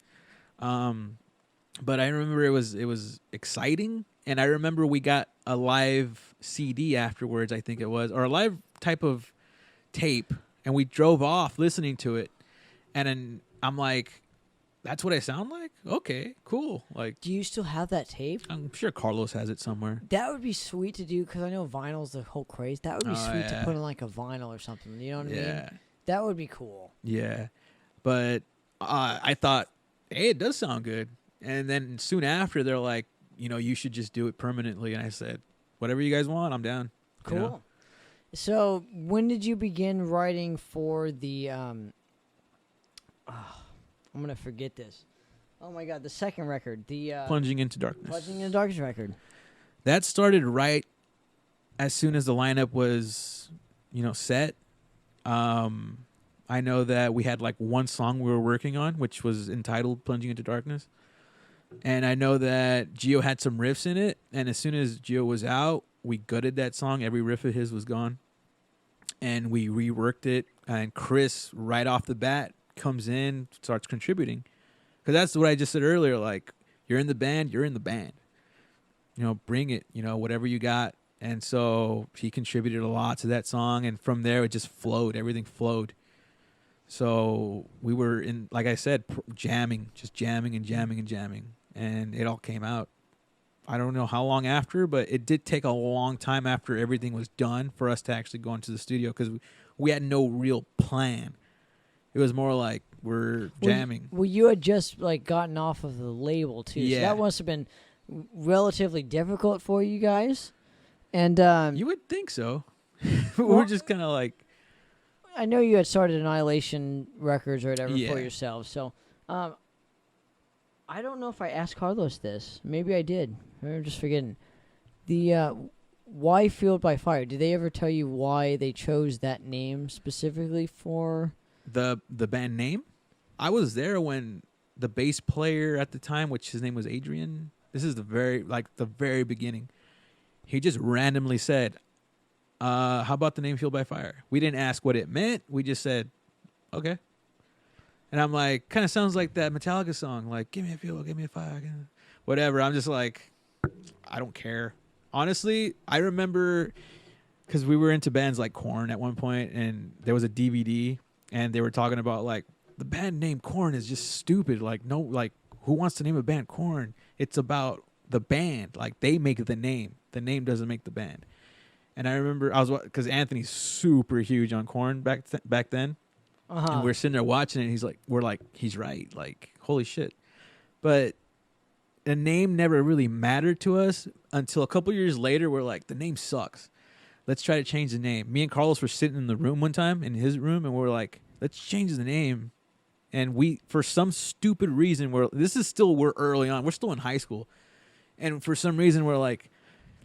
But I remember it was exciting. And I remember we got a live CD afterwards, I think it was, or a live type of tape. And we drove off listening to it. And then I'm like, that's what I sound like? Okay, cool. Like, do you still have that tape? I'm sure Carlos has it somewhere. That would be sweet to do because I know vinyl's the whole craze. That would be sweet to put in like a vinyl or something. You know what I mean? That would be cool. Yeah. But I thought, hey, it does sound good. And then soon after, they're like, you should just do it permanently. And I said, whatever you guys want, I'm down. Cool. So when did you begin writing for the I'm going to forget this. Oh, my God. The second record. The Plunging into Darkness. Plunging into Darkness record. That started right as soon as the lineup was, set. I know that we had like one song we were working on, which was entitled Plunging into Darkness. And I know that Gio had some riffs in it. And as soon as Gio was out, we gutted that song. Every riff of his was gone. And we reworked it. And Chris, right off the bat, comes in, starts contributing, because that's what I just said earlier. Like, you're in the band, bring it, whatever you got. And so he contributed a lot to that song, and from there it just flowed. Everything flowed. So we were in, like I said, jamming, and it all came out. I don't know how long after, but it did take a long time after everything was done for us to actually go into the studio, because we had no real plan. It was more like we're jamming. Well, you had just like gotten off of the label too, so that must have been relatively difficult for you guys. And you would think so. We're just kind of like. I know you had started Annihilation Records or whatever for yourselves, so I don't know if I asked Carlos this. Maybe I did. Maybe I'm just forgetting. The why Fueled by Fire? Did they ever tell you why they chose that name specifically for? The band name? I was there when the bass player at the time, which his name was Adrian. This is the very beginning. He just randomly said, how about the name Fueled by Fire? We didn't ask what it meant. We just said, okay. And I'm like, kind of sounds like that Metallica song, like, give me a fuel, give me a fire, whatever. I'm just like, I don't care. Honestly, I remember, because we were into bands like Korn at one point, and there was a DVD. And they were talking about, like, the band name Korn is just stupid. Like, no, like, who wants to name a band Korn? It's about the band. Like, they make the name. The name doesn't make the band. And I remember because Anthony's super huge on Korn back then. And we're sitting there watching it, and we're like, he's right. Like, holy shit. But the name never really mattered to us until a couple years later. We're like, the name sucks. Let's try to change the name. Me and Carlos were sitting in the room one time, in his room, and we're like, let's change the name. And we, for some stupid reason, we're early on. We're still in high school. And for some reason, we're like,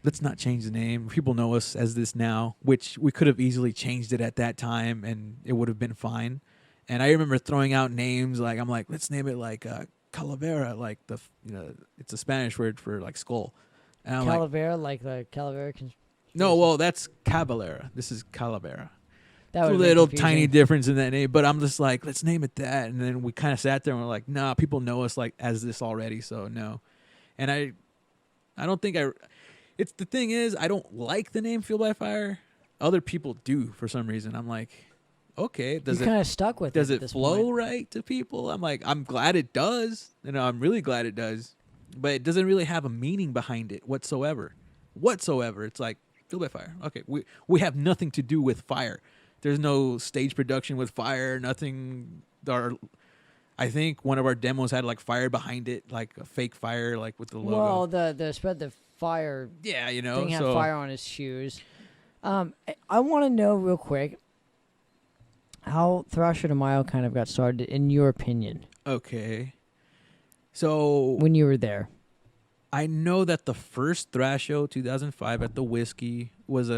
let's not change the name. People know us as this now, which we could have easily changed it at that time, and it would have been fine. And I remember throwing out names. Like, I'm like, let's name it like Calavera, like it's a Spanish word for like skull. And I'm Calavera, like the Calavera. No, well, that's Caballera. This is Calavera. That a little tiny difference in that name, but I'm just like, let's name it that. And then we kind of sat there and we're like, nah, people know us like as this already, so no. And I don't think it's the thing is, I don't like the name Fueled by Fire. Other people do for some reason. I'm like, okay, does it kind of stuck with does it flow right to people? I'm like, I'm glad it does. I'm really glad it does, but it doesn't really have a meaning behind it whatsoever. It's like Fueled by Fire. Okay, we have nothing to do with fire. There's no stage production with fire. Nothing. I think one of our demos had like fire behind it, like a fake fire, like with the logo. Well, the spread the fire. Yeah, thing had fire on his shoes. I want to know real quick how Thrasho to Mayo kind of got started, in your opinion. Okay. So when you were there, I know that the first Thrasho 2005 at the Whiskey was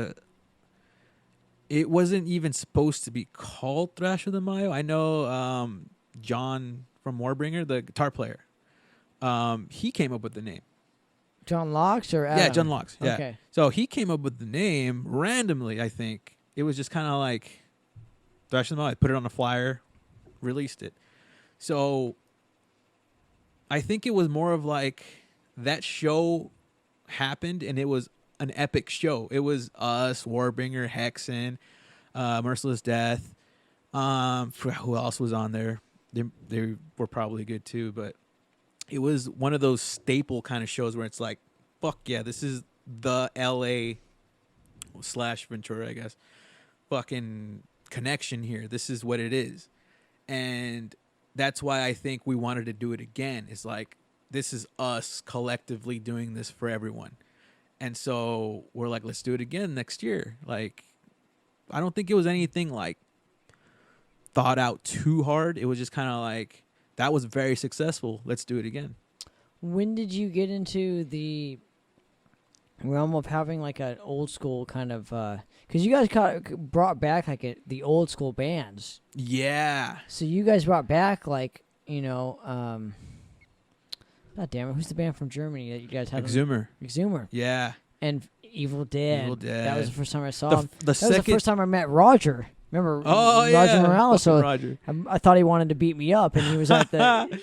it wasn't even supposed to be called Thrasho to Mayo. I know John from Warbringer, the guitar player, he came up with the name. John Locks or Adam? Yeah, John Locks. Yeah. Okay. So he came up with the name randomly, I think. It was just kind of like Thrash Metal. I put it on a flyer, released it. So I think it was more of like that show happened and it was an epic show. It was us, Warbringer, Hexen, Merciless Death. Who else was on there? They were probably good too, but it was one of those staple kind of shows where it's like, fuck yeah, this is the LA / Ventura, I guess, fucking connection here. This is what it is. And that's why I think we wanted to do it again. It's like, this is us collectively doing this for everyone. And so we're like, let's do it again next year. Like, I don't think it was anything like thought out too hard. It was just kind of like, that was very successful. Let's do it again. When did you get into the realm of having like an old school kind of, because you guys brought back like the old school bands. Yeah. So you guys brought back like, you know, God damn it, who's the band from Germany that you guys had? Exhumer. Yeah. And Evil Dead. Evil Dead. That was the first time I saw him. The that was the first time I met Roger. Remember? Oh, Roger Morales. So Roger. I thought he wanted to beat me up, and he was at the.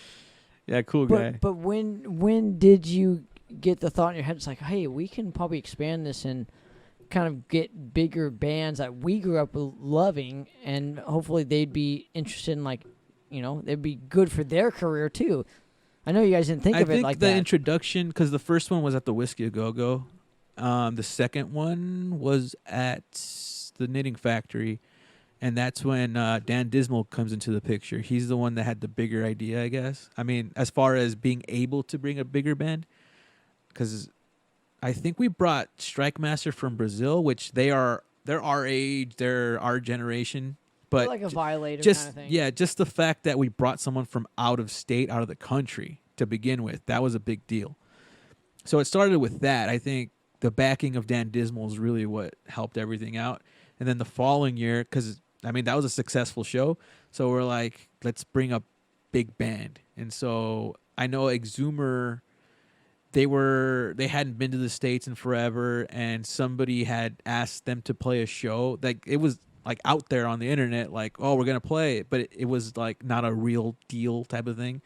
Yeah, cool guy. But when did you get the thought in your head? It's like, hey, we can probably expand this and kind of get bigger bands that we grew up loving, and hopefully they'd be interested in, like, you know, they'd be good for their career too. I know you guys didn't think of it like that. I think the introduction, because the first one was at the Whiskey A Go-Go. The second one was at the Knitting Factory. And that's when Dan Dismal comes into the picture. He's the one that had the bigger idea, I guess. I mean, as far as being able to bring a bigger band. Because I think we brought Strike Master from Brazil, which they're our age, they're our generation. But like a Violator just, kind of thing. Yeah, just the fact that we brought someone from out of state, out of the country to begin with, that was a big deal. So it started with that. I think the backing of Dan Dismal is really what helped everything out. And then the following year, because, I mean, that was a successful show. So we're like, let's bring a big band. And so I know Exhumer, they hadn't been to the States in forever, and somebody had asked them to play a show. Like, it was like out there on the internet, like, oh, we're going to play it. But it was like not a real deal type of thing.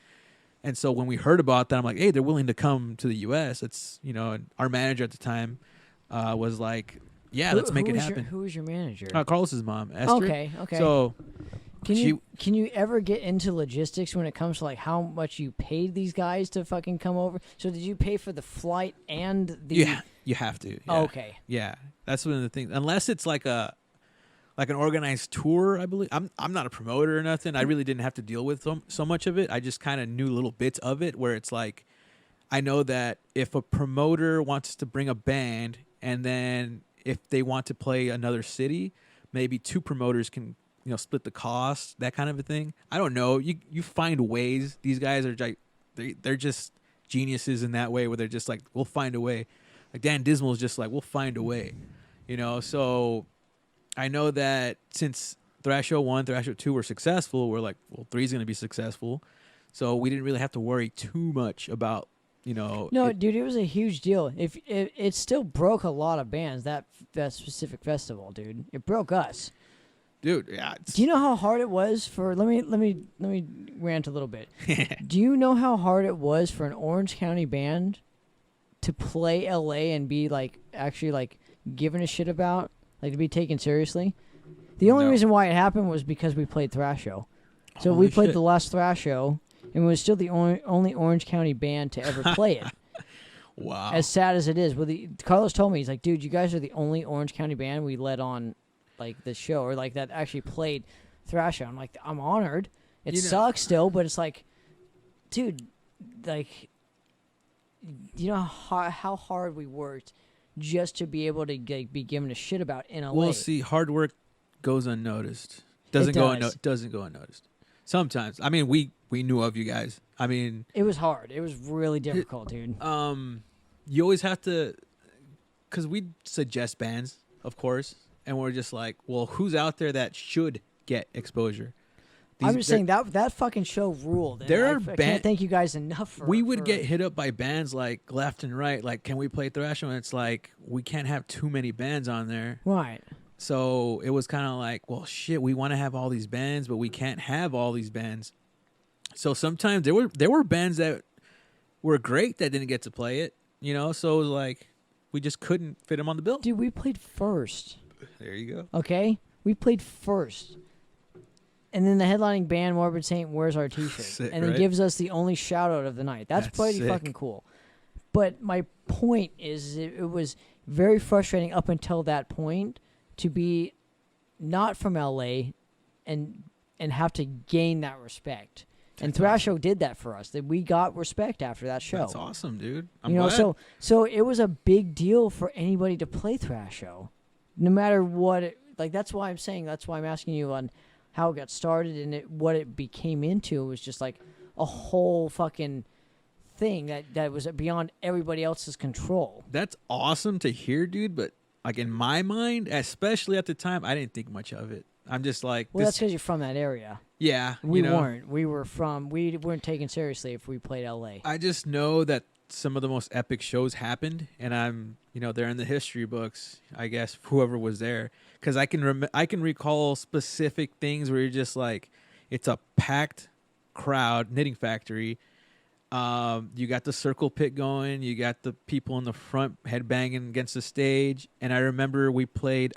And so when we heard about that, I'm like, hey, they're willing to come to the U.S. It's, you know, and our manager at the time was like, yeah, let's make it happen. Who was your manager? Carlos's mom, Esther. Okay. So can you ever get into logistics when it comes to like how much you paid these guys to fucking come over? So did you pay for the flight and the? Yeah, you have to. Yeah. Okay. Yeah, that's one of the things. Unless it's like an organized tour, I believe. I'm not a promoter or nothing. I really didn't have to deal with so much of it. I just kind of knew little bits of it where it's like, I know that if a promoter wants to bring a band and then if they want to play another city, maybe two promoters can, you know, split the cost, that kind of a thing. I don't know. You find ways. These guys are they're just geniuses in that way where they're just like, we'll find a way. Like Dan Dismal is just like, we'll find a way, you know. So I know that since Thrasho 1, Thrasho 2 were successful, we're like, well, 3 is going to be successful. So we didn't really have to worry too much about, you know. No, dude, it was a huge deal. If it still broke a lot of bands, that specific festival, dude. It broke us. Dude, yeah. Do you know how hard it was for? Let me rant a little bit. Do you know how hard it was for an Orange County band to play LA and be like actually like given a shit about, like to be taken seriously? The only reason why it happened was because we played Thrasho. So we played the last Thrasho, and we were still the only Orange County band to ever play it. Wow. As sad as it is, Carlos told me, he's like, dude, you guys are the only Orange County band we let on like the show, or like that actually played Thrasho. I'm like, I'm honored. It sucks still, but it's like, dude, like, you know how hard we worked just to be able to be given a shit about in LA. Well, see, hard work goes unnoticed. Doesn't go unnoticed. Sometimes. I mean, we knew of you guys. I mean, it was hard. It was really difficult, dude. You always have to, because we suggest bands, of course, and we're just like, well, who's out there that should get exposure? I'm just saying that fucking show ruled. And I can't thank you guys enough for. We would get hit up by bands like left and right, like, can we play Thrasho? And it's like we can't have too many bands on there, right? So it was kind of like, well, shit, we want to have all these bands, but we can't have all these bands. So sometimes there were bands that were great that didn't get to play it, you know. So it was like we just couldn't fit them on the bill. Dude, we played first. There you go. Okay, we played first. And then the headlining band, Morbid Saint, wears our T-shirt. Sick, and then right? gives us the only shout-out of the night. That's pretty sick. fucking cool. But my point is it was very frustrating up until that point to be not from L.A. and have to gain that respect. And Thrasho did that for us. That we got respect after that show. That's awesome, dude. I'm you know, glad. so it was a big deal for anybody to play Thrasho, no matter what. That's why I'm saying. That's why I'm asking you on how it got started and what it became into. It was just like a whole fucking thing that was beyond everybody else's control. That's awesome to hear, dude. But like in my mind, especially at the time, I didn't think much of it. I'm just like, well, that's because you're from that area. Yeah, we weren't. We weren't taken seriously if we played LA. I just know that some of the most epic shows happened, and I'm, they're in the history books. I guess whoever was there, because I can recall specific things where you're just like, it's a packed crowd, Knitting Factory. You got the circle pit going. You got the people in the front headbanging against the stage, and I remember we played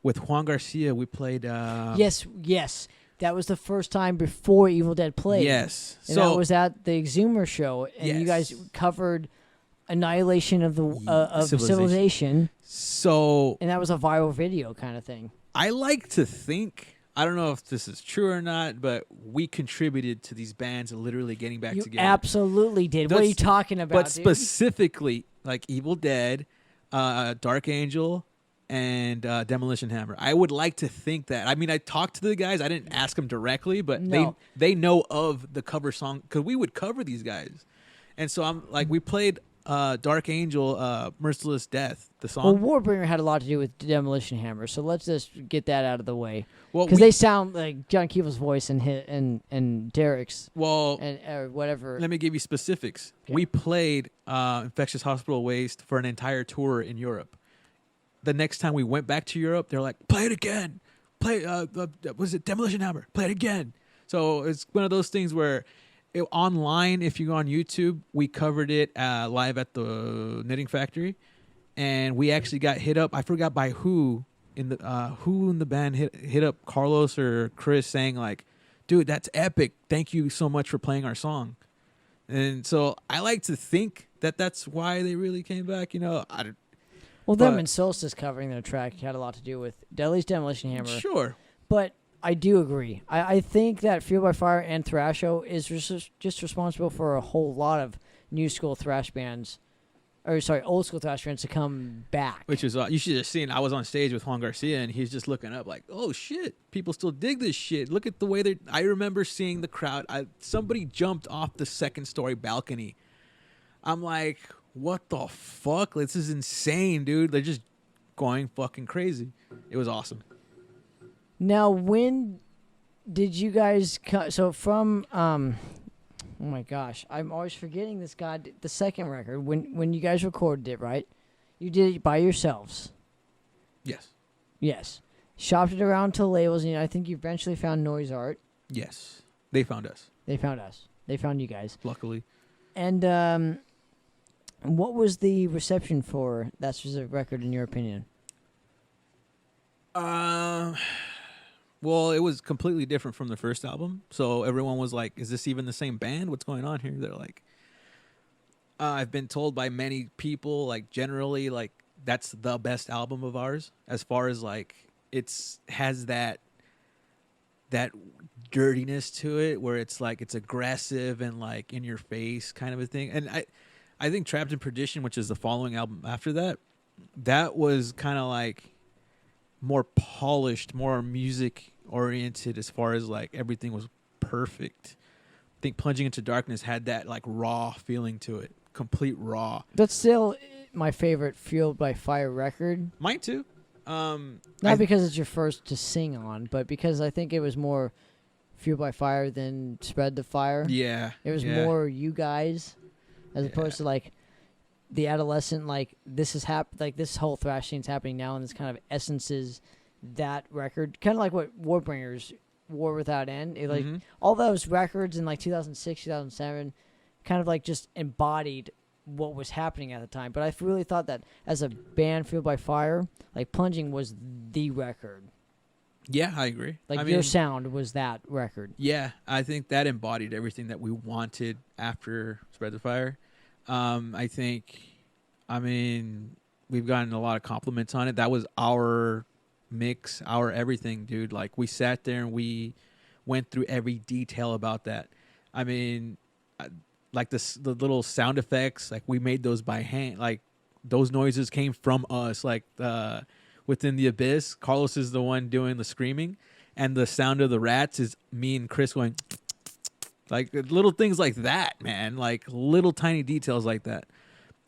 with Juan Garcia. We played. Yes. That was the first time before Evil Dead played. Yes. And that was at the Exhumer show. And you guys covered Annihilation of Civilization. So. And that was a viral video kind of thing. I like to think, I don't know if this is true or not, but we contributed to these bands literally getting back together. You absolutely did. What are you talking about, But specifically, like Evil Dead, Dark Angel, and Demolition Hammer. I would like to think that. I mean, I talked to the guys. I didn't ask them directly, but they know of the cover song because we would cover these guys. And so I'm like, we played Dark Angel, Merciless Death, the song. Well, Warbringer had a lot to do with Demolition Hammer, so let's just get that out of the way. Well, because they sound like John Keeble's voice and Derek's. Well, and whatever. Let me give you specifics. Okay. We played Infectious Hospital Waste for an entire tour in Europe. The next time we went back to Europe, they're like, play it again. Play, was it Demolition Hammer? Play it again. So it's one of those things where online, if you go on YouTube, we covered it live at the Knitting Factory. And we actually got hit up. I forgot by who in the band hit up Carlos or Chris saying like, dude, that's epic. Thank you so much for playing our song. And so I like to think that that's why they really came back. Well, them and Solstice covering their track had a lot to do with Deli's Demolition Hammer. Sure. But I do agree. I think that Fuel by Fire and Thrasho is just responsible for a whole lot of new school thrash bands, old school thrash bands to come back. Which is, you should have seen, I was on stage with Juan Garcia and he's just looking up like, oh shit, people still dig this shit. Look at the way I remember seeing the crowd. Somebody jumped off the second story balcony. I'm like, what the fuck? This is insane, dude. They're just going fucking crazy. It was awesome. Now, when did you guys so from oh my gosh, I'm always forgetting this the second record. When you guys recorded it, right? You did it by yourselves. Yes. Shopped it around to labels, and I think you eventually found Noise Art. Yes. They found us. They found you guys. Luckily. And what was the reception for that specific record, in your opinion? Well, it was completely different from the first album. So everyone was like, is this even the same band? What's going on here? They're like, I've been told by many people, like, generally, like, that's the best album of ours as far as, like, has that dirtiness to it where it's, like, it's aggressive and, like, in your face kind of a thing. And I think Trapped in Perdition, which is the following album after that was kind of, like, more polished, more music oriented as far as like everything was perfect. I think Plunging into Darkness had that like raw feeling to it, complete raw. That's still my favorite Fueled by Fire record. Mine too. Not because it's your first to sing on, but because I think it was more Fuel by Fire than Spread the Fire. Yeah. It was more you guys, as opposed to like the adolescent. Like this is like this whole thrash scene's happening now, and this kind of essences that record, kind of like what Warbringers, War Without End. It, like all those records in like 2006, 2007, kind of like just embodied what was happening at the time. But I really thought that as a band, Fueled by Fire, like Plunging was the record. Yeah, I agree. Like your sound was that record. Yeah, I think that embodied everything that we wanted after Spread the Fire. I think, we've gotten a lot of compliments on it. That was our mix, our everything, dude. Like we sat there and we went through every detail about that. Like the little sound effects, like we made those by hand. Like those noises came from us. Like Within the Abyss, Carlos is the one doing the screaming, and the sound of the rats is me and Chris going like little things like that, man. Like little tiny details like that.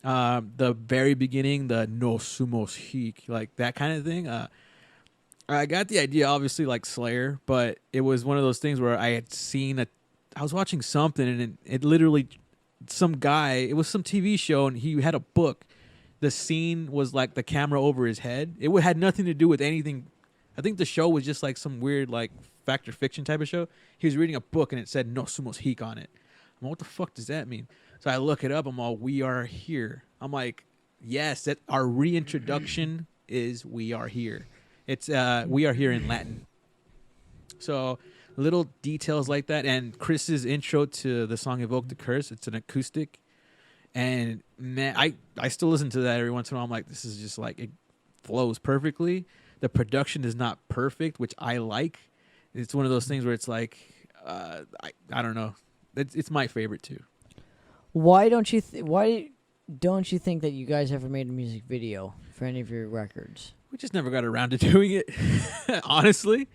The very beginning, the no sumos hik, like that kind of thing. I got the idea, obviously, like Slayer, but it was one of those things where I had seen I was watching something, and it literally, some guy, it was some TV show, and he had a book. The scene was like the camera over his head. It had nothing to do with anything. I think the show was just like some weird, like, fact or fiction type of show. He was reading a book, and it said no sumos hik on it. I'm like, what the fuck does that mean? So I look it up. I'm all, we are here. I'm like, yes, that our reintroduction is we are here. It's we are here in Latin. So little details like that. And Chris's intro to the song Evoke the Curse, it's an acoustic. And man, I still listen to that every once in a while. I'm like, this is just like, it flows perfectly. The production is not perfect, which I like. It's one of those things where it's like, I don't know. It's my favorite too. Why don't you think that you guys ever made a music video for any of your records? We just never got around to doing it. Honestly,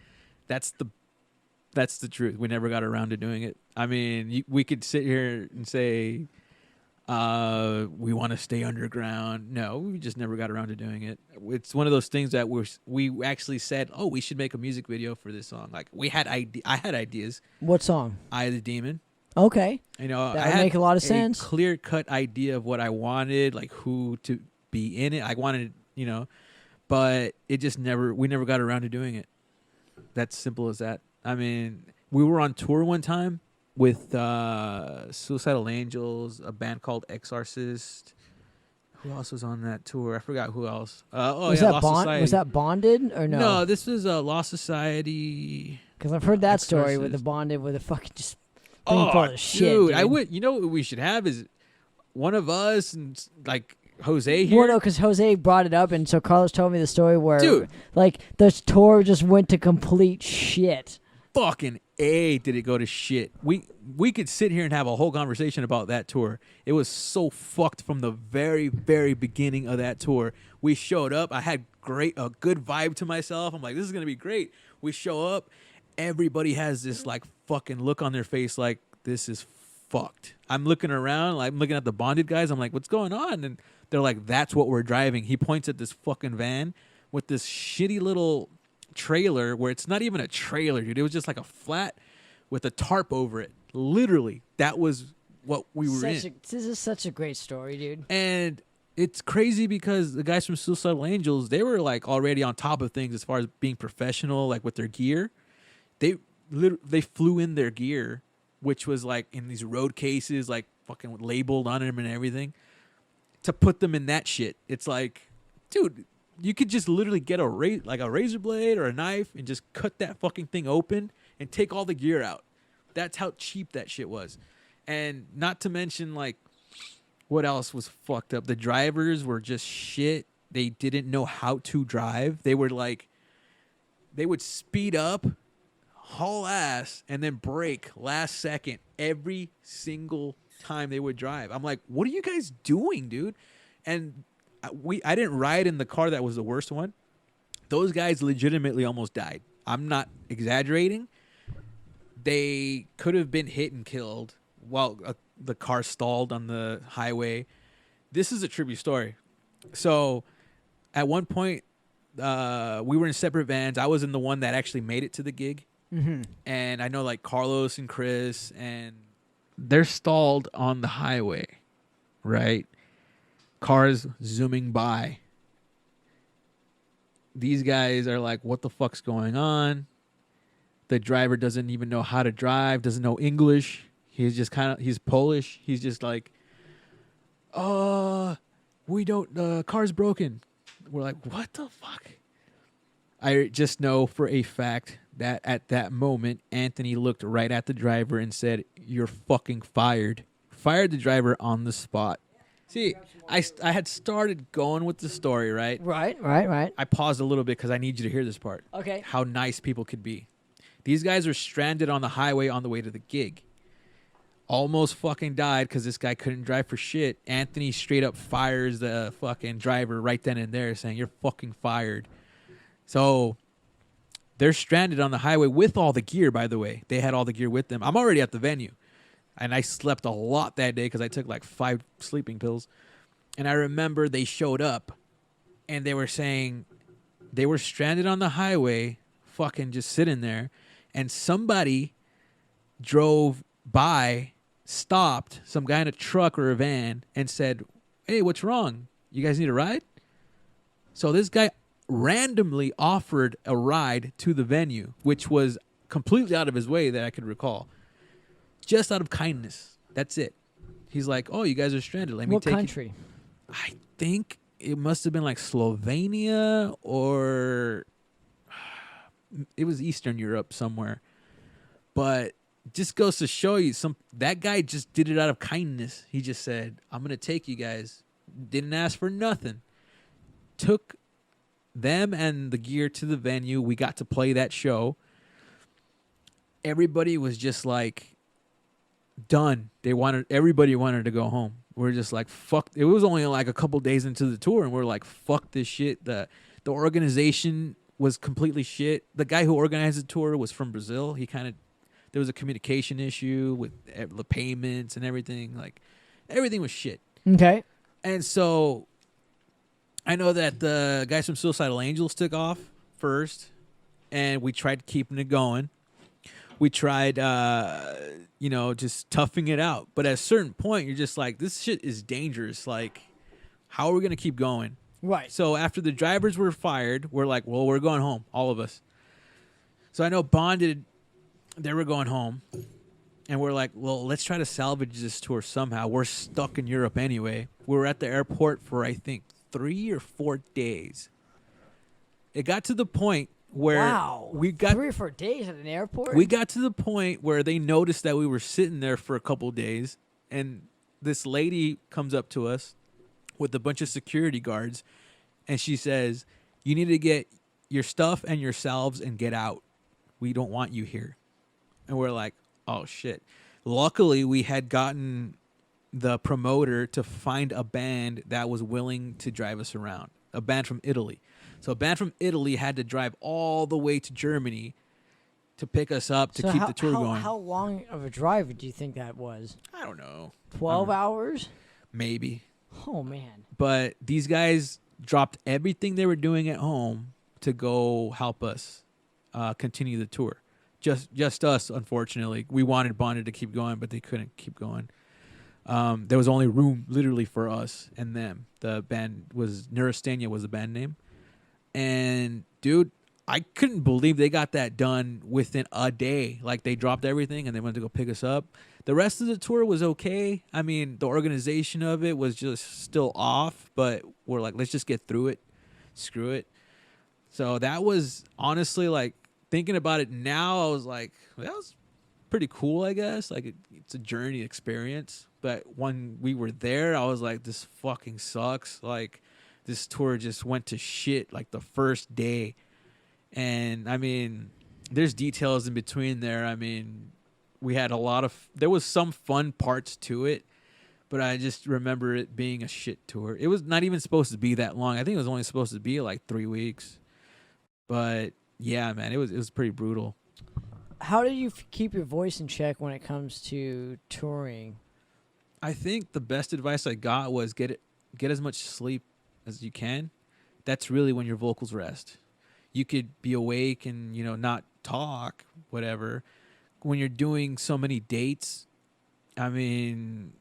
that's the truth. We never got around to doing it. I mean, we could sit here and say we want to stay underground. No, we just never got around to doing it. It's one of those things that we actually said, oh, we should make a music video for this song. Like I had ideas. What song? Eye of the Demon. Okay. You know, that would make a lot of sense. Clear-cut idea of what I wanted, like who to be in it. I wanted, but it just we never got around to doing it. That's simple as that. I mean, we were on tour one time with Suicidal Angels, a band called Exorcist. Who else was on that tour? I forgot who else. Was that Bonded or no? No, this was Lost Society. Because I've heard that Exorcist. Story with the Bonded with the fucking just dude, shit. I would. You know what we should have is one of us and like Jose here. Well, no, because Jose brought it up, and so Carlos told me the story where, like, the tour just went to complete shit. Fucking A, did it go to shit. We could sit here and have a whole conversation about that tour. It was so fucked from the very, very beginning of that tour. We showed up. I had a good vibe to myself. I'm like, this is going to be great. We show up. Everybody has this, like, fucking look on their face like, this is fucked. I'm looking around. Like, I'm looking at the Bonded guys. I'm like, what's going on? And they're like, that's what we're driving. He points at this fucking van with this shitty little trailer where it's not even a trailer, dude. It was just like a flat with a tarp over it. Literally, that was what we were in. This is such a great story, dude. And it's crazy because the guys from Suicidal Angels, they were like already on top of things as far as being professional, like with their gear. They flew in their gear, which was like in these road cases, like fucking labeled on them and everything, to put them in that shit. It's like, dude, you could just literally get a razor blade or a knife and just cut that fucking thing open and take all the gear out. That's how cheap that shit was. And not to mention, like, what else was fucked up? The drivers were just shit. They didn't know how to drive. They were like, they would speed up, haul ass, and then brake last second every single time they would drive. I'm like, what are you guys doing, dude? And I didn't ride in the car that was the worst one. Those guys legitimately almost died. I'm not exaggerating. They could have been hit and killed while the car stalled on the highway. This is a tribute story. So at one point, we were in separate vans. I was in the one that actually made it to the gig. And I know like Carlos and Chris, and they're stalled on the highway, right? Cars zooming by. These guys are like, what the fuck's going on? The driver doesn't even know how to drive, doesn't know English. He's just he's Polish. He's just like, we don't, the car's broken. We're like, what the fuck? I just know for a fact that at that moment, Anthony looked right at the driver and said, "You're fucking fired." Fired the driver on the spot. See, I had started going with the story, right? Right. I paused a little bit because I need you to hear this part. Okay. How nice people could be. These guys are stranded on the highway on the way to the gig. Almost fucking died because this guy couldn't drive for shit. Anthony straight up fires the fucking driver right then and there, saying, "You're fucking fired." So they're stranded on the highway with all the gear, by the way. They had all the gear with them. I'm already at the venue. And I slept a lot that day because I took like 5 sleeping pills. And I remember they showed up and they were saying they were stranded on the highway, fucking just sitting there. And somebody drove by, stopped, some guy in a truck or a van, and said, "Hey, what's wrong? You guys need a ride?" So this guy randomly offered a ride to the venue, which was completely out of his way that I could recall. Just out of kindness. That's it. He's like, "Oh, you guys are stranded. Let me What take country? you." I think it must have been like Slovenia or it was Eastern Europe somewhere. But just goes to show you that guy just did it out of kindness. He just said, "I'm going to take you guys." Didn't ask for nothing. Took them and the gear to the venue. We got to play that show. Everybody was just like done. Everybody wanted to go home. We're just like, fuck. It was only like a couple days into the tour, and we're like, fuck this shit. The organization was completely shit. The guy who organized the tour was from Brazil. There was a communication issue with the payments and everything. Like, everything was shit. Okay. And so I know that the guys from Suicidal Angels took off first, and we tried keeping it going. We tried, just toughing it out. But at a certain point, you're just like, this shit is dangerous. Like, how are we going to keep going? Right. So after the drivers were fired, we're like, well, we're going home, all of us. So I know Bonded, they were going home. And we're like, well, let's try to salvage this tour somehow. We're stuck in Europe anyway. We were at the airport for, I think, 3 or 4 days. It got to the point where we got 3 or 4 days at an airport. We got to the point where they noticed that we were sitting there for a couple days, and this lady comes up to us with a bunch of security guards, and she says, "You need to get your stuff and yourselves and get out. We don't want you here." And we're like, oh shit. Luckily, we had gotten the promoter to find a band that was willing to drive us around, a band from Italy. So a band from Italy had to drive all the way to Germany to pick us up to keep the tour going. How long of a drive do you think that was? I don't know. 12 hours? Maybe. Oh, man. But these guys dropped everything they were doing at home to go help us continue the tour. Just us, unfortunately. We wanted to keep going, but they couldn't keep going. There was only room literally for us and them. The band was Neurasthenia was the band name. And dude, I couldn't believe they got that done within a day. Like, they dropped everything and they went to go pick us up. The rest of the tour was okay. I mean, the organization of it was just still off, but we're like, let's just get through it. Screw it. So that was honestly, like, thinking about it now, I was like, well, that was pretty cool, I guess. Like, it's a journey experience. But when we were there, I was like, this fucking sucks. Like, this tour just went to shit like the first day. And I mean, there's details in between there. I mean, there was some fun parts to it, but I just remember it being a shit tour. It was not even supposed to be that long. I think it was only supposed to be like 3 weeks. But yeah, man, it was pretty brutal. How do you keep your voice in check when it comes to touring? I think the best advice I got was get as much sleep as you can. That's really when your vocals rest. You could be awake and, not talk, whatever. When you're doing so many dates, I mean,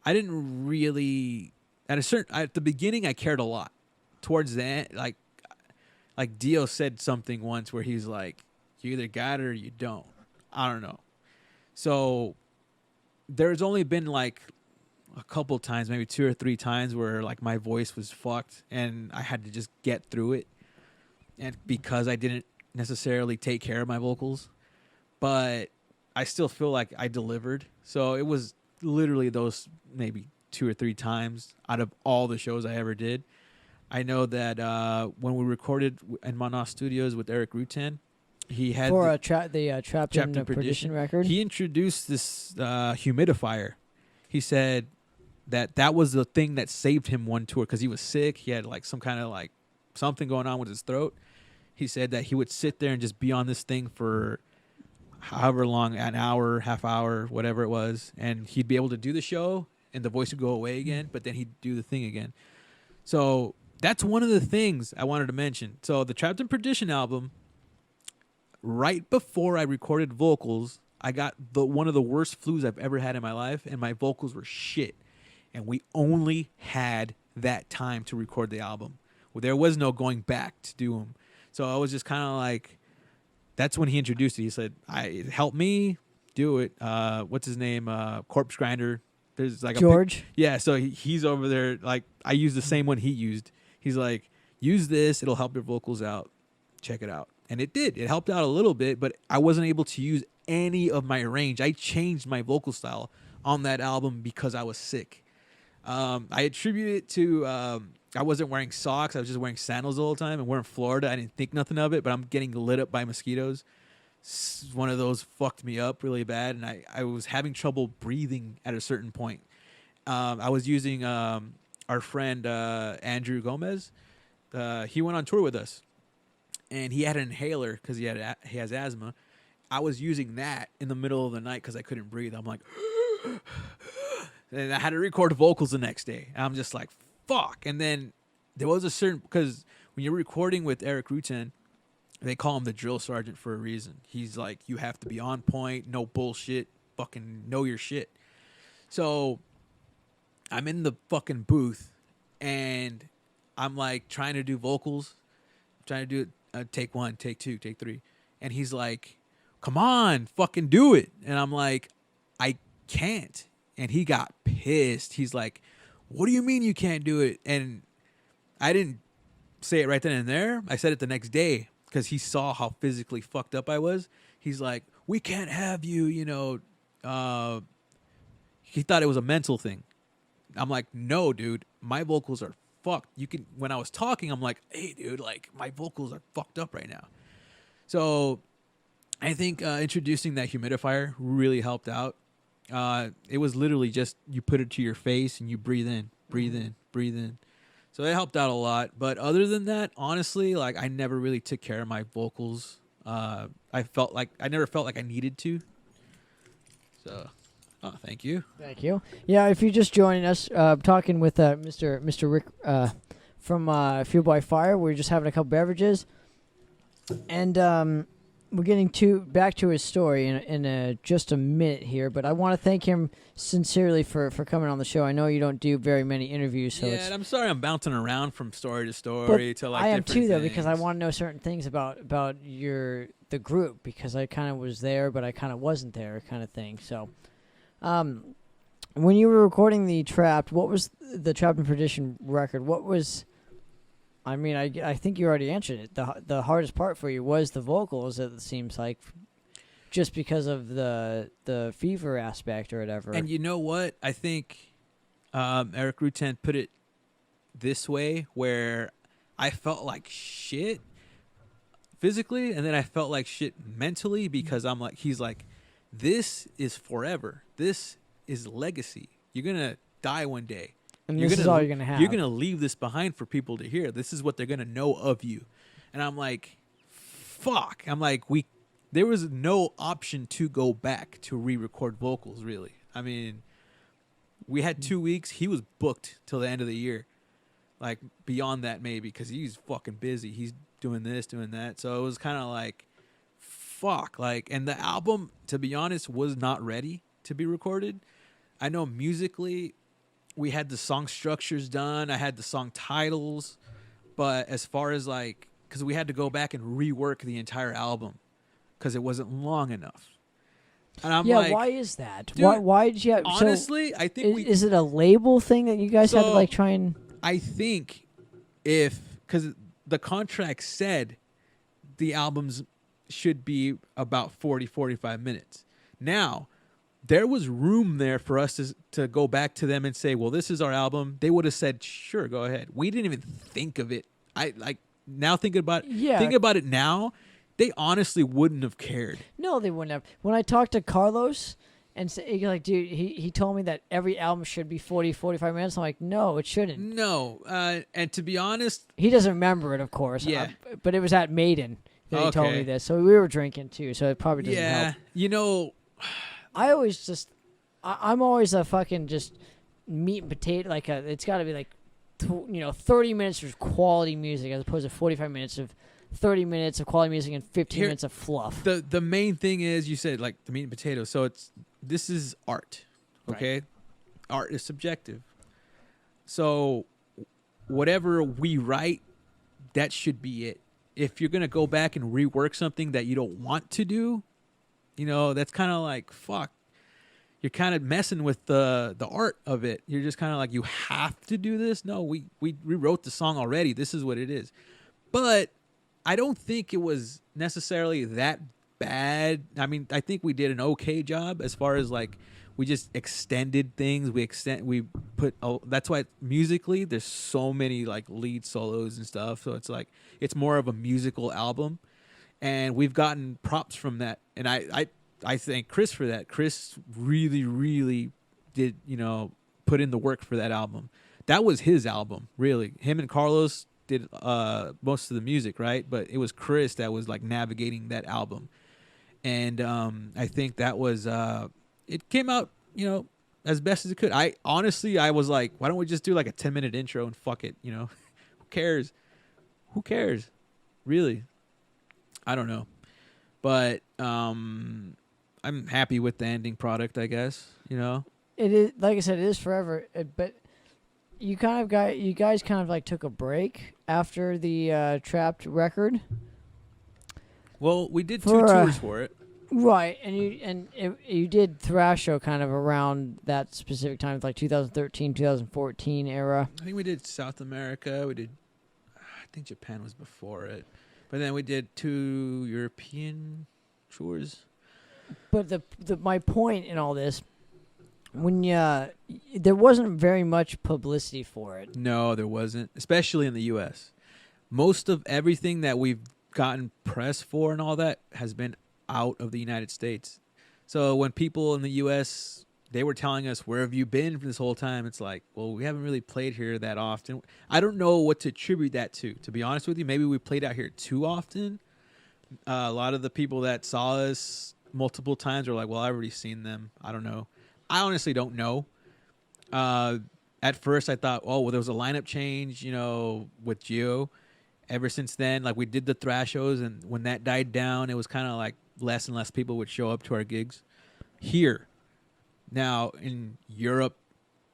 I didn't really at the beginning I cared a lot. Towards the end, like Dio said something once where he's like, you either got it or you don't. I don't know. So there's only been like a couple times, maybe 2 or 3 times where like my voice was fucked and I had to just get through it. And because I didn't necessarily take care of my vocals, but I still feel like I delivered. So it was literally those maybe 2 or 3 times out of all the shows I ever did. I know that when we recorded in Manas Studios with Eric Rutan, he had for the Trapped in Perdition record. He introduced this humidifier. He said that was the thing that saved him one tour because he was sick. He had like some kind of like something going on with his throat. He said that he would sit there and just be on this thing for however long, an hour, half hour, whatever it was, and he'd be able to do the show and the voice would go away again, but then he'd do the thing again. So that's one of the things I wanted to mention. So the Trapped in Perdition album, right before I recorded vocals, I got one of the worst flus I've ever had in my life, and my vocals were shit. And we only had that time to record the album. Well, there was no going back to do them. So I was just kind of like, that's when he introduced it. He said, help me do it. What's his name? Corpse Grinder. There's like George. Yeah, so he's over there. Like, I used the same one he used. He's like, use this. It'll help your vocals out. Check it out. And it did. It helped out a little bit, but I wasn't able to use any of my range. I changed my vocal style on that album because I was sick. I attribute it to I wasn't wearing socks. I was just wearing sandals the whole time. And we're in Florida. I didn't think nothing of it, but I'm getting lit up by mosquitoes. One of those fucked me up really bad, and I was having trouble breathing at a certain point. I was using our friend Andrew Gomez. He went on tour with us, and he had an inhaler because he has asthma. I was using that in the middle of the night because I couldn't breathe. I'm like, and I had to record vocals the next day. And I'm just like, fuck. And then there was a certain, because when you're recording with Eric Rutan, they call him the drill sergeant for a reason. He's like, you have to be on point, no bullshit, fucking know your shit. So I'm in the fucking booth, and I'm like trying to do vocals, trying to do it, take 1, take 2, take 3. And he's like, come on, fucking do it. And I'm like, I can't. And he got pissed. He's like, what do you mean you can't do it? And I didn't say it right then and there. I said it the next day because he saw how physically fucked up I was. He's like, we can't have you, you know. He thought it was a mental thing. I'm like, no, dude, my vocals are fucked. You can, when I was talking, I'm like, hey, dude, like my vocals are fucked up right now. So I think introducing that humidifier really helped out. It was literally just you put it to your face and you breathe in, breathe in, breathe in. So it helped out a lot. But other than that, honestly, like I never really took care of my vocals. I never felt like I needed to. So, thank you. Thank you. Yeah, if you're just joining us, talking with Mr. Rick from Fuel by Fire. We're just having a couple beverages, and we're getting back to his story in just a minute here, but I want to thank him sincerely for coming on the show. I know you don't do very many interviews, so and I'm sorry I'm bouncing around from story to story to like. I am different too, though, things. because I want to know certain things about the group, because I kind of was there, but I kind of wasn't there, kind of thing. So, when you were recording the Trapped, what was the Trapped in Perdition record? What was? I mean, I think you already answered it. The hardest part for you was the vocals, it seems like, just because of the fever aspect or whatever. And you know what? I think Eric Rutan put it this way, where I felt like shit physically, and then I felt like shit mentally, because I'm like, he's like, this is forever. This is legacy. You're going to die one day. And this is all you're going to have. You're going to leave this behind for people to hear. This is what they're going to know of you. And I'm like, fuck. I'm like, there was no option to go back to re-record vocals, really. I mean, we had 2 weeks. He was booked till the end of the year. Like, beyond that, maybe, because he's fucking busy. He's doing this, doing that. So it was kind of like, fuck. Like, and the album, to be honest, was not ready to be recorded. I know musically, we had the song structures done. I had the song titles. But as far as like, because we had to go back and rework the entire album because it wasn't long enough. And I'm like, why is that? Dude, why did you have, honestly, I think is it a label thing that you guys had to like try and... I think because the contract said the albums should be about 40, 45 minutes. Now, there was room there for us to go back to them and say, well, this is our album. They would have said, sure, go ahead. We didn't even think of it. Now thinking about it now, they honestly wouldn't have cared. No, they wouldn't have. When I talked to Carlos and you're like, dude, he told me that every album should be 40, 45 minutes. I'm like, no, it shouldn't. No. And to be honest, he doesn't remember it, of course. Yeah. But it was at Maiden that he told me this. So we were drinking too. So it probably doesn't help. You know, I'm always a fucking just meat and potato. Like it's got to be like, 30 minutes of quality music as opposed to 45 minutes of 30 minutes of quality music and 15 minutes of fluff. The main thing is, you said like the meat and potatoes. So this is art, okay? Right. Art is subjective. So whatever we write, that should be it. If you're gonna go back and rework something that you don't want to do, that's kind of like, fuck. You're kind of messing with the art of it. You're just kind of like, you have to do this. No, we rewrote the song already. This is what it is. But I don't think it was necessarily that bad. I mean, I think we did an okay job as far as like, we just extended things. That's why musically there's so many like lead solos and stuff. So it's like, it's more of a musical album, and we've gotten props from that. And I thank Chris for that. Chris really, really did, put in the work for that album. That was his album, really. Him and Carlos did most of the music, right? But it was Chris that was like navigating that album. And I think that was, it came out, as best as it could. I was like, why don't we just do like a 10-minute intro and fuck it, Who cares? Who cares? Really? I don't know. But I'm happy with the ending product, I guess, It is, like I said, it is forever, but you guys kind of like took a break after the Trapped record. Well, we did 2 tours for it. Right, and you did Thrasho kind of around that specific time, like 2013, 2014 era. I think we did South America. I think Japan was before it. But then we did 2 European tours. But my point in all this, when there wasn't very much publicity for it. No, there wasn't, especially in the U.S. Most of everything that we've gotten press for and all that has been out of the United States. So when people in the U.S., they were telling us, where have you been for this whole time? It's like, well, we haven't really played here that often. I don't know what to attribute that to be honest with you. Maybe we played out here too often. A lot of the people that saw us multiple times are like, well, I've already seen them. I don't know. I honestly don't know. At first I thought, oh, well, there was a lineup change, with Gio. Ever since then, like we did the Thrashos, and when that died down, it was kind of like less and less people would show up to our gigs. Here, now in Europe,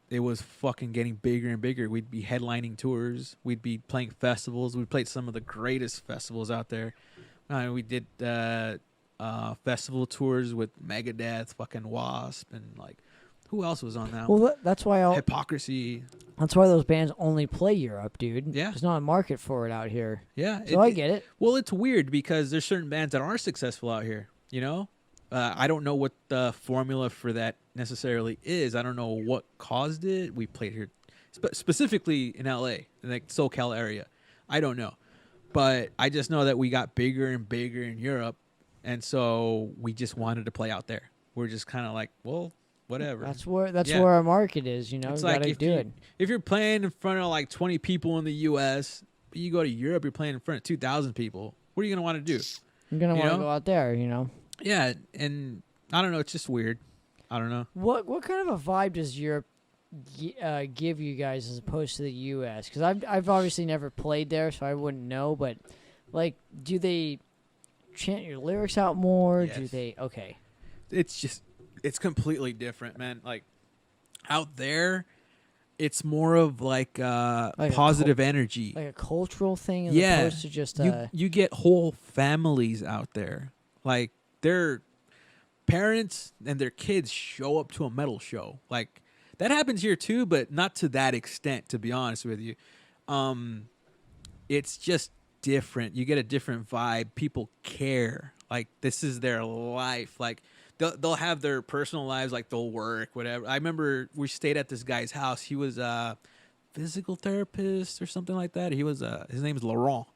it was fucking getting bigger and bigger. We'd be headlining tours. We'd be playing festivals. We played some of the greatest festivals out there. We did festival tours with Megadeth, fucking Wasp, and like, who else was on that? Well, that's why Hypocrisy. That's why those bands only play Europe, dude. Yeah, there's not a market for it out here. Yeah, so I get it. Well, it's weird because there's certain bands that are successful out here. I don't know what the formula for that necessarily is. I don't know what caused it. We played here, specifically in LA, in the SoCal area. I don't know. But I just know that we got bigger and bigger in Europe, and so we just wanted to play out there. We're just kind of like, well, whatever. That's where our market is, It's like if you're playing in front of like 20 people in the U.S., but you go to Europe, you're playing in front of 2,000 people. What are you gonna want to do? You're gonna want to go out there, Yeah, and I don't know. It's just weird. I don't know. What kind of a vibe does Europe give you guys as opposed to the U.S.? Because I've obviously never played there, so I wouldn't know. But Like, do they chant your lyrics out more? Yes. Do they? Okay. It's completely different, man. Like out there, it's more of like positive energy. Like a cultural thing as yeah. opposed to just you get whole families out there. Like their parents and their kids show up to a metal show. Like that happens here too, but not to that extent, to be honest with you. It's just different. You get a different vibe. People care. Like this is their life. Like they'll have their personal lives, like they'll work, whatever. I remember we stayed at this guy's house. He was a physical therapist or something like that. He was his name is Laurent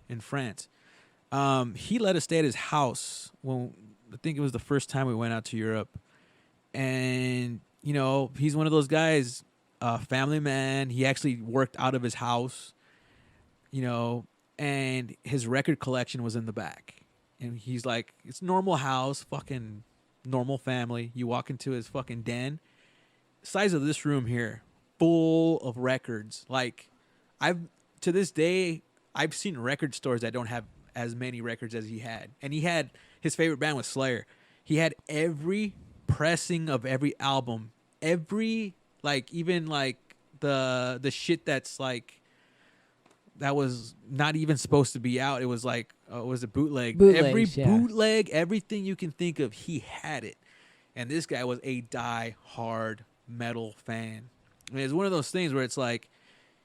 in France. He let us stay at his house when I think it was the first time we went out to Europe. And you know, he's one of those guys, family man. He actually worked out of his house, you know, and his record collection was in the back. And he's like, it's normal house, fucking normal family. You walk into his fucking den, size of this room here, full of records. Like, to this day, I've seen record stores that don't have as many records as he had. And he had, his favorite band was Slayer. He had every pressing of every album, every, like, even like the shit that's like, that was not even supposed to be out. It was like, it was a bootleg. Bootlegs, Bootleg, everything you can think of, he had it. And this guy was a die-hard metal fan. I mean, it's one of those things where it's like,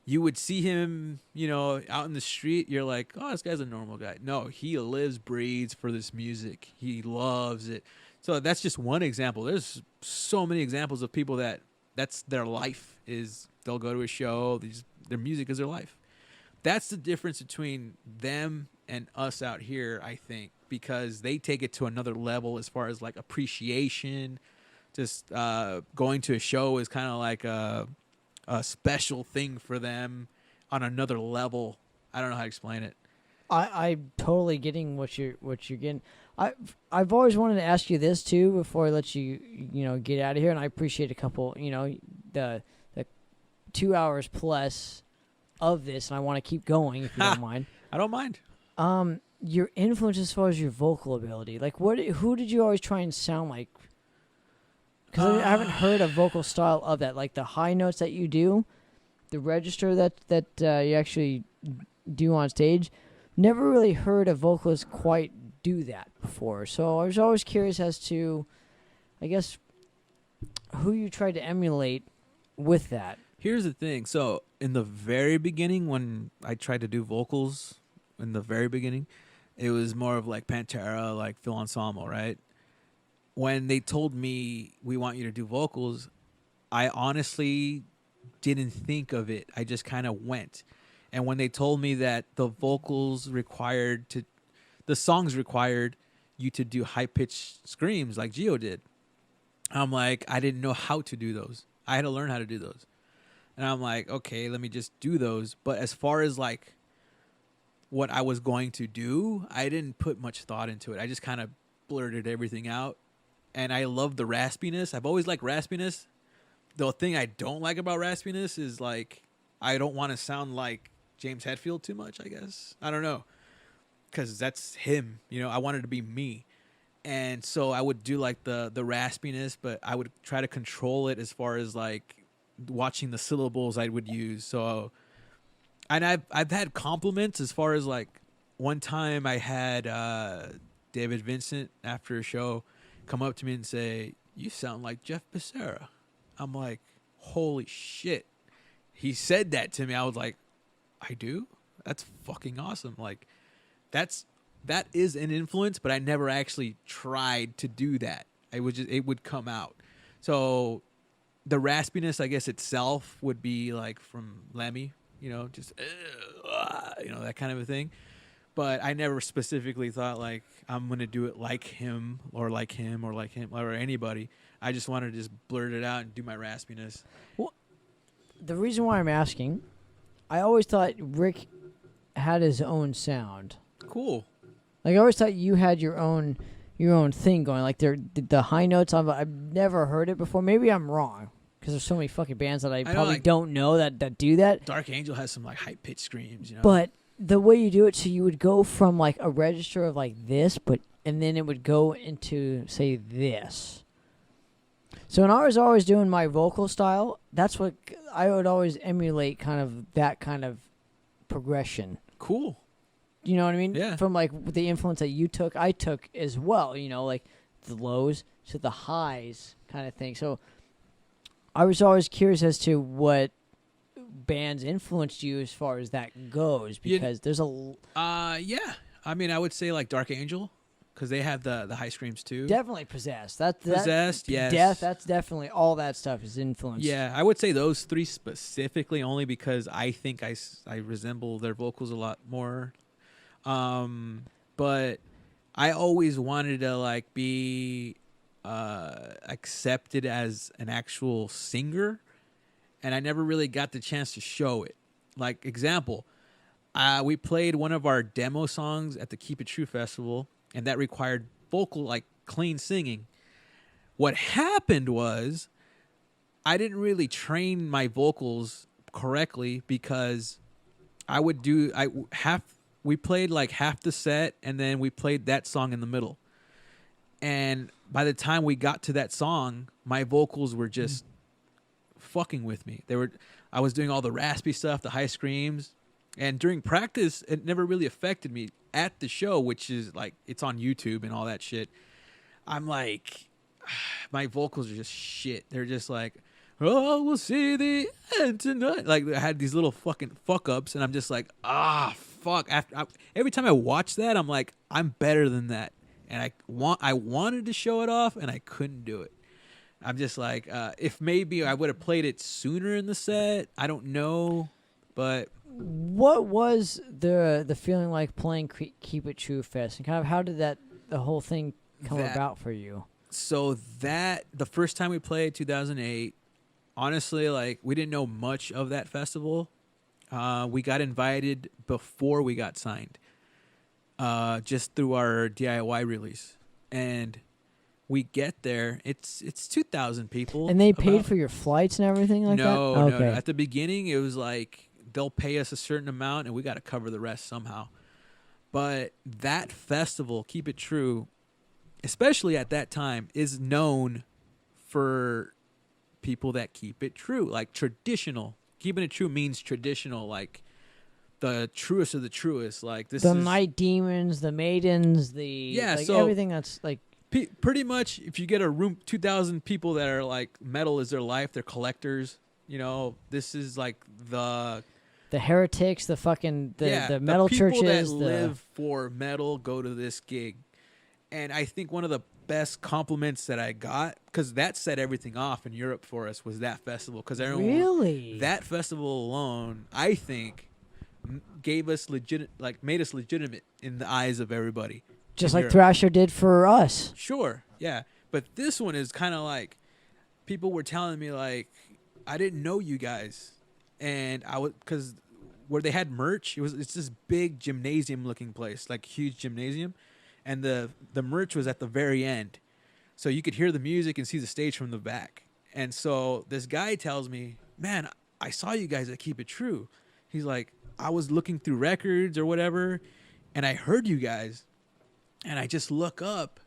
you would see him, you know, out in the street. You're like, oh, this guy's a normal guy. No, he lives, breathes for this music. He loves it. So that's just one example. There's so many examples of people that's their life is they'll go to a show. Their music is their life. That's the difference between them and us out here, I think, because they take it to another level as far as like appreciation. Just going to a show is kind of like a special thing for them on another level. I don't know how to explain it. I'm totally getting what you're getting. I've always wanted to ask you this too before I let you get out of here, and I appreciate a couple the 2 hours plus of this, and I want to keep going if you don't mind. I don't mind. Your influence as far as your vocal ability, like who did you always try and sound like? Because I haven't heard a vocal style of that, like the high notes that you do, the register that you actually do on stage. Never really heard a vocalist quite do that before. So I was always curious as to, I guess, who you tried to emulate with that. Here's the thing. So in the very beginning, when I tried to do vocals, in the very beginning, it was more of like Pantera, like Phil Anselmo, right? When they told me, we want you to do vocals, I honestly didn't think of it. I just kind of went. And when they told me that the songs required you to do high-pitched screams like Gio did, I'm like, I didn't know how to do those. I had to learn how to do those. And I'm like, okay, let me just do those. But as far as like what I was going to do, I didn't put much thought into it. I just kind of blurted everything out. And I love the raspiness. I've always liked raspiness. The thing I don't like about raspiness is like, I don't want to sound like James Hetfield too much, I guess. I don't know. Because that's him. I wanted to be me. And so I would do like the raspiness, but I would try to control it as far as like watching the syllables I would use. So, and I've had compliments as far as like one time I had David Vincent after a show come up to me and say, "You sound like Jeff Becerra." I'm like, holy shit. He said that to me. I was like, I do? That's fucking awesome. Like, that is an influence, but I never actually tried to do that. It would come out. So the raspiness, I guess, itself would be like from Lemmy, just that kind of a thing. But I never specifically thought like I'm gonna do it like him or like him or like him or anybody. I just wanted to just blurt it out and do my raspiness. Well, the reason why I'm asking, I always thought Rick had his own sound. Cool. Like I always thought you had your own thing going. Like the high notes. I've never heard it before. Maybe I'm wrong because there's so many fucking bands that I probably don't know that do that. Dark Angel has some like high pitched screams. But the way you do it, so you would go from like a register of like this, and then it would go into say this. So when I was always doing my vocal style, that's what I would always emulate, kind of that kind of progression. Cool. You know what I mean? Yeah. From like the influence that you took, I took as well. Like the lows to the highs kind of thing. So I was always curious as to what bands influenced you as far as that goes, because there's a yeah, I mean, I would say like Dark Angel, because they have the high screams too. Definitely Possessed. Possessed, yes. Death, that's definitely, all that stuff is influenced. Yeah, I would say those three specifically, only because I think I resemble their vocals a lot more. But I always wanted to like be accepted as an actual singer, and I never really got the chance to show it. Like, example, we played one of our demo songs at the Keep It True festival, and that required vocal, like clean singing. What happened was I didn't really train my vocals correctly, because we played like half the set, and then we played that song in the middle. And by the time we got to that song, my vocals were just fucking with me. I was doing all the raspy stuff, the high screams, and during practice, it never really affected me. At the show, which is like, it's on YouTube and all that shit, I'm like, my vocals are just shit. They're just like, oh, we'll see the end tonight. Like, I had these little fucking fuck ups, and I'm just like, fuck. Every time I watch that, I'm like, I'm better than that. And I wanted to show it off, and I couldn't do it. I'm just like, if maybe I would have played it sooner in the set, I don't know, but. What was the feeling like playing Keep It True Fest, and kind of how did the whole thing come about for you? So the first time we played, 2008, honestly, like, we didn't know much of that festival. We got invited before we got signed, just through our DIY release, and we get there. It's 2,000 people, and they paid for your flights and everything like that. No. At the beginning, it was like, they'll pay us a certain amount, and we got to cover the rest somehow. But that festival, Keep It True, especially at that time, is known for people that keep it true, like traditional. Keeping it true means traditional, like the truest of the truest. Like the Night Demons, the Maidens, so everything that's like. Pretty much, if you get a room, 2,000 people that are like, metal is their life, they're collectors. This is like the heretics, the metal churches. The people that live for metal go to this gig. And I think one of the best compliments that I got, because that set everything off in Europe for us, was that festival. Because really, that festival alone, I think, made us legitimate in the eyes of everybody. Just like Thrasho did for us. Sure, yeah. But this one is kind of like, people were telling me, like, I didn't know you guys. And because where they had merch, it's this big gymnasium looking place, like huge gymnasium, and the merch was at the very end, so you could hear the music and see the stage from the back. And so this guy tells me, man, I saw you guys at Keep It True. He's like, I was looking through records or whatever, and I heard you guys, and I just look up,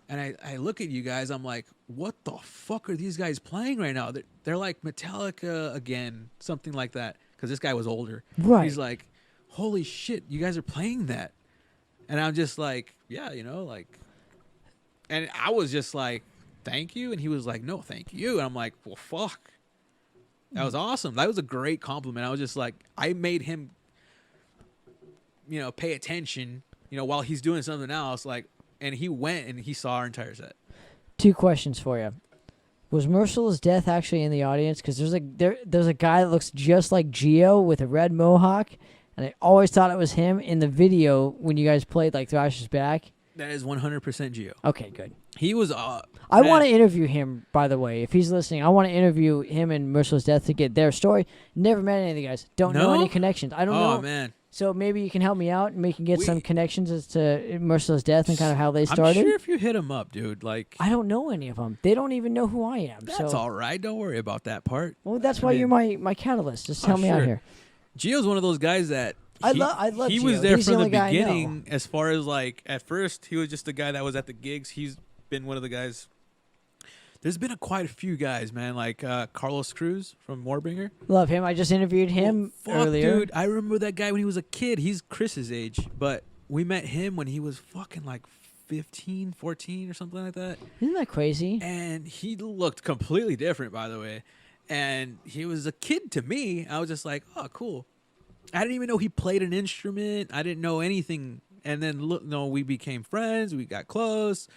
and I look at you guys, I'm like, what the fuck are these guys playing right now? They're like Metallica again, something like that. Because this guy was older. Right. He's like, holy shit, you guys are playing that. And I'm just like, yeah, like. And I was just like, thank you. And he was like, no, thank you. And I'm like, well, fuck. That was awesome. That was a great compliment. I was just like, I made him, pay attention, while he's doing something else. Like, and he went and he saw our entire set. 2 questions for you. Was Merciless Death actually in the audience? Because there's a guy that looks just like Geo with a red mohawk, and I always thought it was him in the video when you guys played like Thrasher's Back. That is 100% Geo. Okay, good. He was. I want to interview him, by the way. If he's listening, I want to interview him and Merciless Death to get their story. Never met any of the guys. Don't know any connections. I don't know. Oh man. So maybe you can help me out and we can get some connections as to Merciless Death and kind of how they started. I'm sure if you hit them up, dude, like... I don't know any of them. They don't even know who I am. That's all right. Don't worry about that part. Well, that's why you're my catalyst. Just help me out here. Gio's one of those guys that I love. He Gio. was there He's from the only guy I know. beginning. As far as like at first, he was just the guy that was at the gigs. He's been one of the guys. There's been quite a few guys, man. Like Carlos Cruz from Warbringer. Love him. I just interviewed him earlier. Dude, I remember that guy when he was a kid. He's Chris's age, but we met him when he was fucking like 15, 14 or something like that. Isn't that crazy? And he looked completely different, by the way. And he was a kid to me. I was just like, oh, cool. I didn't even know he played an instrument. I didn't know anything. And then, look, no, we became friends. We got close.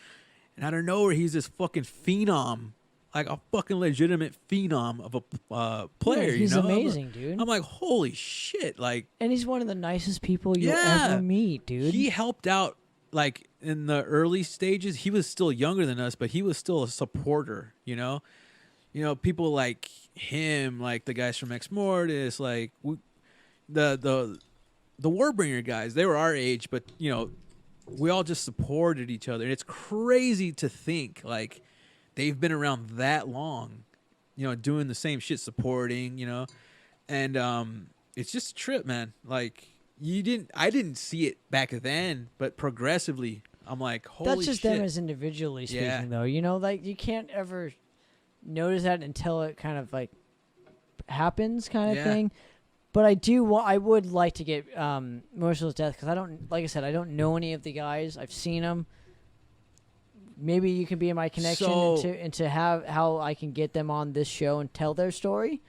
And out of nowhere, he's this fucking phenom. Like a fucking legitimate phenom of a player. Yeah, he's you know? amazing, dude. I'm like, holy shit. Like, and he's one of the nicest people you'll ever meet, dude. He helped out, like, in the early stages. He was still younger than us, but he was still a supporter, you know? You know, people like him, like the guys from Ex Mortis, like the Warbringer guys, they were our age, but, you know, we all just supported each other. And it's crazy to think, like, they've been around that long, you know, doing the same shit, supporting, you know? And it's just a trip, man. Like, I didn't see it back then, but progressively, I'm like, holy shit. That's just them as individually speaking, though. You know, like, you can't ever notice that until it kind of, like, happens kind of thing. But I would like to get Marshall's death, because like I said, I don't know any of the guys. I've seen them. Maybe you can be my connection into how I can get them on this show and tell their story.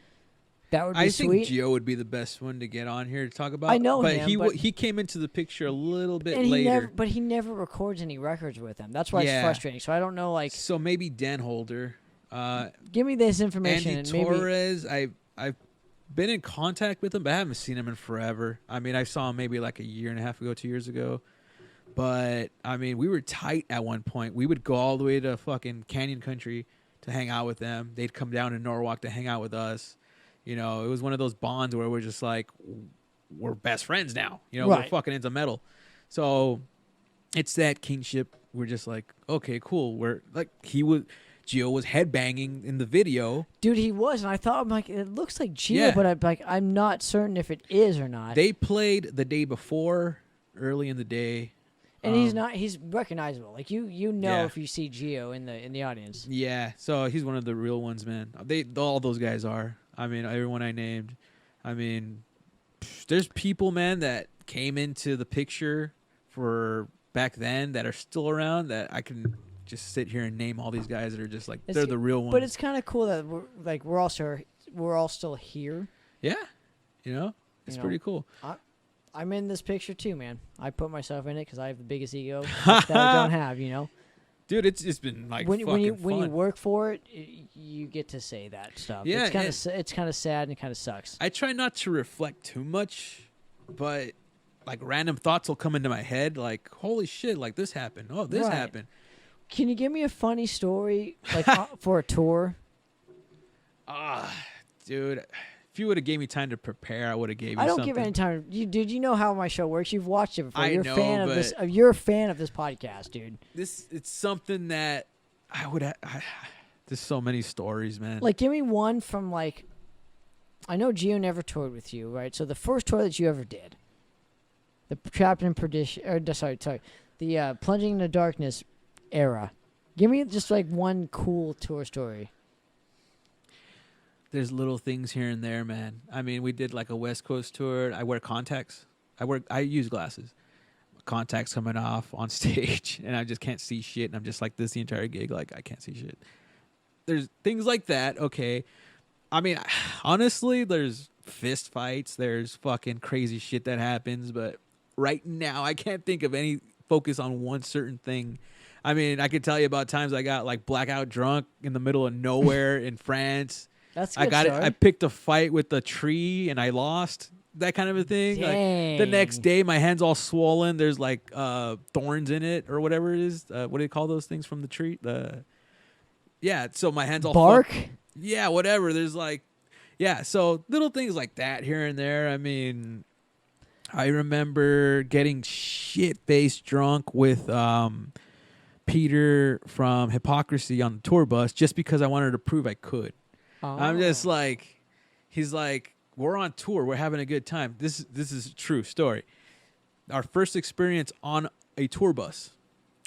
That would be sweet. I think Gio would be the best one to get on here to talk about. I know him, but he came into the picture a little bit later. But he never records any records with them. That's why it's frustrating. So I don't know, like. So maybe Dan Holder. Give me this information. Andy Torres. I've been in contact with him, but I haven't seen him in forever. I mean, I saw him maybe like a year and a half ago, 2 years ago. But, I mean, we were tight at one point. We would go all the way to fucking Canyon Country to hang out with them. They'd come down to Norwalk to hang out with us. You know, it was one of those bonds where we're just like, we're best friends now. You know, we're fucking into metal. So it's that kinship. We're just like, okay, cool. We're like, Gio was headbanging in the video. Dude, he was, and I'm like, it looks like Gio, but I'm not certain if it is or not. They played the day before, early in the day. And he's recognizable. Like you know if you see Gio in the audience. Yeah, so he's one of the real ones, man. All those guys are. I mean, everyone I named. I mean, there's people, man, that came into the picture for back then that are still around that I can just sit here and name all these guys that are just like they're the real ones. But it's kind of cool that we're all still here. Yeah, you know, it's pretty cool. I'm in this picture too, man. I put myself in it because I have the biggest ego that I don't have, you know. Dude, it's been like when you fun. work for it, you get to say that stuff. Yeah, it's kind of sad and it kind of sucks. I try not to reflect too much, but like random thoughts will come into my head, like holy shit, like this happened. Oh, this happened. Can you give me a funny story, like for a tour? Dude, if you would have gave me time to prepare, I would have gave you something. I don't give any time. You know how my show works. You've watched it before. You're a fan of this podcast, dude. It's something that I would. There's so many stories, man. Like, give me one from like. I know Gio never toured with you, right? So the first tour that you ever did, the Trapped in Perdition, the Plunging into Darkness era. Give me just like one cool tour story. There's little things here and there, man. I mean, we did like a West Coast tour. I wear contacts. I use glasses. Contacts coming off on stage, and I just can't see shit. And I'm just like this the entire gig, like I can't see shit. There's things like that. Okay, I mean, honestly, there's fist fights. There's fucking crazy shit that happens. But right now, I can't think of any focus on one certain thing. I mean, I could tell you about times I got like blackout drunk in the middle of nowhere in France. That's a good story. I picked a fight with a tree and I lost. That kind of a thing. Like, the next day, my hand's all swollen. There's like thorns in it or whatever it is. What do you call those things from the tree? So my hand's all bark. Yeah, whatever. There's like, so little things like that here and there. I mean, I remember getting shit-faced drunk with Peter from Hypocrisy on the tour bus just because I wanted to prove I could. I'm just like, he's like, we're on tour. We're having a good time. This is a true story. Our first experience on a tour bus.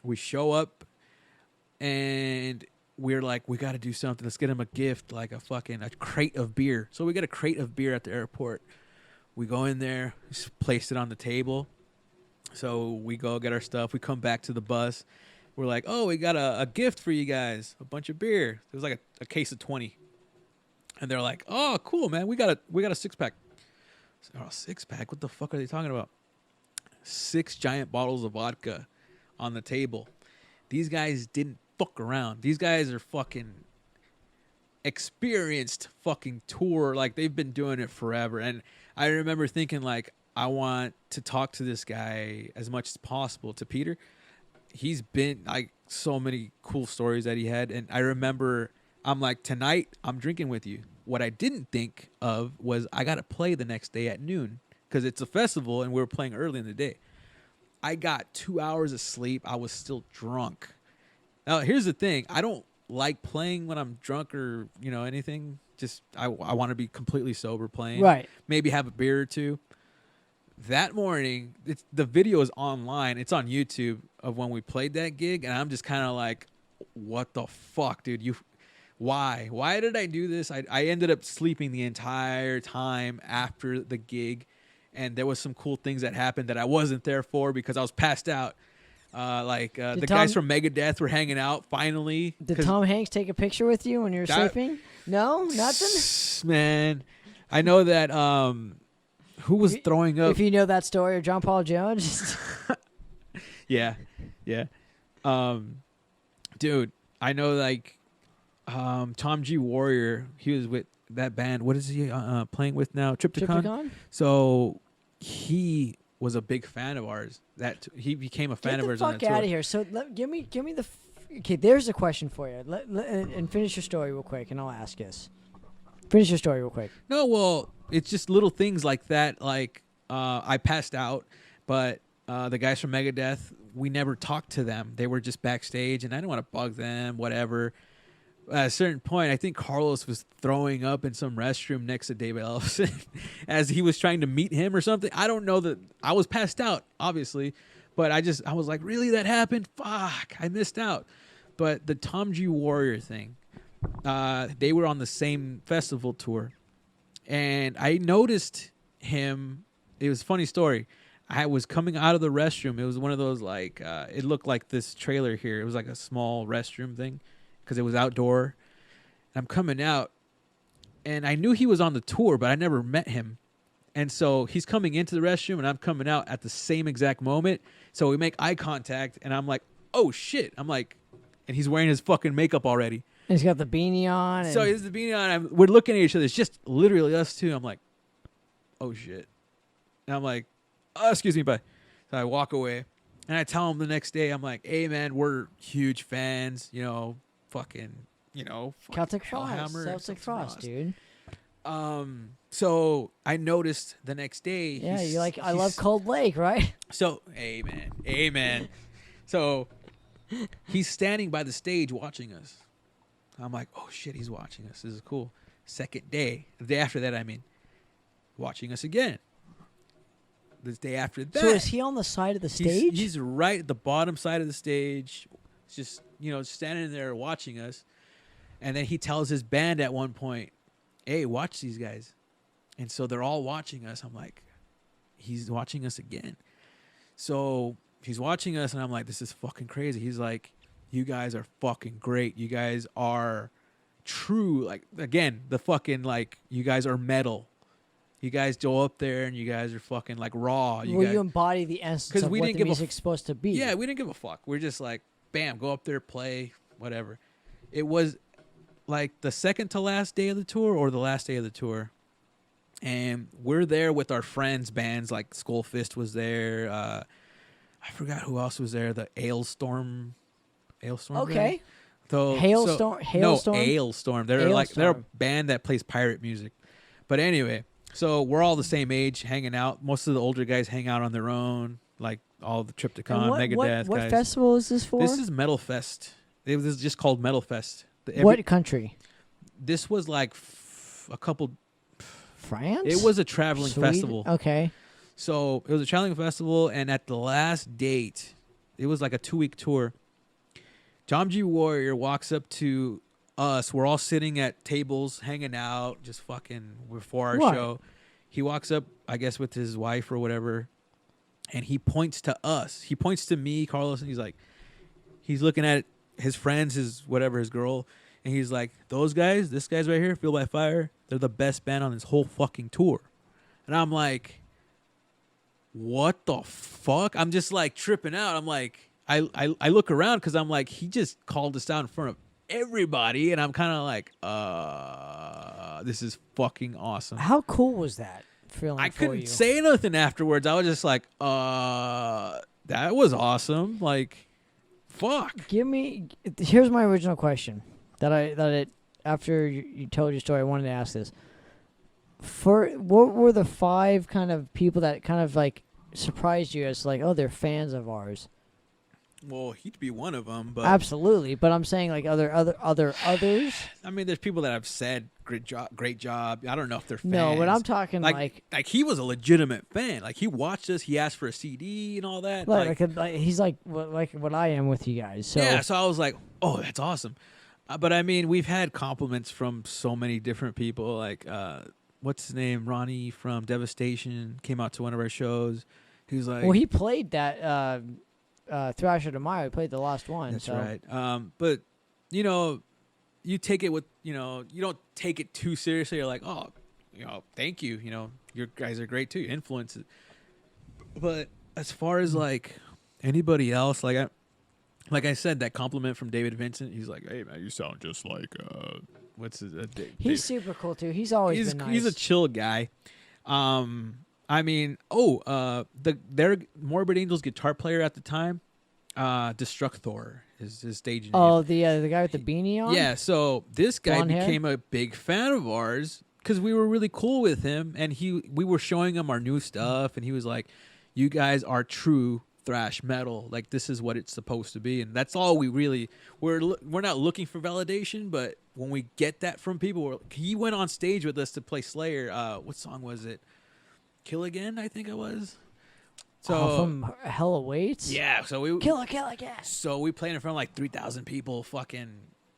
We show up, and we're like, we got to do something. Let's get him a gift, like a crate of beer. So we got a crate of beer at the airport. We go in there, just place it on the table. So we go get our stuff. We come back to the bus. We're like, oh, we got a gift for you guys, a bunch of beer. It was like a case of 20. And they're like, oh, cool, man. We got a 6-pack. Oh, 6-pack? What the fuck are they talking about? 6 giant bottles of vodka on the table. These guys didn't fuck around. These guys are fucking experienced fucking tour. Like, they've been doing it forever. And I remember thinking, like, I want to talk to this guy as much as possible, to Peter. He's been, like, so many cool stories that he had. And I remember, I'm like, tonight, I'm drinking with you. What I didn't think of was I got to play the next day at noon because it's a festival and we were playing early in the day. I got 2 hours of sleep. I was still drunk. Now, here's the thing. I don't like playing when I'm drunk or, anything. Just I want to be completely sober playing. Right. Maybe have a beer or two. That morning, the video is online. It's on YouTube of when we played that gig. And I'm just kind of like, what the fuck, dude? Why? Why did I do this? I ended up sleeping the entire time after the gig. And there was some cool things that happened that I wasn't there for because I was passed out. The guys from Megadeth were hanging out finally. Did Tom Hanks take a picture with you when you were sleeping? No? Nothing? Man, I know that who was throwing up? If you know that story of John Paul Jones. Yeah. Dude, I know like Tom G. Warrior, he was with that band. What is he playing with now? Triptychon? So he was a big fan of ours. He became a fan of ours on that tour. Get the fuck out of here. So give me the... Okay, there's a question for you. And finish your story real quick, and I'll ask this. Finish your story real quick. No, well, it's just little things like that. Like, I passed out, but the guys from Megadeth, we never talked to them. They were just backstage, and I didn't want to bug them, whatever. At a certain point, I think Carlos was throwing up in some restroom next to David Ellison as he was trying to meet him or something. I don't know that I was passed out, obviously, but I was like, really, that happened? Fuck, I missed out. But the Tom G. Warrior thing, they were on the same festival tour, and I noticed him. It was a funny story. I was coming out of the restroom. It was one of those like it looked like this trailer here. It was like a small restroom thing. Because it was outdoor. And I'm coming out, and I knew he was on the tour, but I never met him. And so he's coming into the restroom, and I'm coming out at the same exact moment. So we make eye contact, and I'm like, oh, shit. I'm like, and he's wearing his fucking makeup already. And he's got the beanie on. So he has the beanie on. We're looking at each other. It's just literally us two. I'm like, oh, shit. And I'm like, oh, excuse me, bye. So I walk away, and I tell him the next day, I'm like, hey, man, we're huge fans, fucking Celtic Frost, dude. So I noticed the next day. Yeah, you're like, I love Cold Lake, right? So, amen. So he's standing by the stage watching us. I'm like, oh shit, he's watching us. This is cool. Second day, the day after that, watching us again. The day after that. So is he on the side of the stage? He's right at the bottom side of the stage, just standing there watching us. And then he tells his band at one point, hey, watch these guys. And so they're all watching us. I'm like, he's watching us again. So he's watching us, and I'm like, this is fucking crazy. He's like, you guys are fucking great. You guys are true. Like, again, the fucking, like, you guys are metal. You guys go up there, and you guys are fucking, like, raw. You embody the essence of what the music's supposed to be. Yeah, we didn't give a fuck. We're just like, bam, go up there, play, whatever. It was like the second to last day of the tour or the last day of the tour. And we're there with our friends' bands, like Skullfist was there. I forgot who else was there. The Ailstorm. Okay. Hailstorm? No, Ailstorm. They're Ailstorm. They're a band that plays pirate music. But anyway, so we're all the same age, hanging out. Most of the older guys hang out on their own, like all the Triptychon, Megadeth guys. What festival is this for? This is Metal Fest. It was just called Metal Fest. What country? This was like a couple France? It was a traveling Sweden? festival. Okay. So it was a traveling festival, and at the last date, it was like a 2-week tour. Tom G. Warrior walks up to us. We're all sitting at tables, hanging out, just fucking before our Right. show. He walks up, I guess, with his wife or whatever, and he points to us. He points to me, Carlos, and he's like, he's looking at his friends, his whatever, his girl, and he's like, those guys, this guy's right here, Fueled by Fire, they're the best band on this whole fucking tour. And I'm like, what the fuck? I'm just like tripping out. I'm like, I look around because I'm like, he just called us out in front of everybody, and I'm kind of like, this is fucking awesome. How cool was that feeling I for couldn't you? say nothing afterwards. I was just like, that was awesome. Like, fuck. Here's my original question after you told your story, I wanted to ask this. What were the 5 kind of people that kind of like surprised you as like, oh, they're fans of ours? Well, he'd be one of them, but Absolutely, but I'm saying like others. I mean, there's people that have said great job. I don't know if they're fans. No, but I'm talking like he was a legitimate fan. Like he watched us, he asked for a CD and all that. he's like what I am with you guys. So yeah, so I was like, oh, that's awesome. But I mean, we've had compliments from so many different people. Like, what's his name? Ronnie from Devastation came out to one of our shows. He was like, well, he played that Thrasho to Mayo. He played the last one. That's so. right. But you take it with, you don't take it too seriously. You're like, oh, thank you. Your guys are great too. Influence it. But as far as like anybody else, like I said, that compliment from David Vincent, he's like, hey man, you sound just like what's his? He's super cool too. He's always been nice. He's a chill guy. I mean, their Morbid Angel's guitar player at the time, Destructor is his stage name. Oh, the guy with the beanie on? Yeah, so this guy Blonde hair? became a big fan of ours because we were really cool with him, and we were showing him our new stuff, and he was like, you guys are true thrash metal. Like, this is what it's supposed to be, and that's all we're not looking for validation, but when we get that from people, he went on stage with us to play Slayer. What song was it? Kill Again, I think it was. So from Hell Awaits? Yeah, so we Kill Again. So we played in front of like 3,000 people. Fucking,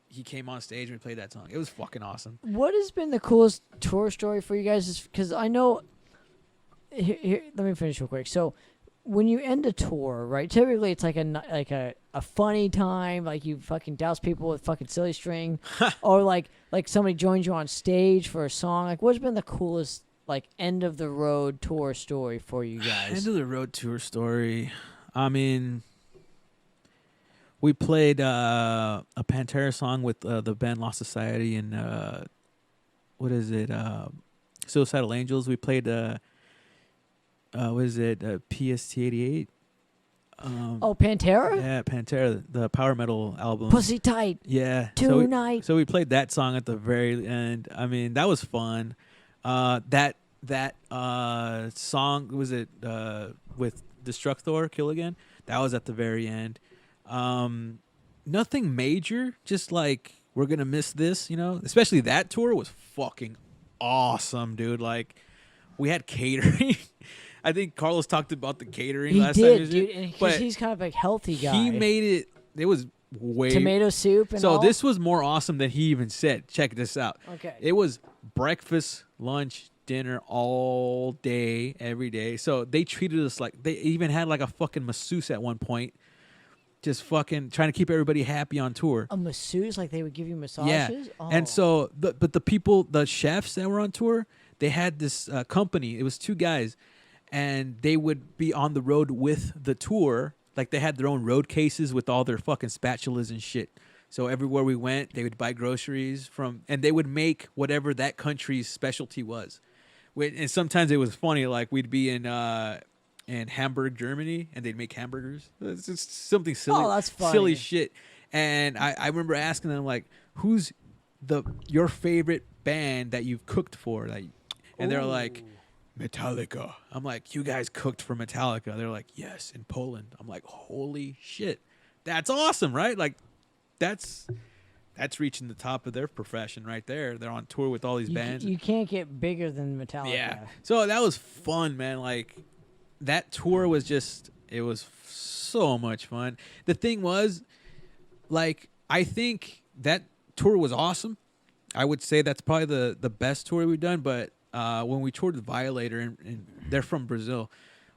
he came on stage and we played that song. It was fucking awesome. What has been the coolest tour story for you guys? Because I know. Here, let me finish real quick. So, when you end a tour, right? Typically, it's like a funny time, like you fucking douse people with fucking silly string, or like somebody joins you on stage for a song. Like, what's been the coolest like end of the road tour story for you guys? End of the road tour story. I mean, we played a Pantera song with the band Lost Society and what is it? Suicidal Angels. We played what is it? PST-88. Pantera? Yeah, Pantera, the power metal album. Pussy Tight. Yeah. Tonight. So we played that song at the very end. I mean, that was fun. That song, was it with Destructor, Kill Again? That was at the very end. Nothing major, just like, we're gonna miss this, especially that tour was fucking awesome, dude. Like, we had catering. I think Carlos talked about the catering last time. He did, dude, because he's kind of like healthy guy. He made it was way tomato soup and so all? This was more awesome than he even said. Check this out. Okay. It was breakfast, lunch, dinner all day, every day. So they treated us like, they even had like a fucking masseuse at one point, just fucking trying to keep everybody happy on tour. A masseuse, like they would give you massages? Yeah. Oh. And so, but the people, the chefs that were on tour, they had this company. It was 2 guys, and they would be on the road with the tour. Like, they had their own road cases with all their fucking spatulas and shit. So everywhere we went, they would buy groceries and they would make whatever that country's specialty was. And sometimes it was funny, like we'd be in Hamburg, Germany, and they'd make hamburgers. It's just something silly. Oh, that's funny. Silly shit. And I remember asking them, like, who's your favorite band that you've cooked for? Like, and they're like, Metallica. I'm like, you guys cooked for Metallica? They're like, yes, in Poland. I'm like, holy shit. That's awesome, right? Like, that's that's reaching the top of their profession right there. They're on tour with all these bands. You can't get bigger than Metallica. Yeah. So that was fun, man. Like that tour was it was so much fun. The thing was, like, I think that tour was awesome. I would say that's probably the best tour we've done. But when we toured with Violator, and they're from Brazil,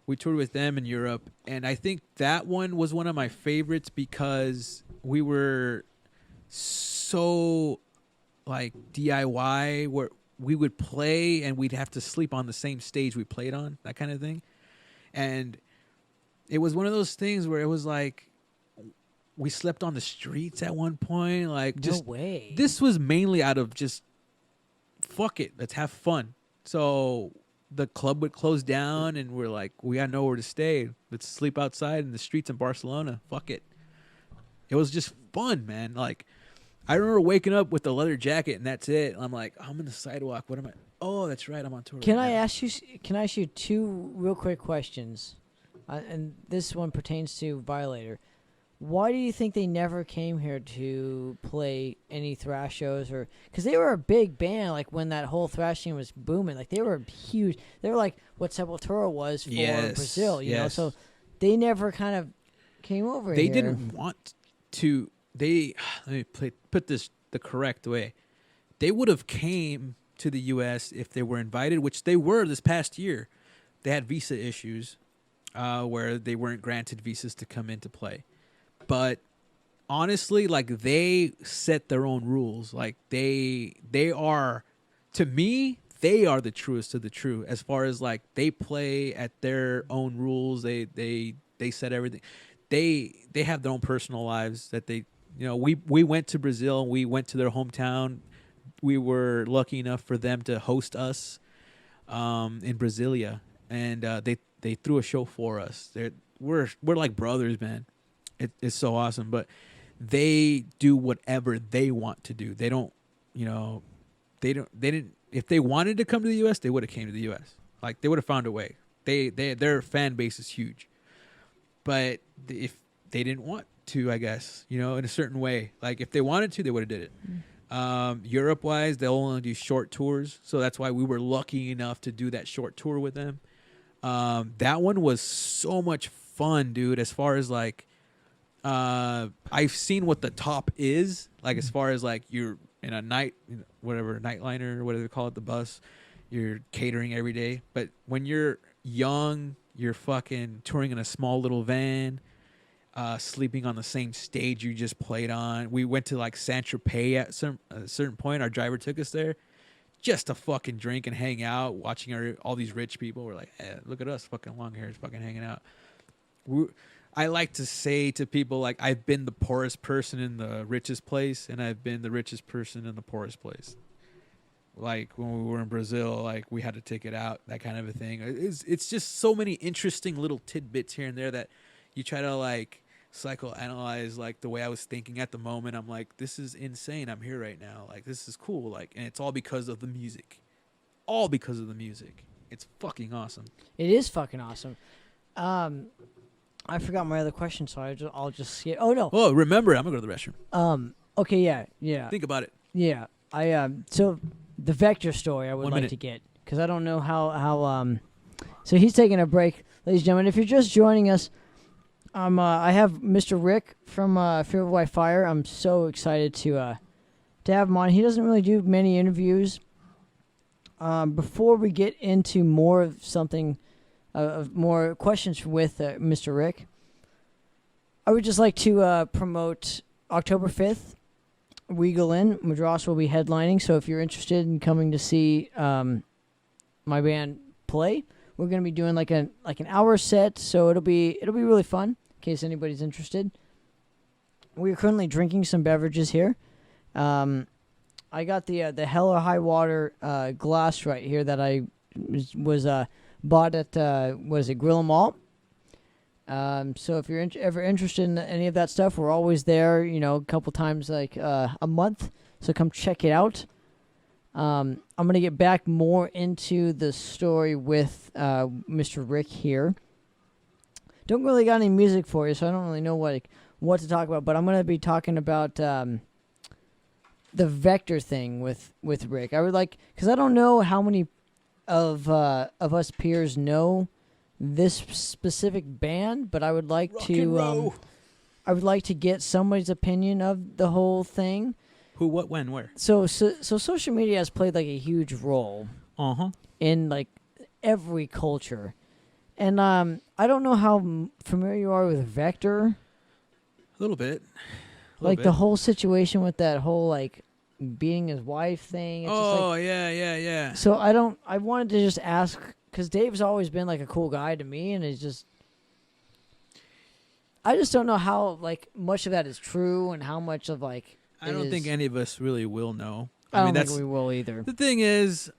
we toured with them in Europe, and I think that one was one of my favorites because we were so like DIY, where we would play and we'd have to sleep on the same stage we played on, that kind of thing. And it was one of those things where it was like we slept on the streets at one point. Like, no way. This was mainly out of just fuck it, let's have fun. So the club would close down and we're like, we got nowhere to stay. Let's sleep outside in the streets in Barcelona. Fuck it. It was just fun, man. Like, I remember waking up with the leather jacket and that's it. I'm like, I'm in the sidewalk. What am I? Oh, that's right. I'm on tour. Can I ask you two real quick questions? And this one pertains to Violator. Why do you think they never came here to play any thrash shows? Or because they were a big band, like when that whole thrash scene was booming, like they were huge. They were like what Sepultura was for Brazil, you know. So they never kind of came over here. They didn't want to. Let me put this the correct way. They would have came to the U.S. if they were invited, which they were this past year. They had visa issues where they weren't granted visas to come into play. But honestly, like, they set their own rules. Like, they are, to me, they are the truest of the true. As far as like they play at their own rules, they set everything. They have their own personal lives that they, you know. We went to Brazil. We went to their hometown. We were lucky enough for them to host us in Brasilia, and they threw a show for us. We're like brothers, man. It's so awesome. But they do whatever they want to do. They don't, you know, they didn't. If they wanted to come to the U.S., they would have came to the U.S. Like, they would have found a way. Their fan base is huge. But if they didn't want to, I guess, you know, in a certain way, like if they wanted to, they would have did it. Europe-wise, they'll only do short tours, so that's why we were lucky enough to do that short tour with them. That one was so much fun, dude. As far as like, I've seen what the top is, like as far as like you're in a nightliner or whatever they call it, the bus, you're catering every day. But when you're young, you're fucking touring in a small little van, sleeping on the same stage you just played on. We went to like Saint-Tropez at a certain point. Our driver took us there just to fucking drink and hang out, watching all these rich people. We're like, look at us, fucking long hairs, fucking hanging out. I like to say to people, like, I've been the poorest person in the richest place, and I've been the richest person in the poorest place. Like, when we were in Brazil, like, we had to take it out, that kind of a thing. It's just so many interesting little tidbits here and there that you try to, like, psychoanalyze, like, the way I was thinking at the moment. I'm like, this is insane. I'm here right now. Like, this is cool. Like, and it's all because of the music. All because of the music. It's fucking awesome. It is fucking awesome. I forgot my other question, so I'll just skip. Oh no. Oh, remember, I'm gonna go to the restroom. Okay. Yeah. Think about it. Yeah. So the Vector story I would like to get, because I don't know how. So he's taking a break, ladies and gentlemen. If you're just joining us, I have Mr. Rick from Fear of White Fire. I'm so excited to have him on. He doesn't really do many interviews. Before we get into more of something. More questions with Mr. Rick. I would just like to promote October 5th, Regal Inn. Madras will be headlining, so if you're interested in coming to see my band play, we're going to be doing like an hour set, so it'll be really fun in case anybody's interested. We're currently drinking some beverages here. I got the Hell or High Water glass right here that I was bought at Grill 'Em All. So if you're ever interested in any of that stuff, we're always there, you know, a couple times like a month. So come check it out. I'm gonna get back more into the story with Mr. Rick here. Don't really got any music for you, so I don't really know what to talk about. But I'm gonna be talking about the Vector thing with Rick. I would like, because I don't know how many of us peers know this specific band, but I would like I would like to get somebody's opinion of the whole thing. Who, what, when, where? So social media has played like a huge role in like every culture, and I don't know how familiar you are with Vector. A little bit. The whole situation with that whole like beating his wife thing. It's just like, yeah. So I wanted to just ask, because Dave's always been like a cool guy to me, and it's just, I just don't know how like much of that is true and how much of like. I don't think any of us really will know. I don't think we will either. The thing is,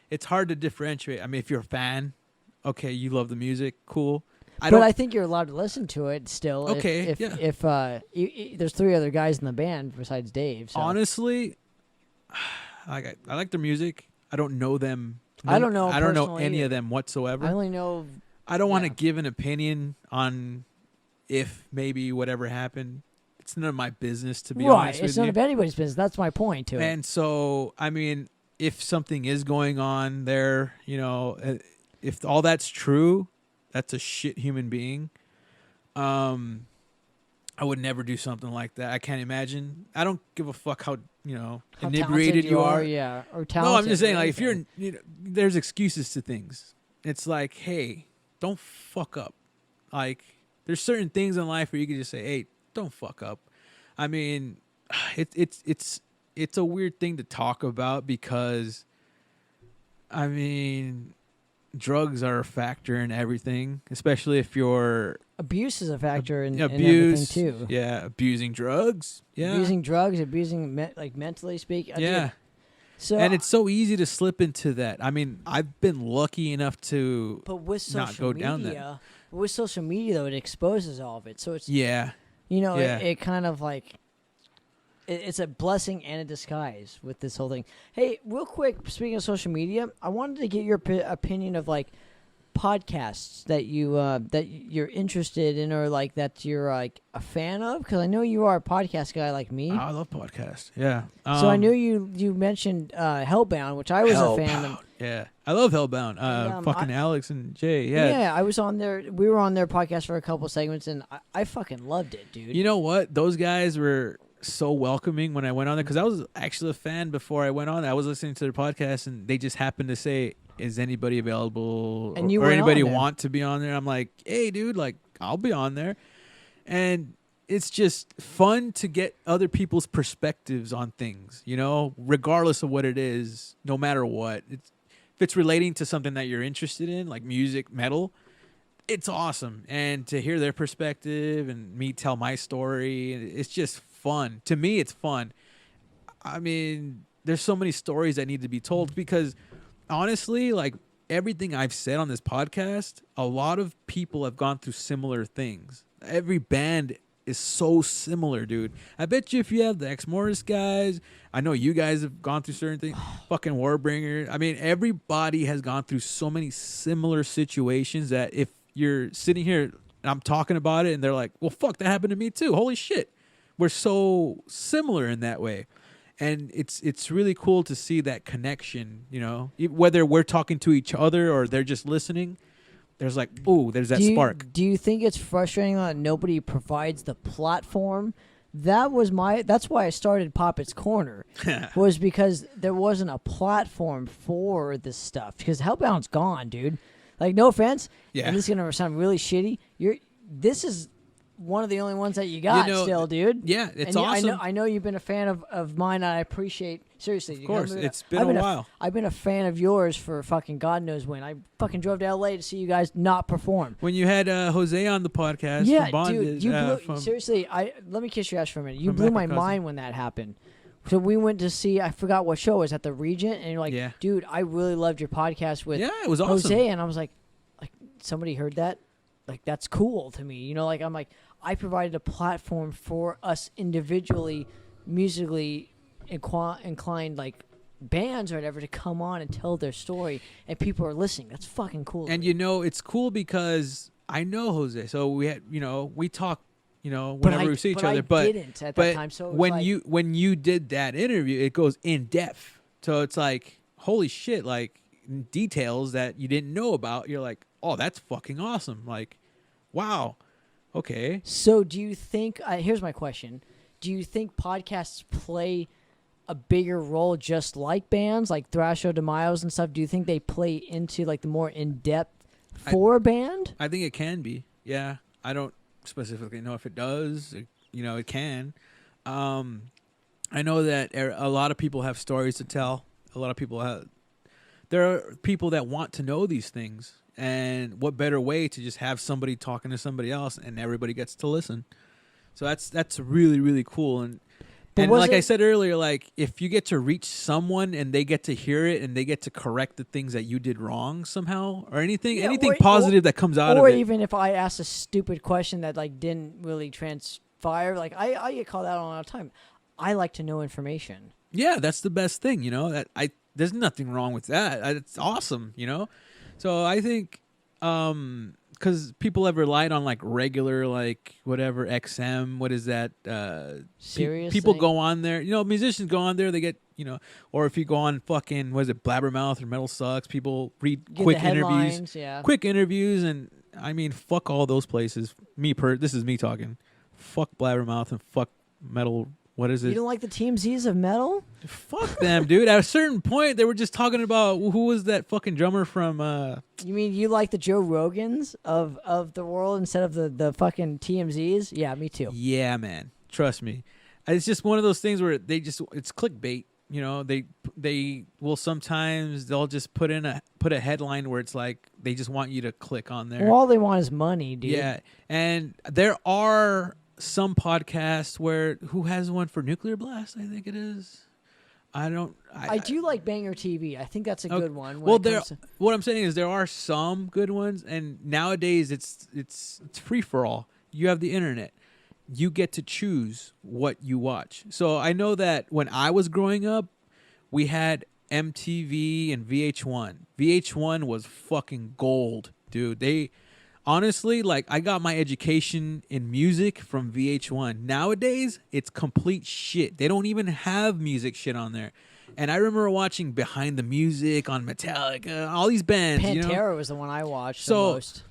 it's hard to differentiate. I mean, if you're a fan, okay, you love the music, cool. I think you're allowed to listen to it still. Okay, if there's 3 other guys in the band besides Dave. So. Honestly, I like their music. I don't know them. I don't know any of them whatsoever. I only know. I don't want to give an opinion on if maybe whatever happened. It's none of my business, to be honest with you. It's none of anybody's business. That's my point to it. And so, I mean, if something is going on there, if all that's true, that's a shit human being. I would never do something like that. I can't imagine. I don't give a fuck how inebriated you are. Yeah, or talented. No, I'm just saying, like, if you're, there's excuses to things. It's like, hey, don't fuck up. Like, there's certain things in life where you can just say, hey, don't fuck up. I mean, it's a weird thing to talk about because, I mean, drugs are a factor in everything, especially if you're... Abuse is a factor in everything, too. Yeah, abusing drugs. Yeah. Abusing drugs, mentally speaking. Yeah. And it's so easy to slip into that. I mean, I've been lucky enough to not go down that. With social media, though, it exposes all of it. So it's... Yeah. It kind of like... It's a blessing and a disguise with this whole thing. Hey, real quick, speaking of social media, I wanted to get your opinion of like podcasts that you're interested in or like that you're like a fan of, because I know you are a podcast guy like me. I love podcasts. Yeah. So I knew you mentioned Hellbound, which I was a fan of. Yeah, I love Hellbound. Fucking Alex and Jay. Yeah, I was on there. We were on their podcast for a couple segments, and I fucking loved it, dude. You know what? Those guys were so welcoming when I went on there, because I was actually a fan before I went on. I was listening to their podcast, and they just happened to say, "Is anybody available or anybody want to be on there?" I'm like, "Hey, dude, like I'll be on there," and it's just fun to get other people's perspectives on things, regardless of what it is, no matter what. If it's relating to something that you're interested in, like music, metal, it's awesome. And to hear their perspective and me tell my story, it's just fun. To me, it's fun. I mean, there's so many stories that need to be told, because honestly, like everything I've said on this podcast, a lot of people have gone through similar things. Every band is so similar, dude. I bet you if you have the Ex-Mortis guys, I know you guys have gone through certain things, fucking Warbringer. I mean, everybody has gone through so many similar situations that if you're sitting here and I'm talking about it and they're like, well, fuck, that happened to me too. Holy shit. We're so similar in that way. And it's really cool to see that connection, whether we're talking to each other or they're just listening. There's like, ooh, there's that spark. Do you think it's frustrating that nobody provides the platform? That's why I started Poppitt's Corner, was because there wasn't a platform for this stuff. Because Hellbound's gone, dude. Like, no offense, and this is gonna sound really shitty. This is one of the only ones that you got still, dude. Yeah, it's awesome. I know you've been a fan of mine. I appreciate, seriously. Of course, it's been a while. I've been a fan of yours for fucking God knows when. I fucking drove to LA to see you guys not perform. When you had Jose on the podcast, from Bondage, dude, you blew, seriously. Let me kiss your ass for a minute. You blew my mind when that happened. So we went to see, I forgot what show it was, at the Regent, and you're like, dude, I really loved your podcast with it was awesome. Jose, and I was like, somebody heard that? Like, that's cool to me. I'm like, I provided a platform for us individually, musically inclined, like, bands or whatever, to come on and tell their story, and people are listening. That's fucking cool. And it's cool because I know Jose. So we had, we talk whenever we see each other. But I didn't at that time. So it was when you did that interview, it goes in depth. So it's like, holy shit, like details that you didn't know about. You're like, oh, that's fucking awesome. Like, wow. Okay. So do you think, here's my question. Do you think podcasts play a bigger role just like bands, like Thrasho, Mayos and stuff? Do you think they play into like the more in-depth for a band? I think it can be. Yeah. I don't specifically know if it does. It can. I know that a lot of people have stories to tell. A lot of people there are people that want to know these things. And what better way to just have somebody talking to somebody else and everybody gets to listen. So that's really, really cool. And like I said earlier, like if you get to reach someone and they get to hear it and they get to correct the things that you did wrong somehow or anything positive that comes out of it. Or even if I ask a stupid question that like didn't really transpire, like I get called out on all the time. I like to know information. Yeah, that's the best thing, there's nothing wrong with that. It's awesome, So I think, because people have relied on like regular, like whatever XM, what is that? Serious people thing? go on there, musicians go on there, they get, or if you go on fucking, what is it, Blabbermouth or Metal Sucks, people read quick interviews, quick interviews, and I mean, fuck all those places. This is me talking. Fuck Blabbermouth and fuck Metal. What is it? You don't like the TMZs of metal? Fuck them, dude. At a certain point, they were just talking about who was that fucking drummer from... You mean you like the Joe Rogans of the world instead of the fucking TMZs? Yeah, me too. Yeah, man. Trust me. It's just one of those things where it's clickbait. They will sometimes they'll just put a headline where it's like they just want you to click on there. Well, all they want is money, dude. Yeah, and there are some podcasts who has one for Nuclear Blast, I think it is. I do like Banger TV. I think that's a good one. Well, what I'm saying is there are some good ones, and nowadays it's free for all. You have the internet. You get to choose what you watch. So I know that when I was growing up, we had MTV and VH1. VH1 was fucking gold, dude. Honestly, like, I got my education in music from VH1. Nowadays, it's complete shit. They don't even have music shit on there. And I remember watching Behind the Music on Metallica, all these bands. Pantera was the one I watched the most.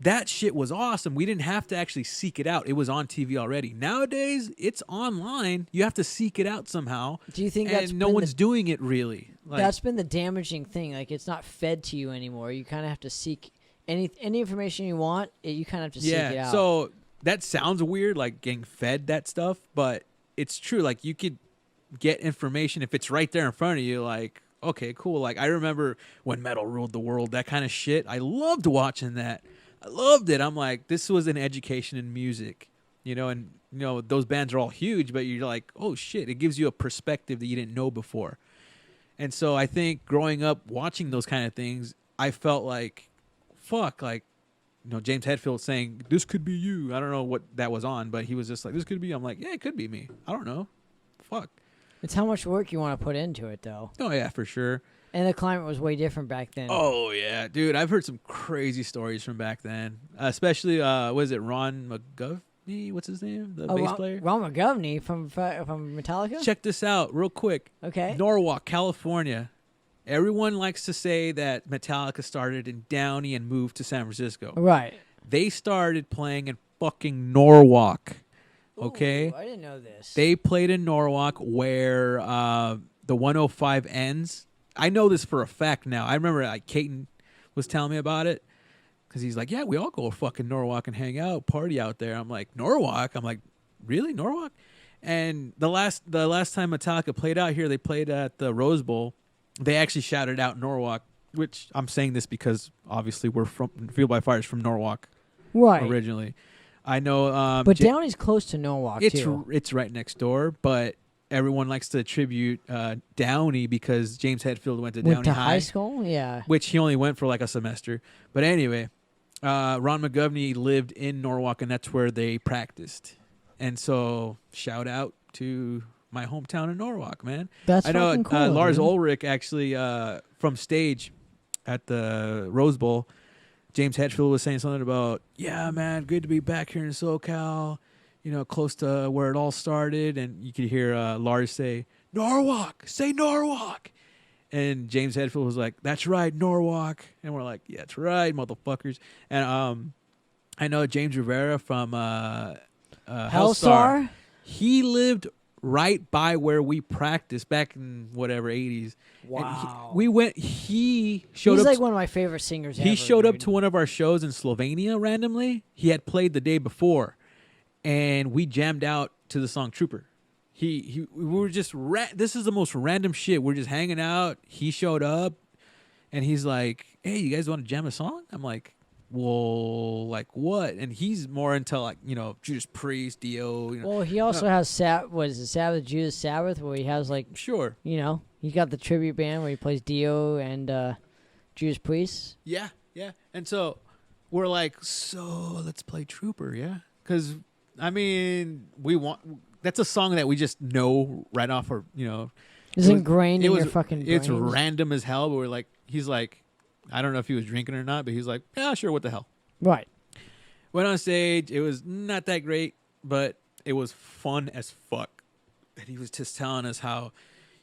That shit was awesome. We didn't have to actually seek it out. It was on TV already. Nowadays, it's online. You have to seek it out somehow. Do you think no one's doing it really? Like, that's been the damaging thing. Like, it's not fed to you anymore. You kind of have to seek... Any information you want, you kind of have to seek it out. So that sounds weird, like getting fed that stuff, but it's true. Like, you could get information if it's right there in front of you. Like, okay, cool. Like, I remember when metal ruled the world, that kind of shit. I loved watching that. I loved it. I'm like, this was an education in music, and those bands are all huge, but you're like, oh shit, it gives you a perspective that you didn't know before. And so I think growing up watching those kind of things, I felt like, fuck, like, James Hetfield saying, this could be you. I don't know what that was on, but he was just like, this could be. I'm like, yeah, it could be me. I don't know. Fuck. It's how much work you want to put into it, though. Oh, yeah, for sure. And the climate was way different back then. Oh, yeah. Dude, I've heard some crazy stories from back then. Especially, what is it, Ron McGovney? What's his name? The bass player? Ron McGovney from Metallica? Check this out real quick. Okay. Norwalk, California. Everyone likes to say that Metallica started in Downey and moved to San Francisco. Right. They started playing in fucking Norwalk. Okay? Ooh, I didn't know this. They played in Norwalk where the 105 ends. I know this for a fact now. I remember like Caton was telling me about it because he's like, yeah, we all go to fucking Norwalk and hang out, party out there. I'm like, Norwalk? I'm like, really? Norwalk? And the last time Metallica played out here, they played at the Rose Bowl. They actually shouted out Norwalk, which I'm saying this because obviously we're from Fueled by Fire is from Norwalk, right? Originally, I know. But Downey's close to Norwalk too. It's right next door, but everyone likes to attribute Downey because James Hetfield went to Downey high school, yeah. Which he only went for like a semester. But anyway, Ron McGovney lived in Norwalk, and that's where they practiced. And so, shout out to my hometown in Norwalk, man. That's fucking cool. Lars Ulrich actually from stage at the Rose Bowl. James Hetfield was saying something about, yeah, man, good to be back here in SoCal. close to where it all started, and you could hear Lars say, Norwalk, say Norwalk. And James Hetfield was like, that's right, Norwalk. And we're like, yeah, that's right, motherfuckers. And I know James Rivera from Hellstar. He lived right by where we practiced back in whatever 80s. Wow. He showed He's up. like one of my favorite singers ever. He showed up to one of our shows in Slovenia randomly. He had played the day before, and we jammed out to the song Trooper. We were just this is the most random shit. We're just hanging out. He showed up, and he's like, "Hey, you guys want to jam a song?" I'm like, "Well, like what?" And he's more into like Judas Priest, Dio. Well, he also has Sabbath, Judas Sabbath, where he has like sure, he got the tribute band where he plays Dio and Judas Priest. Yeah. And so we're like, so let's play Trooper, yeah, because I mean that's a song that we just know right off our, It's ingrained in your fucking brains. It's random as hell, but he's like, I don't know if he was drinking or not, but he's like, yeah, sure, what the hell. Right. Went on stage. It was not that great, but it was fun as fuck. And he was just telling us how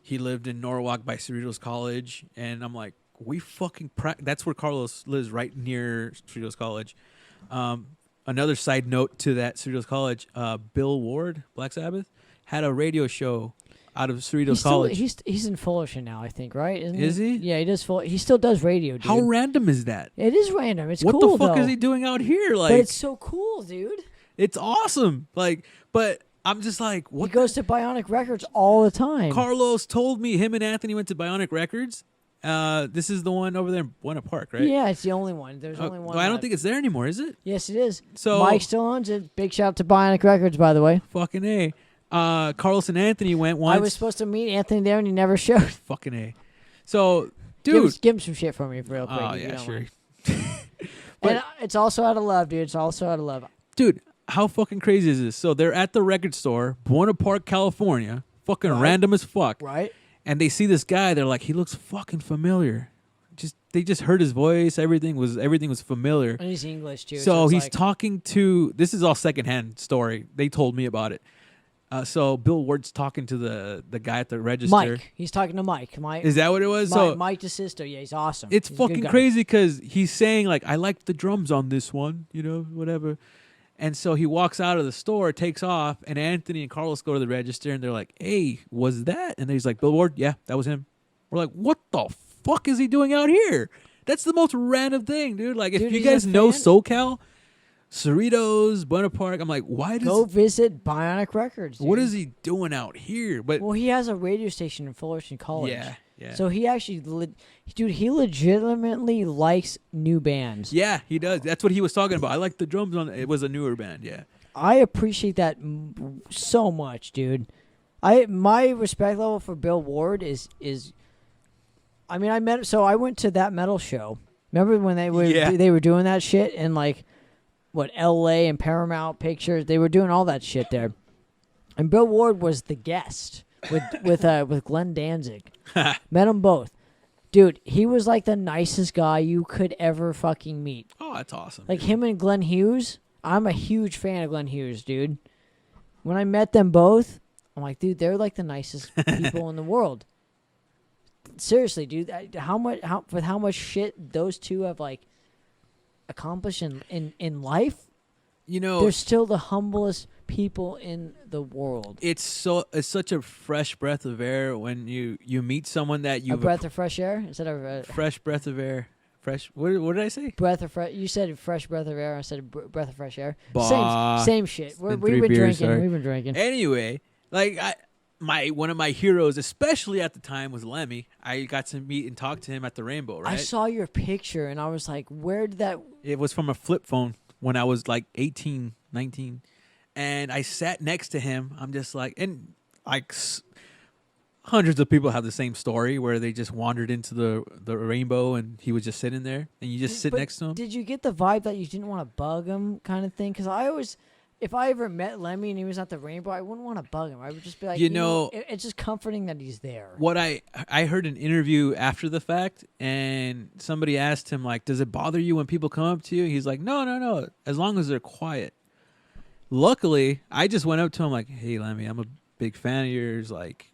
he lived in Norwalk by Cerritos College. And I'm like, we fucking that's where Carlos lives, right near Cerritos College. Another side note to that Cerritos College, Bill Ward, Black Sabbath, had a radio show out of Cerritos College. He's in Fullerton now, I think, right? Is he? Yeah, he does. He still does radio, dude. How random is that? It is random. It's what cool, the fuck though. is he doing out here? Like, but it's so cool, dude. It's awesome. Like, but I'm just like, what? He goes to Bionic Records all the time. Carlos told me him and Anthony went to Bionic Records. This is the one over there in Buena Park, right? Yeah, it's the only one. There's only one. Well, I don't think it's there anymore, is it? Yes, it is. So Mike still owns it. Big shout out to Bionic Records, by the way. Fucking A. Carlos and Anthony went once. I was supposed to meet Anthony there, and he never showed. Fucking A. So, dude. Give him some shit for me real quick. Oh, yeah, sure. And it's also out of love, dude. It's also out of love. Dude, how fucking crazy is this? So they're at the record store, Buena Park, California. Fucking random as fuck. Right. And they see this guy. They're like, he looks fucking familiar. They just heard his voice. Everything was familiar. And he's English too. So he's talking to. This is all secondhand story. They told me about it. So Bill Ward's talking to the guy at the register. Mike. He's talking to Mike. Is that what it was? Mike DeSisto. Yeah, he's awesome. It's he's fucking crazy because he's saying like, I like the drums on this one. Whatever. And so he walks out of the store, takes off, and Anthony and Carlos go to the register, and they're like, "Hey, was that?" And he's like, "Bill Ward, yeah, that was him." We're like, "What the fuck is he doing out here?" That's the most random thing, dude. Like, if you guys know SoCal, Cerritos, Buena Park, I'm like, why does go visit Bionic Records? Dude. What is he doing out here? But well, he has a radio station in Fullerton College. Yeah. So he actually, he legitimately likes new bands. Yeah, he does. That's what he was talking about. I like the drums on. It was a newer band. Yeah. I appreciate that so much, dude. My respect level for Bill Ward is. I mean, I went to that metal show. Remember when they were doing that shit in like what L.A. and Paramount Pictures? They were doing all that shit there, and Bill Ward was the guest with Glenn Danzig. Met them both, dude. He was like the nicest guy you could ever fucking meet. Oh, that's awesome. Like him and Glenn Hughes. I'm a huge fan of Glenn Hughes, dude. When I met them both, I'm like, dude, they're like the nicest people in the world. Seriously, dude, how much shit those two have like accomplished in life, they're still the humblest people in the world. It's such a fresh breath of air when you meet someone that you a breath of fresh air instead of a fresh breath of air. Fresh. What did I say? Breath of fresh. You said fresh breath of air. I said breath of fresh air. Bah, same shit. We've been drinking. Anyway, like one of my heroes, especially at the time, was Lemmy. I got to meet and talk to him at the Rainbow, right? I saw your picture, and I was like, where did that... It was from a flip phone when I was like 18, 19. And I sat next to him. I'm just like... And like hundreds of people have the same story where they just wandered into the Rainbow and he was just sitting there. And you just sit next to him. Did you get the vibe that you didn't want to bug him kind of thing? Because I always... If I ever met Lemmy and he was at the Rainbow, I wouldn't want to bug him. I would just be like, it's just comforting that he's there. What I heard an interview after the fact, and somebody asked him, like, does it bother you when people come up to you? He's like, no. As long as they're quiet. luckily, I just went up to him like, "Hey, Lemmy, I'm a big fan of yours. Like,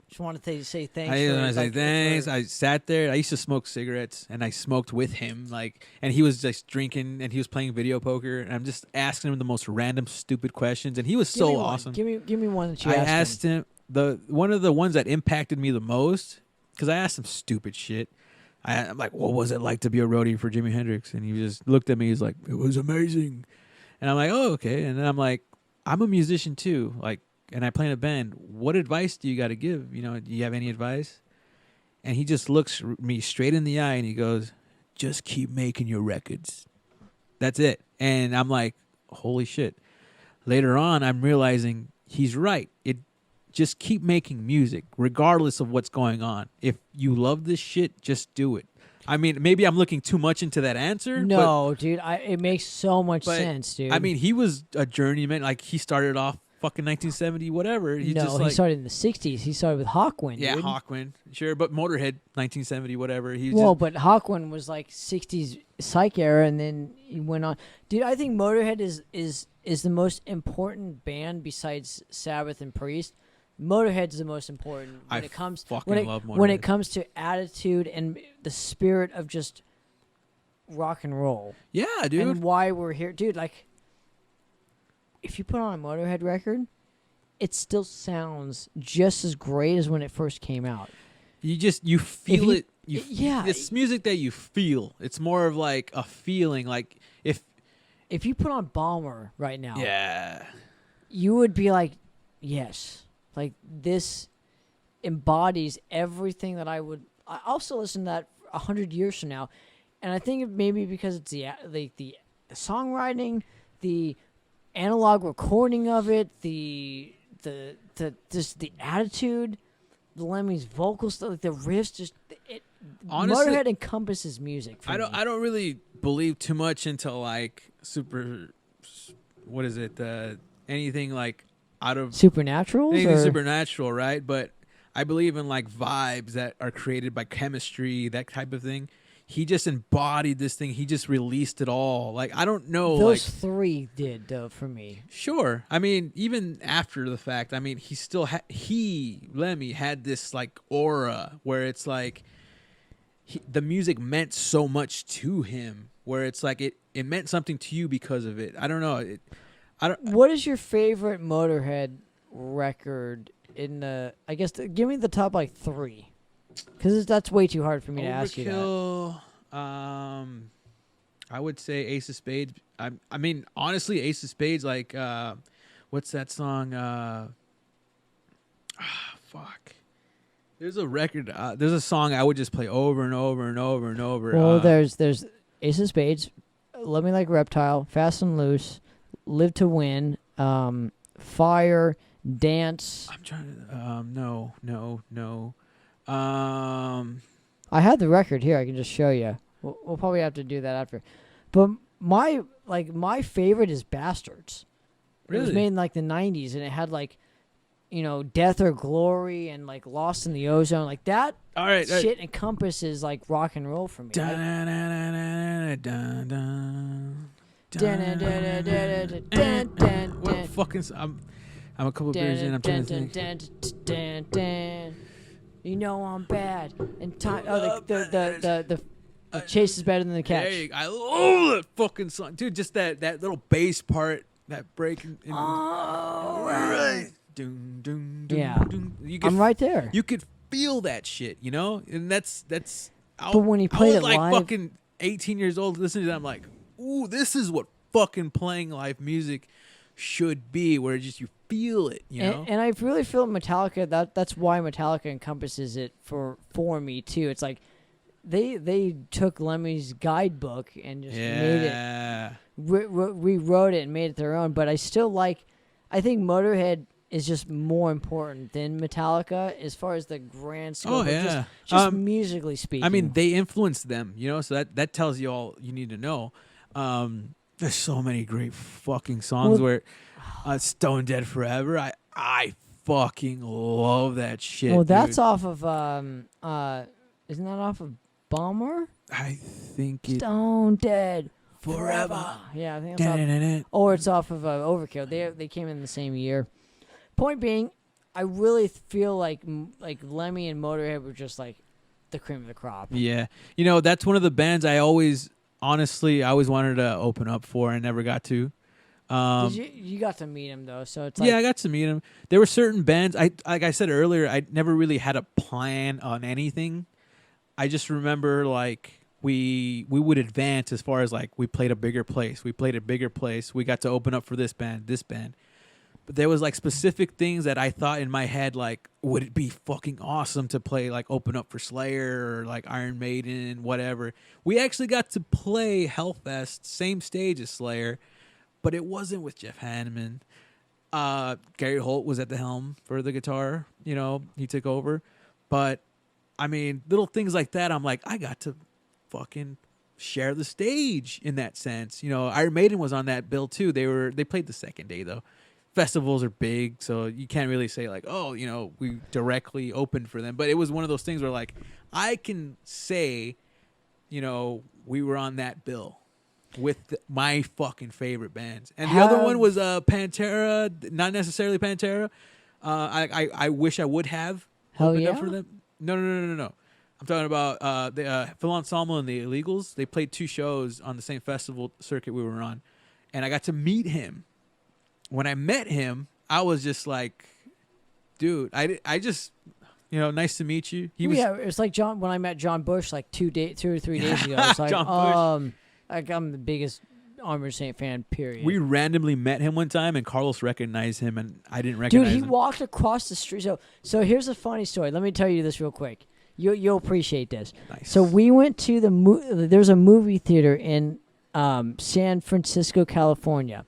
Just wanted to say thanks. I want to say like, thanks." I sat there. I used to smoke cigarettes, and I smoked with him. Like, and he was just drinking, and he was playing video poker, and I'm just asking him the most random, stupid questions, and he was Give me so one. awesome. Give me one that you I asked him. asked him one of the ones that impacted me the most because I asked him stupid shit. I'm like, "What was it like to be a roadie for Jimi Hendrix?" And he just looked at me. He's like, "It was amazing." And I'm like, "Oh, okay." And then I'm like, "I'm a musician too. Like, and I play in a band. What advice do you got to give? You know, do you have any advice?" And he just looks me straight in the eye and he goes, "Just keep making your records." That's it. And I'm like, holy shit. Later on, I'm realizing he's right. Just keep making music, regardless of what's going on. If you love this shit, just do it. I mean, maybe I'm looking too much into that answer. No, dude, it makes so much but, sense, dude. I mean, he was a journeyman. Like, he started off fucking 1970, whatever. He started in the 60s. He started with Hawkwind, yeah, dude. Hawkwind. Sure, but Motorhead, 1970, whatever. But Hawkwind was like 60s psych era, and then he went on. Dude, I think Motorhead is the most important band besides Sabbath and Priest. Motorhead's the most important when it comes love Motorhead. when it comes to attitude and the spirit of just rock and roll. Yeah, dude. And why we're here, dude. Like, if you put on a Motorhead record, it still sounds just as great as when it first came out. You feel it. Yeah, it's music that you feel. It's more of like a feeling. Like if you put on Bomber right now, yeah, you would be like, yes. Like, this embodies everything that I would. I also listen to that 100 years from now, and I think maybe because it's the songwriting, the analog recording of it, the just the attitude, the Lemmy's vocal stuff, like the riffs, just it. Honestly, Motorhead encompasses music. For me. I don't really believe too much into like super. What is it? Anything like. Out of supernatural, supernatural, right? But I believe in like vibes that are created by chemistry, that type of thing. He just embodied this thing. He just released it all. Like, I don't know. Those three did, though, for me. Sure. I mean, even after the fact, I mean, he still Lemmy had this like aura where it's like the music meant so much to him. Where it's like it meant something to you because of it. I don't know. What is your favorite Motorhead record in the? I guess give me the top like three, because that's way too hard for me to ask you that. I would say Ace of Spades. I mean, honestly, Ace of Spades. Like, what's that song? Fuck. There's a record. There's a song I would just play over and over and over and over. Well, there's Ace of Spades, Love Me Like a Reptile, Fast and Loose. Live to Win, Fire, Dance. I'm trying to. No. I had the record here. I can just show you. We'll probably have to do that after. But my favorite is Bastards. Really? It was made in like the 90s, and it had like, Death or Glory and like Lost in the Ozone. Like that. All right. Shit encompasses like rock and roll for me. What fucking? I'm a couple beers in. I'm trying to think. You know I'm bad. And time. Oh, the chase is better than the catch. I love that fucking song, dude. Just that little bass part, that break. Right. Yeah. I'm right there. You could feel that shit, and that's. But when he played it like live, fucking 18 years old, listening to that, I'm like, ooh, this is what fucking playing live music should be, where just you feel it, And I really feel Metallica. That's why Metallica encompasses it for me too. It's like they took Lemmy's guidebook and just made it, rewrote it and made it their own. But I think Motorhead is just more important than Metallica as far as the grand scope. Oh yeah, just musically speaking. I mean, they influenced them, so that tells you all you need to know. There's so many great fucking songs where Stone Dead Forever. I fucking love that shit. Well, that's dude. off of isn't that off of Bomber? I think Stone Dead Forever. Yeah, I think that's off, or it's off of Overkill. They came in the same year. Point being, I really feel like Lemmy and Motorhead were just like the cream of the crop. Yeah. That's one of the bands I always wanted to open up for and never got to. You got to meet him though, so it's like, yeah, I got to meet him. There were certain bands like I said earlier, I never really had a plan on anything. I just remember like we would advance as far as like we played a bigger place. We got to open up for this band. But there was like specific things that I thought in my head, like, would it be fucking awesome to play, like open up for Slayer or like Iron Maiden, whatever. We actually got to play Hellfest, same stage as Slayer, but it wasn't with Jeff Hanneman. Gary Holt was at the helm for the guitar. He took over. But, I mean, little things like that, I'm like, I got to fucking share the stage in that sense. Iron Maiden was on that bill too. They played the second day, though. Festivals are big, so you can't really say like, oh, we directly opened for them. But it was one of those things where like I can say, we were on that bill with my fucking favorite bands. And the other one was Pantera, not necessarily Pantera. I wish I would have opened up for them. No. I'm talking about the Phil Anselmo and the Illegals. They played 2 shows on the same festival circuit we were on, and I got to meet him. When I met him, I was just like, dude, I just, nice to meet you. It's like when I met John Bush like 2 or 3 days ago. It's like, I'm the biggest Armored Saint fan, period. We randomly met him one time, and Carlos recognized him, and I didn't recognize him. Dude, he walked across the street. So here's a funny story. Let me tell you this real quick. You'll appreciate this. Nice. So we went to there's a movie theater in San Francisco, California.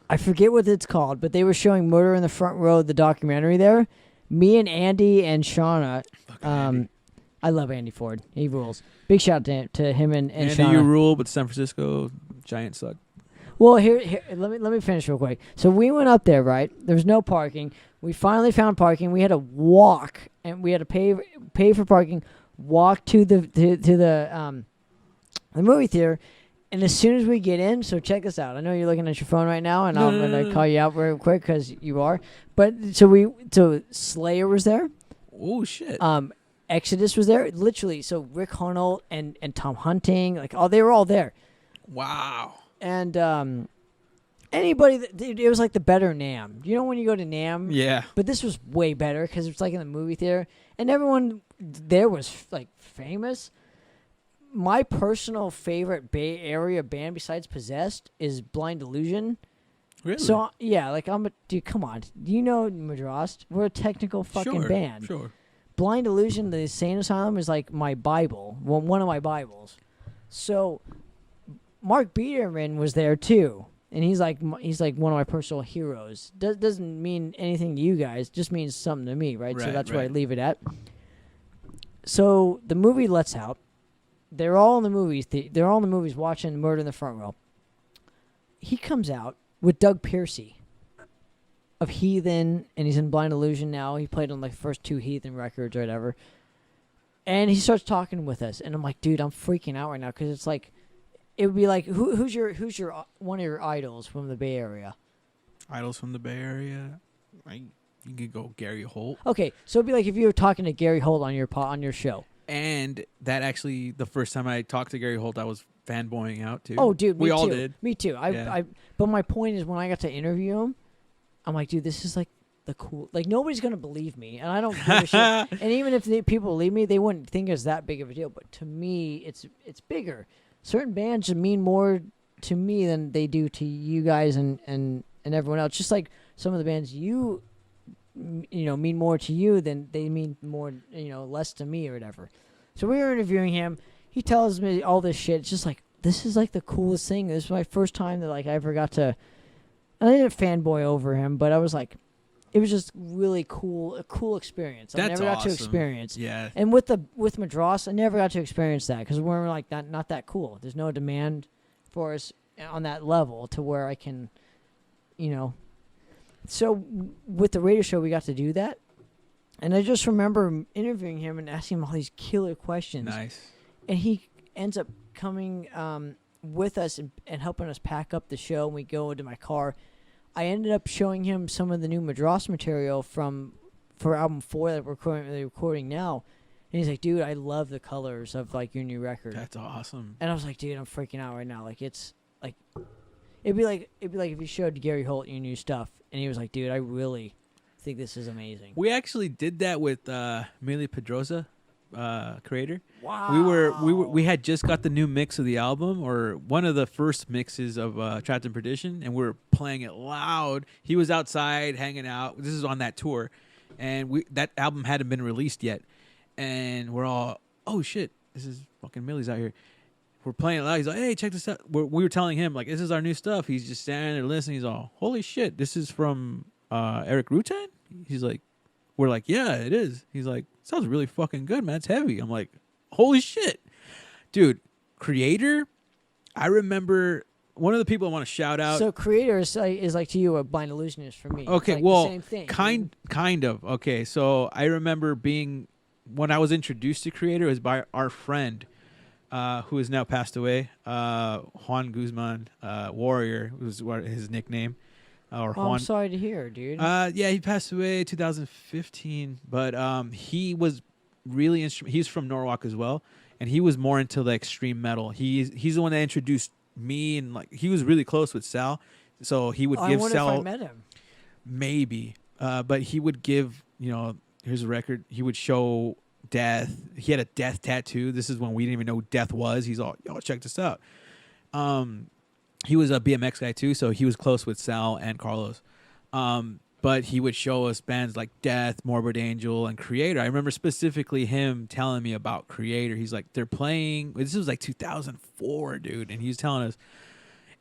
I forget what it's called, but they were showing Murder in the Front Row, the documentary there. Me and Andy and Shauna. I love Andy Ford. He rules. Big shout out to him and Andy, Shauna. you rule, but San Francisco Giants suck. Well, here let me finish real quick. So we went up there, right? There was no parking. We finally found parking. We had to walk, and we had to pay for parking. Walk to the movie theater. And as soon as we get in, so check this out. I know you're looking at your phone right now, and I'm going to call you out real quick because you are. But so Slayer was there. Oh, shit. Exodus was there. Literally, so Rick Hunnell and Tom Hunting, they were all there. Wow. And anybody, it was like the better NAMM. You know when you go to NAMM? Yeah. But this was way better because it's like in the movie theater. And everyone there was like famous. My personal favorite Bay Area band besides Possessed is Blind Illusion. Really? So, yeah, dude, come on. You know Madras? We're a technical fucking band. Sure. Blind Illusion, the Insane Asylum, is like my Bible. Well, one of my Bibles. So, Mark Biederman was there too. And he's like one of my personal heroes. Doesn't mean anything to you guys. Just means something to me, right? So that's where I leave it at. So, the movie lets out. They're all in the movies. They're all in the movies watching Murder in the Front Row. He comes out with Doug Piercy of Heathen, and he's in Blind Illusion now. He played on the first 2 Heathen records or whatever. And he starts talking with us, and I'm like, dude, I'm freaking out right now because it's like, it would be like, who's your one of your idols from the Bay Area? Idols from the Bay Area. You could go Gary Holt. Okay, so it'd be like if you were talking to Gary Holt on your show. And that actually, the first time I talked to Gary Holt, I was fanboying out too. Oh, dude, we all did. Me too. But my point is, when I got to interview him, I'm like, dude, this is like the cool. Like nobody's gonna believe me, and I don't give a shit. And even if people believe me, they wouldn't think it's that big of a deal. But to me, it's bigger. Certain bands mean more to me than they do to you guys and everyone else. Just like some of the bands you mean more to you than they mean more, less to me or whatever. So we were interviewing him. He tells me all this shit. It's just like, this is like the coolest thing. This is my first time that I ever got to, and I didn't fanboy over him, but I was like, it was just really cool, a cool experience. I never got to experience. Yeah. And with Madras, I never got to experience that because we're like not that cool. There's no demand for us on that level to where I can, So with the radio show, we got to do that. And I just remember interviewing him and asking him all these killer questions. Nice. And he ends up coming with us and helping us pack up the show, and we go into my car, I ended up showing him some of the new Madras material for album 4 that we're currently recording now. And he's like, dude, I love the colors of like your new record. That's awesome. And I was like, dude, I'm freaking out right now. Like, it's like, it'd be like if you showed Gary Holt your new stuff, and he was like, dude, I really think this is amazing. We actually did that with Mili Pedrosa, creator. Wow. We had just got the new mix of the album, or one of the first mixes of Trapped in Perdition, and we were playing it loud. He was outside hanging out. This is on that tour, and that album hadn't been released yet, and we're all, oh shit, this is fucking Millie's out here. We're playing it loud. He's like, hey, check this out. We were telling him like, this is our new stuff. He's just standing there listening. He's all, holy shit, this is from Eric Rutan? He's like, we're like, yeah, it is. He's like, sounds really fucking good, man. It's heavy. I'm like, holy shit. Dude, Creator, I remember one of the people I want to shout out. So Creator is like to you a Blind Illusionist for me. Okay, like well, the same thing, kind of. Okay, so I remember when I was introduced to Creator, it was by our friend, who has now passed away, Juan Guzman, Warrior was his nickname. I'm sorry to hear, dude. Yeah, he passed away 2015, but he was really he's from Norwalk as well, and he was more into the extreme metal. He's the one that introduced me, and like he was really close with Sal, so he would give Sal. If I met him. Maybe, but he would give, here's a record. He would show Death. He had a Death tattoo. This is when we didn't even know who Death was. He's all, yo, check this out. He was a BMX guy too, so he was close with Sal and Carlos. But he would show us bands like Death, Morbid Angel, and Creator. I remember specifically him telling me about Creator. He's like, they're playing. This was like 2004, dude, and he's telling us,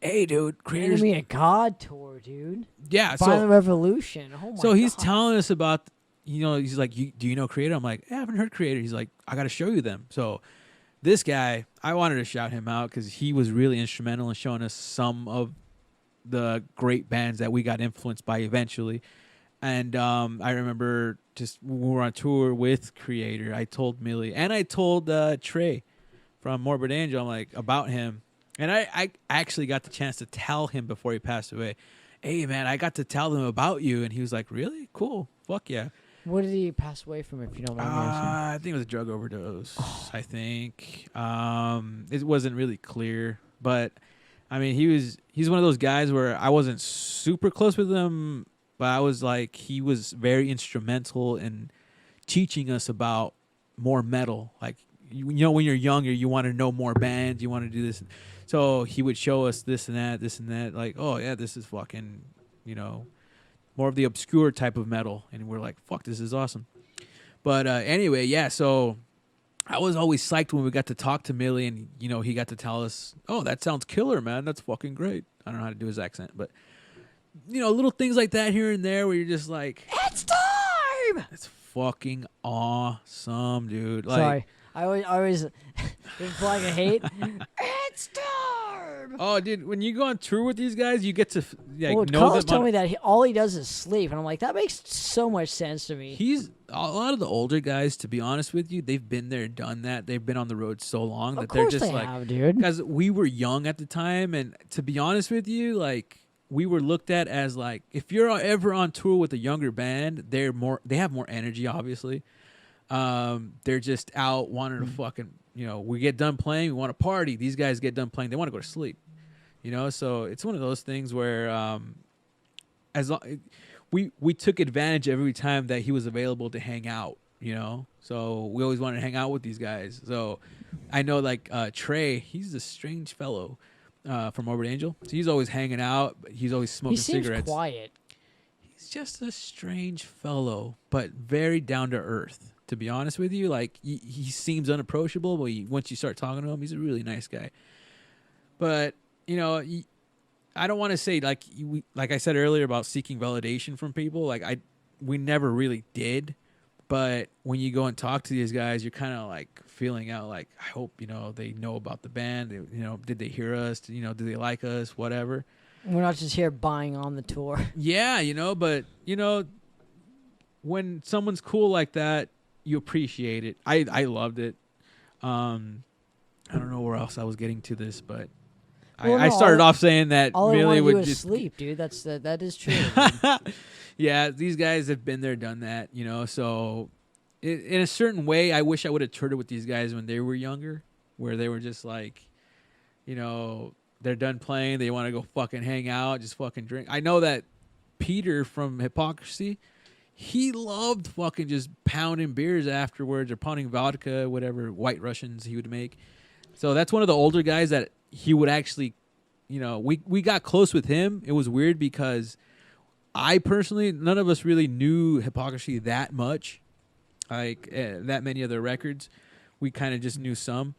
hey, dude, Creator's Enemy of God tour, dude. Yeah, Violent Revolution. Oh my. So he's God. telling us about, he's like, do you know Creator? I'm like, I haven't heard Creator. He's like, I got to show you them. So this guy, I wanted to shout him out because he was really instrumental in showing us some of the great bands that we got influenced by eventually. And I remember just when we were on tour with Creator, I told Millie and I told Trey from Morbid Angel, I'm like, about him. And I actually got the chance to tell him before he passed away, hey, man, I got to tell them about you. And he was like, really? Cool. Fuck yeah. What did he pass away from, if you don't mind me asking? I think it was a drug overdose. I think it wasn't really clear, but I mean, he's one of those guys where I wasn't super close with him, but I was like, he was very instrumental in teaching us about more metal. Like, when you're younger, you want to know more bands, you want to do this. So he would show us this and that. Like, oh yeah, this is fucking, more of the obscure type of metal, and we're like, fuck, this is awesome. But anyway, yeah, so I was always psyched when we got to talk to Millie, and he got to tell us, oh, that sounds killer, man, that's fucking great. I don't know how to do his accent, but little things like that here and there where you're just like, it's time. It's fucking awesome, dude. Like, sorry, I always the flag of hate. It's time. Oh, dude, when you go on tour with these guys, you get to know Carlos them. told me that all he does is sleep, and I'm like, that makes so much sense to me. He's a lot of the older guys, to be honest with you, they've been there, done that. They've been on the road so long that they're just like, have, dude. Because we were young at the time, and to be honest with you, like, we were looked at as like, if you're ever on tour with a younger band, they have more energy, obviously. They're just out wanting to fucking, we get done playing, we want to party. These guys get done playing, they want to go to sleep. So it's one of those things where we took advantage every time that he was available to hang out, So we always wanted to hang out with these guys. So I know like Trey, he's a strange fellow from Morbid Angel. So he's always hanging out, but he's always smoking cigarettes. He seems quiet. He's just a strange fellow, but very down to earth. To be honest with you, like he seems unapproachable, but once you start talking to him, he's a really nice guy. But I don't want to say like I said earlier about seeking validation from people. Like we never really did, but when you go and talk to these guys, you're kind of like feeling out. Like, I hope they know about the band. Did they hear us? Do they like us? Whatever. We're not just here buying on the tour. Yeah, but when someone's cool like that, you appreciate it. I loved it. I don't know where else I was getting to this, but Well, I no, started off saying that All I Millie want to do would is just sleep, dude. That is true. Yeah, these guys have been there, done that, you know. So, in a certain way, I wish I would have toured it with these guys when they were younger, where they were just like, you know, they're done playing, they want to go fucking hang out, just fucking drink. I know that Peter from Hypocrisy, he loved fucking just pounding beers afterwards or pounding vodka, whatever White Russians he would make. So that's one of the older guys that he would actually, you know, we got close with him. It was weird because I personally, none of us really knew Hypocrisy that much, like that many of their records. We kind of just knew some.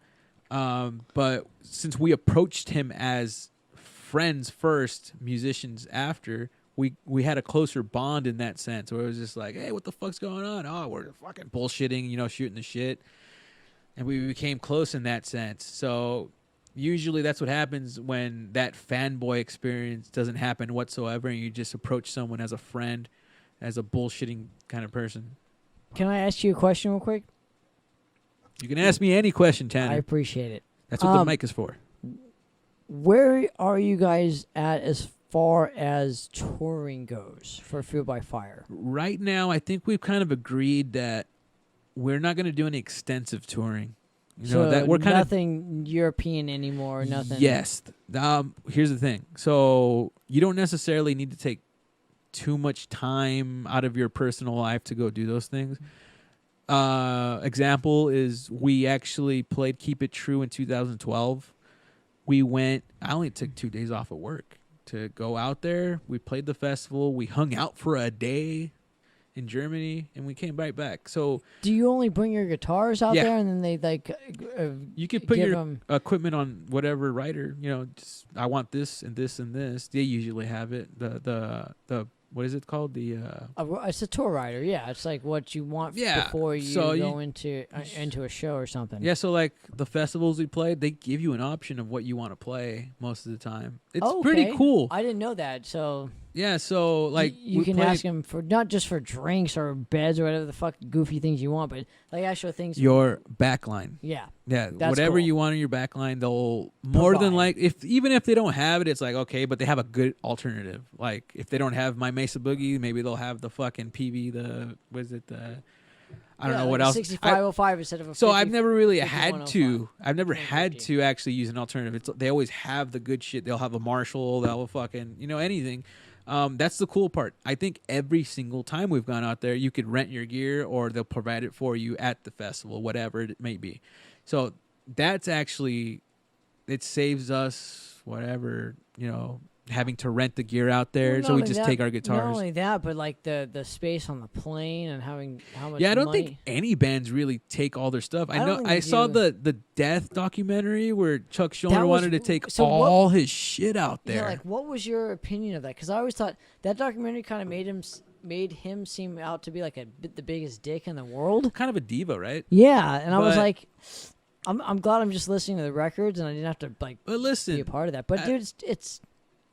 But since we approached him as friends first, musicians after, we had a closer bond in that sense where it was just like, hey, what the fuck's going on? Oh, we're fucking bullshitting, you know, shooting the shit. And we became close in that sense. So usually that's what happens when that fanboy experience doesn't happen whatsoever and you just approach someone as a friend, as a bullshitting kind of person. Can I ask you a question real quick? You can ask me any question, Tanner. I appreciate it. That's what the mic is for. Where are you guys at as far as touring goes for Fueled by Fire? Right now, I think we've kind of agreed that we're not going to do any extensive touring. You know, So that we're kind of nothing European anymore, nothing. Yes. Here's the thing. So you don't necessarily need to take too much time out of your personal life to go do those things. Example is we actually played Keep It True in 2012. We went, I only took 2 days off of work to go out there. We played the festival. We hung out for a day in Germany, and we came right back. So Do you only bring your guitars out Yeah. there and then they like you could put give your 'em- equipment on whatever rider, you know, just, I want this and this and this. They usually have it. The what is it called? it's a tour rider, yeah. It's like what you want Yeah, before you so go into a show or something. Yeah, so like the festivals we played, they give you an option of what you want to play most of the time. It's Oh, pretty okay. cool. I didn't know that. So Yeah, so like you we can played ask them for not just for drinks or beds or whatever the fuck goofy things you want, but like actual things. your backline. Yeah. Yeah, That's whatever cool. you want on your backline, they'll more than Provide. like even if they don't have it, it's like okay, but they have a good alternative. Like if they don't have my Mesa Boogie, maybe they'll have the fucking PV. I don't know what else. 6505 instead of a. So 50, I've never really 5105. I've never had 50. to actually use an alternative. They always have the good shit. They'll have a Marshall. They'll have a fucking, you know, anything. That's the cool part. I think every single time we've gone out there, you could rent your gear or they'll provide it for you at the festival, whatever it may be. So that's actually, it saves us whatever, you know, having to rent the gear out there. Well, So not we only just that- take our Not guitars. only that, but like the space on the plane and having how much. Yeah, I don't money. think any bands really take all their stuff. I I don't know think I they saw do. the Death documentary where Chuck That Schumer was- wanted to take so what- all his shit out there. Yeah, like what was your opinion of that? Because I always thought that documentary kind of made him seem out to be like the biggest dick in the world. Kind of a diva, right? Yeah, and I was But- like, I'm glad I'm just listening to the records and I didn't have to like But be listen, a part of that. But dude, it's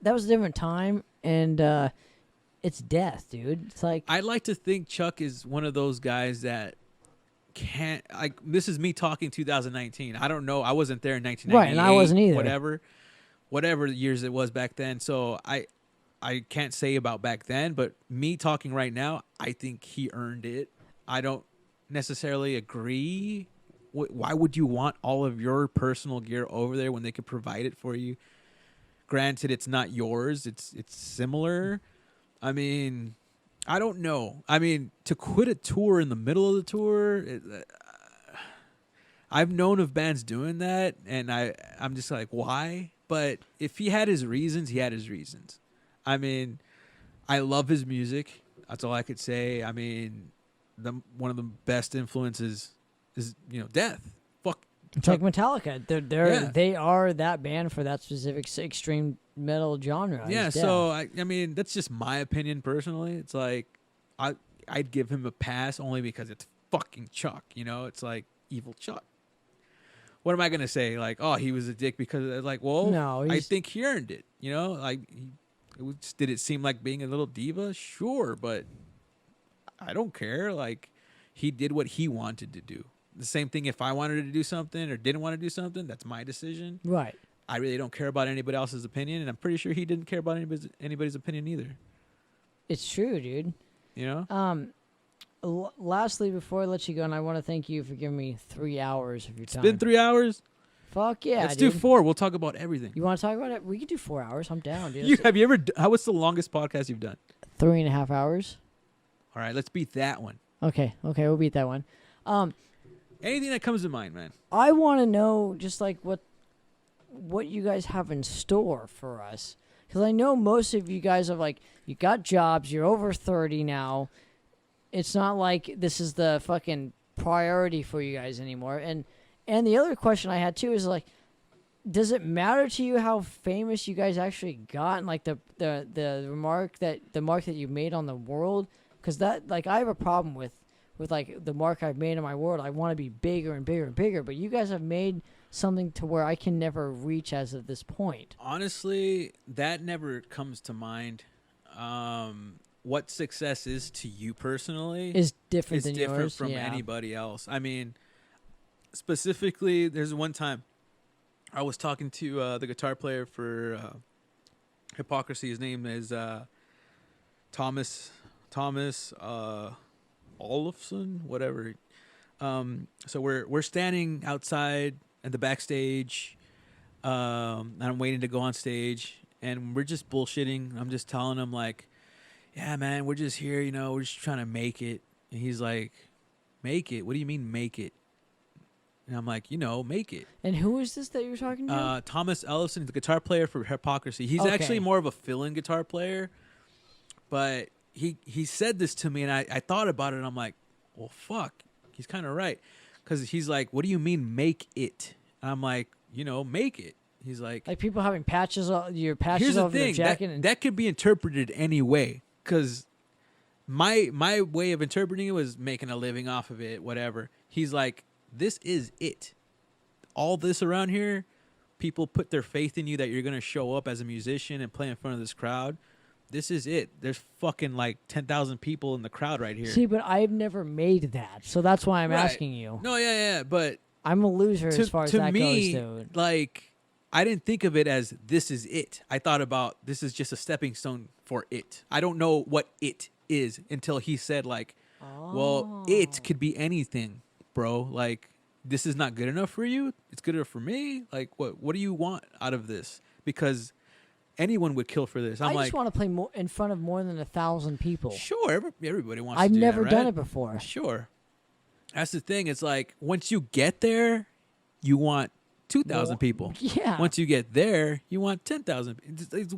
that was a different time, and it's death, dude. It's like I like to think Chuck is one of those guys that can't like. This is me talking 2019. I don't know. I wasn't there in 1998. Right, and I wasn't either. Whatever years it was back then. So I can't say about back then. But me talking right now, I think he earned it. I don't necessarily agree. Why would you want all of your personal gear over there when they could provide it for you? Granted, it's not yours. It's similar. I mean, I don't know. I mean, to quit a tour in the middle of the tour, I've known of bands doing that, and I'm just like, why? But if he had his reasons, he had his reasons. I mean, I love his music. That's all I could say. I mean, one of the best influences is Death. Fuck. it's like Metallica. Yeah. They are that band for that specific extreme metal genre. Yeah, is death. so I mean that's just my opinion personally. It's like I'd give him a pass only because it's fucking Chuck. You know, it's like evil Chuck. What am I gonna say? Like, oh, he was a dick because like, well, No, I he's- think he earned it. You know, like, did it seem like being a little diva? Sure, but I don't care. Like, he did what he wanted to do. the same thing. If I wanted to do something or didn't want to do something, that's my decision. Right. I really don't care about anybody else's opinion, and I'm pretty sure he didn't care about anybody's opinion either. It's true, dude. You know. Lastly, before I let you go, and I want to thank you for giving me 3 hours of your time. It's been 3 hours. Fuck yeah, Let's dude. do 4. We'll talk about everything. You want to talk about it? We could do 4 hours. I'm down, dude. Have you ever? What's the longest podcast you've done? 3.5 hours. All right, let's beat that one. Okay, we'll beat that one. Anything that comes to mind, man. I want to know just like what you guys have in store for us, because I know most of you guys are like, you got jobs, you're over 30 now. It's not like this is the fucking priority for you guys anymore. And the other question I had too is like, does it matter to you how famous you guys actually got, and like the mark that you made on the world? Because that, like, I have a problem with like the mark I've made in my world. I want to be bigger and bigger and bigger, but you guys have made something to where I can never reach as of this point. Honestly, that never comes to mind. What success is to you personally Is different than different yours. from Yeah. anybody else. I mean, specifically, there's one time I was talking to the guitar player for Hypocrisy. His name is Thomas Olafson, whatever. So we're standing outside at the backstage, and I'm waiting to go on stage, and we're just bullshitting. I'm just telling him like, yeah, man, we're just here, you know, we're just trying to make it. And he's like, make it? What do you mean make it? And I'm like, you know, make it. And who is this that you're talking to? Thomas Ellison, the guitar player for Hypocrisy. He's actually more of a fill-in guitar player, but he said this to me, and I thought about it, and I'm like, well, fuck, he's kind of right. Because he's like, what do you mean make it? And I'm like, you know, make it. He's like people having patches, your patches here's the over their thing, jacket. that could be interpreted any way. Because my way of interpreting it was making a living off of it, whatever. He's like, this is it. All this around here, people put their faith in you that you're going to show up as a musician and play in front of this crowd. This is it. There's fucking like 10,000 people in the crowd right here. See, but I've never made that, so that's why I'm asking you. No, yeah, but I'm a loser as far as that goes, dude. Like, I didn't think of it as this is it. I thought about this is just a stepping stone for it. I don't know what it is until he said like, well, it could be anything, bro. Like, this is not good enough for you. It's good enough for me. Like, what do you want out of this? Because anyone would kill for this. I just want to play in front of more than 1,000 people. Sure, everybody wants I've to do that, never right? done it before. Sure. That's the thing. It's like, once you get there, you want 2,000 people. Yeah. Once you get there, you want 10,000.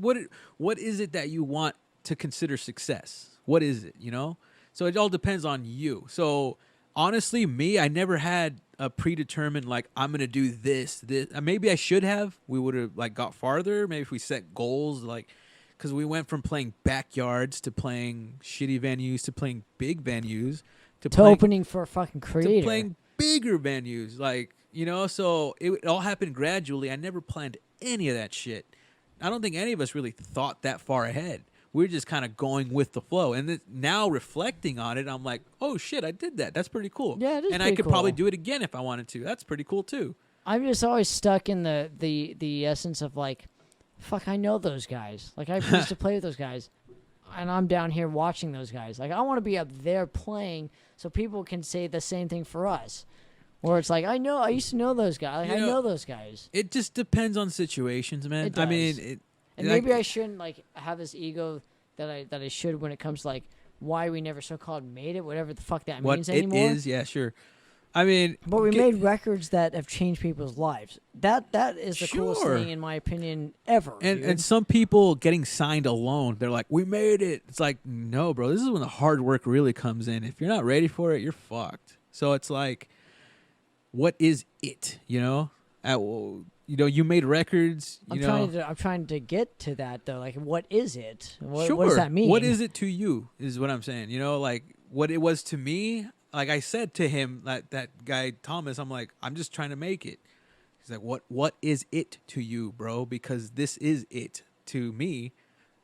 What is it that you want to consider success? What is it, you know? So it all depends on you. So honestly, me, I never had a predetermined, like, I'm going to do this. Maybe I should have. We would have, like, got farther. Maybe if we set goals, like, because we went from playing backyards to playing shitty venues to playing big venues to opening for a fucking creator. to playing bigger venues. Like, you know, so it all happened gradually. I never planned any of that shit. I don't think any of us really thought that far ahead. We were just kind of going with the flow. And now reflecting on it, I'm like, oh, shit, I did that. That's pretty cool. Yeah, it is and pretty I could cool. probably do it again if I wanted to. That's pretty cool, too. I'm just always stuck in the essence of, like, fuck, I know those guys. Like, I used to play with those guys, and I'm down here watching those guys. Like, I want to be up there playing so people can say the same thing for us. Where it's like, I used to know those guys. Like, I know those guys. It just depends on situations, man. It does. I mean, and maybe I shouldn't, like, have this ego that I should when it comes to, like, why we never so-called made it, whatever the fuck that means anymore. What it is, yeah, sure. I mean, but we made records that have changed people's lives. That is the coolest Sure. thing, in my opinion, ever. And some people getting signed alone, they're like, we made it. It's like, no, bro, this is when the hard work really comes in. If you're not ready for it, you're fucked. So it's like, what is it? You know, you made records. I'm trying to get to that though. Like, what is it? What Sure. does that mean? What is it to you? Is what I'm saying. You know, like what it was to me. Like I said to him, that guy Thomas, I'm like, I'm just trying to make it. He's like, what is it to you, bro? Because this is it to me.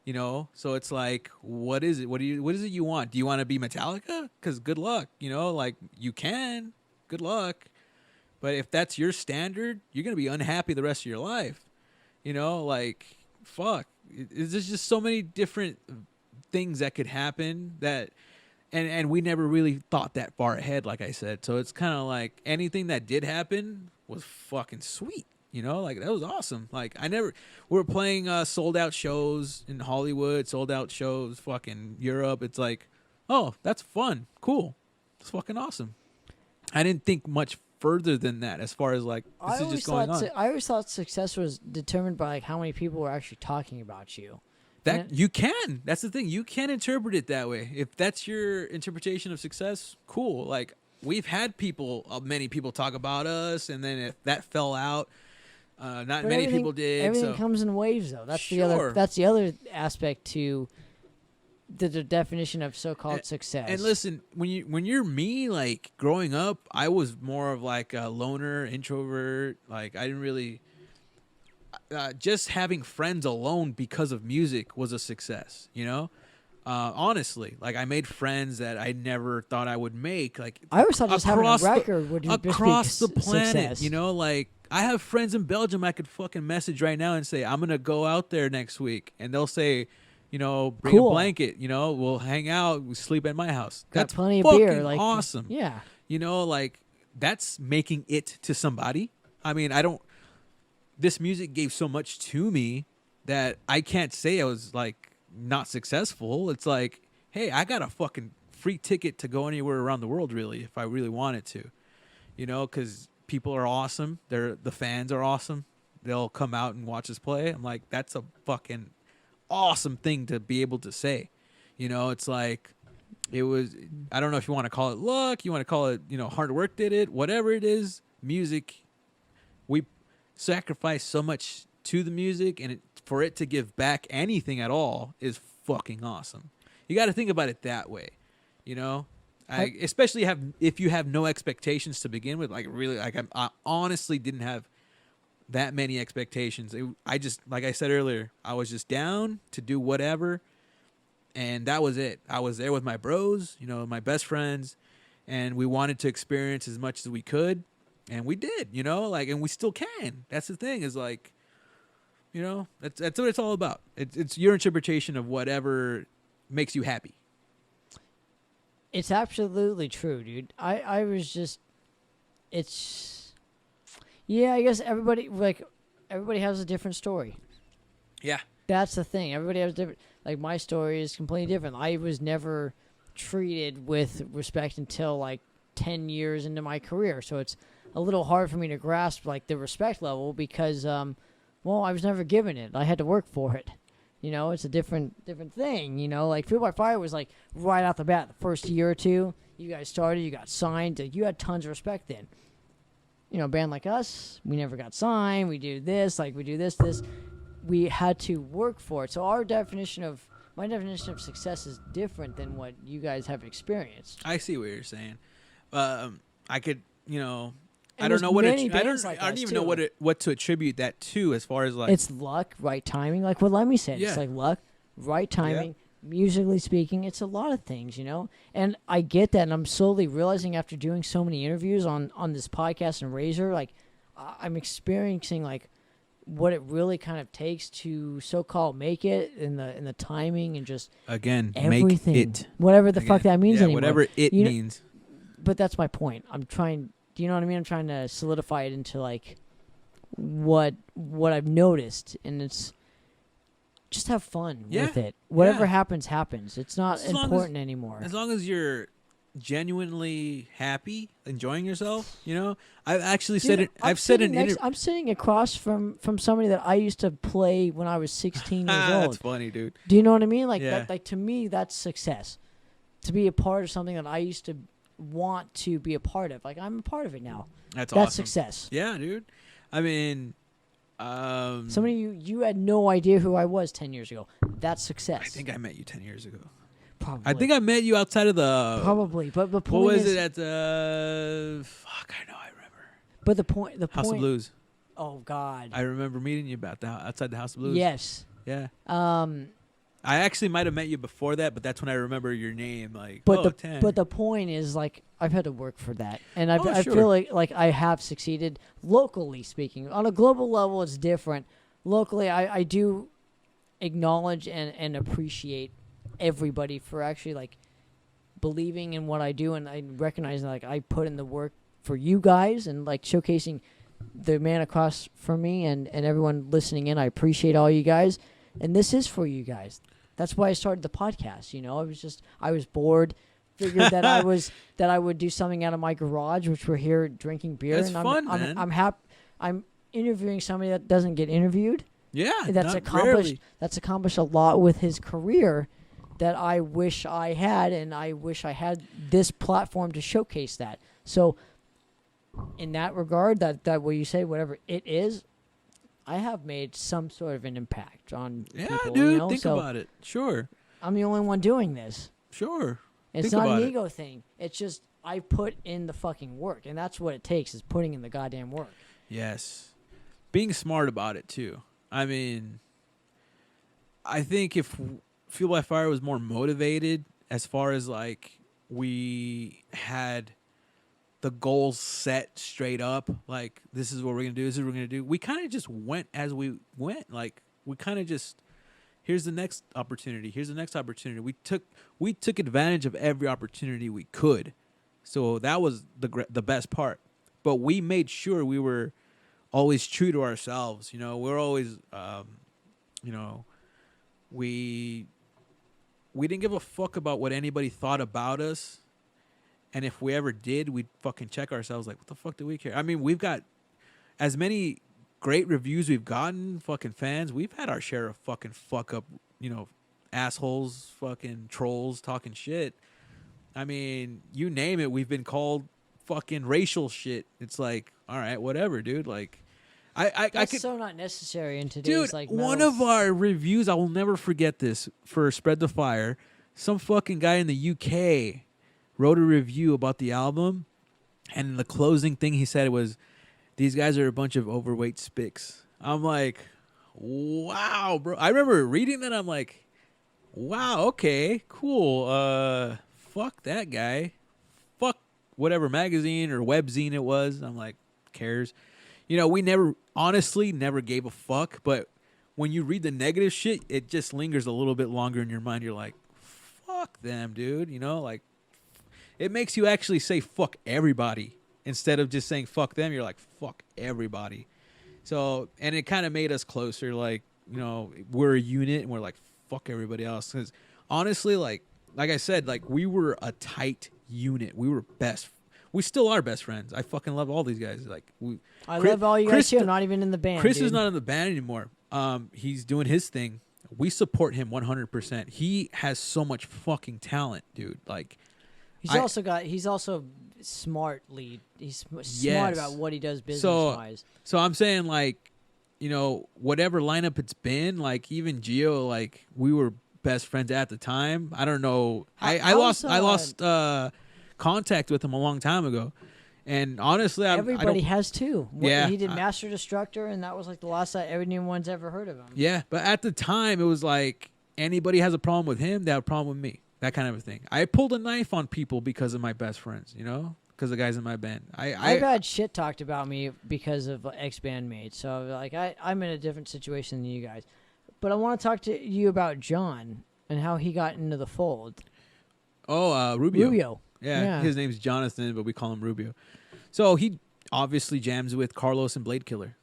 You know, so it's like, what is it? What is it you want? Do you want to be Metallica? Because good luck. You know, like you can. good luck. But if that's your standard, you're going to be unhappy the rest of your life. You know, like, fuck. There's just so many different things that could happen that, and we never really thought that far ahead, like I said. So it's kind of like anything that did happen was fucking sweet. You know, like, that was awesome. Like, we were playing sold out shows in Hollywood, sold out shows, fucking Europe. It's like, oh, that's fun. Cool. It's fucking awesome. I didn't think much further than that as far as like, this is just going on. I always thought success was determined by like how many people were actually talking about you. That you can. That's the thing. You can interpret it that way. If that's your interpretation of success, cool. Like, we've had many people talk about us, and then if that fell out, not many people did. Everything comes in waves, though. That's the other. That's the other aspect to the definition of so-called success. And listen, when you're me, like, growing up, I was more of like a loner, introvert. Like, I didn't really. Just having friends alone because of music was a success. You know. Honestly, like, I made friends that I never thought I would make. Like, I always thought just having a record would across the planet. Success. You know, like, I have friends in Belgium I could fucking message right now and say, I'm gonna go out there next week, and they'll say, you know, bring a blanket. You know, we'll hang out, we sleep at my house. That's plenty of fucking beer. Like, awesome. Yeah. You know, like, that's making it to somebody. I mean, this music gave so much to me that I can't say I was like not successful. It's like, hey, I got a fucking free ticket to go anywhere around the world, really, if I really wanted to. You know, because people are awesome. The fans are awesome. They'll come out and watch us play. I'm like, that's a fucking awesome thing to be able to say. You know, it's like, it was, I don't know if you want to call it luck, you want to call it, you know, hard work did it, whatever it is, music, we sacrifice so much to the music, and for it to give back anything at all is fucking awesome. You got to think about it that way, you know. Especially if you have no expectations to begin with. Like, really, like, I honestly didn't have that many expectations. I just, like I said earlier, I was just down to do whatever, and that was it. I was there with my bros, you know, my best friends, and we wanted to experience as much as we could, and we did, you know, like, and we still can. That's the thing, is like, you know, that's what it's all about. It's your interpretation of whatever makes you happy. It's absolutely true, dude. I was just, it's, yeah, I guess everybody has a different story. Yeah. That's the thing. Everybody has different, like, my story is completely different. I was never treated with respect until like 10 years into my career. So it's a little hard for me to grasp like the respect level because, well, I was never given it. I had to work for it. You know, it's a different thing. You know, like Fuel by Fire was like right out the bat, the first year or two, you guys started, you got signed, you had tons of respect then. You know, a band like us, we never got signed. We do this, like we do this. We had to work for it. So my definition of success is different than what you guys have experienced. I see what you're saying. I could, you know. I don't know what I don't even know what to attribute that to, as far as like, it's luck, right timing, like what Lemmy said. Yeah. It's like luck, right timing, musically speaking. It's a lot of things, you know. And I get that, and I'm slowly realizing after doing so many interviews on this podcast and Razor, like I'm experiencing like what it really kind of takes to so-called make it in the timing and just again everything, make it, whatever the fuck that means anymore. Whatever it means. But that's my point. I'm trying. Do you know what I mean? I'm trying to solidify it into like what I've noticed, and it's just have fun with it. Whatever happens. It's not important anymore. As long as you're genuinely happy, enjoying yourself, you know. I've actually said it. I'm sitting across from somebody that I used to play when I was 16 years old. That's funny, dude. Do you know what I mean? Like that. Like to me, that's success. To be a part of something that I used to want to be a part of. Like I'm a part of it now. That's awesome. Success. Yeah, dude. I mean, somebody you had no idea who I was 10 years ago. That's success. I think I met you 10 years ago. Probably. I think I met you outside of the. Probably, but the point what was it at the? Fuck, I know, I remember. But the point. House of Blues. Oh God. I remember meeting you outside the House of Blues. Yes. Yeah. I actually might have met you before that, but that's when I remember your name. Like, But Tanner. but the point is, like, I've had to work for that, and I Sure. feel like I have succeeded locally speaking. On a global level, it's different. Locally, I do acknowledge and appreciate everybody for actually like believing in what I do, and I recognize like I put in the work for you guys, and like showcasing the man across from me and everyone listening in. I appreciate all you guys, and this is for you guys. That's why I started the podcast. You know, I was bored, figured that I would do something out of my garage, which we're here drinking beer. That's and fun, man. I'm happy. I'm interviewing somebody that doesn't get interviewed. Yeah, That's accomplished a lot with his career that I wish I had, and I wish I had this platform to showcase that. So in that regard, that what you say, whatever it is, I have made some sort of an impact on people. Dude, you know? think So about it. Sure. I'm the only one doing this. Sure. It's Think not about an it. ego thing. It's just I put in the fucking work, and that's what it takes, is putting in the goddamn work. Yes. Being smart about it, too. I mean, I think if Fuel by Fire was more motivated as far as, like, we had the goals set straight up, like, this is what we're going to do, this is what we're going to do, we kind of just went as we went. Like, we kind of just, here's the next opportunity, here's the next opportunity. We took advantage of every opportunity we could. So that was the best part. But we made sure we were always true to ourselves. You know, we're always, you know, we didn't give a fuck about what anybody thought about us. And if we ever did, we'd fucking check ourselves like, what the fuck do we care? I mean, we've got as many great reviews we've gotten, fucking fans. We've had our share of fucking fuck up, you know, assholes, fucking trolls talking shit. I mean, you name it, we've been called fucking racial shit. It's like, all right, whatever, dude. Like, I That's could, so not necessary in today's dude, like one metal of our reviews, I will never forget this, for Spread the Fire. Some fucking guy in the UK wrote a review about the album, and in the closing thing he said was, these guys are a bunch of overweight spicks. I'm like, wow, bro. I remember reading that. I'm like, wow, okay, cool. Fuck that guy. Fuck whatever magazine or webzine it was. I'm like, cares? You know, we honestly never gave a fuck. But when you read the negative shit, it just lingers a little bit longer in your mind. You're like, fuck them, dude. You know, like, it makes you actually say fuck everybody instead of just saying fuck them. You're like, fuck everybody. So, and it kind of made us closer. Like, you know, we're a unit and we're like, fuck everybody else. Because honestly, like I said, like, we were a tight unit. We were we still are best friends. I fucking love all these guys. Like, I love all you guys too. I'm not even in the band. Chris dude. is not in the band anymore. He's doing his thing. We support him 100%. He has so much fucking talent, dude. Like, He's also smartly. He's smart Yes. about what he does business wise. So I'm saying, like, you know, whatever lineup it's been, like, even Gio, like, we were best friends at the time. I don't know. I lost contact with him a long time ago. And honestly, everybody has too. Yeah, He did Master Destructor, and that was like the last time anyone's ever heard of him. Yeah, but at the time, it was like, anybody has a problem with him, they have a problem with me. That kind of a thing. I pulled a knife on people because of my best friends, you know? Because the guys in my band. I've had shit talked about me because of ex-bandmates. So, like, I'm in a different situation than you guys. But I want to talk to you about John and how he got into the fold. Oh, Rubio. Rubio. Yeah, his name's Jonathan, but we call him Rubio. So he obviously jams with Carlos and Blade Killer.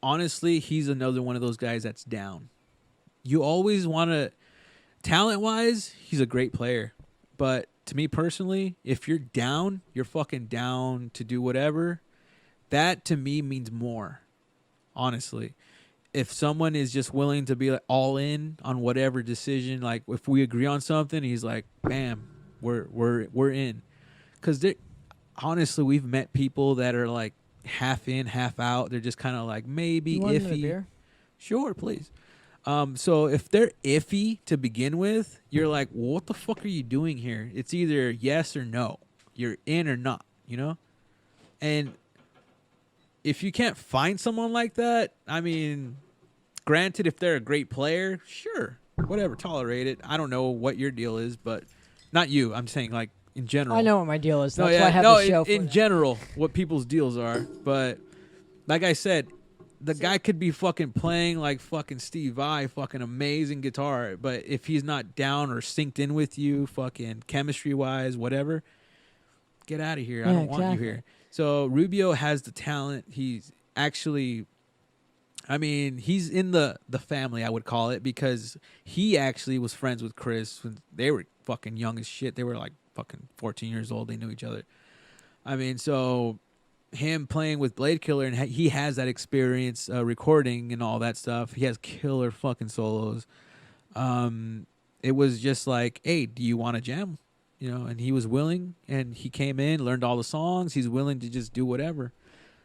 Honestly, he's another one of those guys that's down. You always want to... Talent-wise, he's a great player. But to me personally, if you're down, you're fucking down to do whatever. That, to me, means more. Honestly. If someone is just willing to be like all in on whatever decision, like if we agree on something, he's like, bam, we're in. Because honestly, we've met people that are like half in, half out. They're just kind of like maybe You want another iffy. beer? Sure, please. So if they're iffy to begin with, you're like, well, what the fuck are you doing here? It's either yes or no. You're in or not, you know? And if you can't find someone like that, I mean, Granted, if they're a great player, sure, whatever, tolerate it. I don't know what your deal is, but not you. I'm saying like in general. I know what my deal is. That's why I have the show. In general, what people's deals are. But like I said, the guy could be fucking playing like fucking Steve Vai, fucking amazing guitar, but if he's not down or synced in with you, fucking chemistry wise, whatever, get out of here. I don't want you here. So Rubio has the talent. He's actually, I mean, he's in the family, I would call it, because he actually was friends with Chris when they were fucking young as shit. They were like fucking 14 years old. They knew each other. I mean, so him playing with Blade Killer, and he has that experience recording and all that stuff. He has killer fucking solos. It was just like, hey, do you want to jam? You know, and he was willing, and he came in, learned all the songs. He's willing to just do whatever.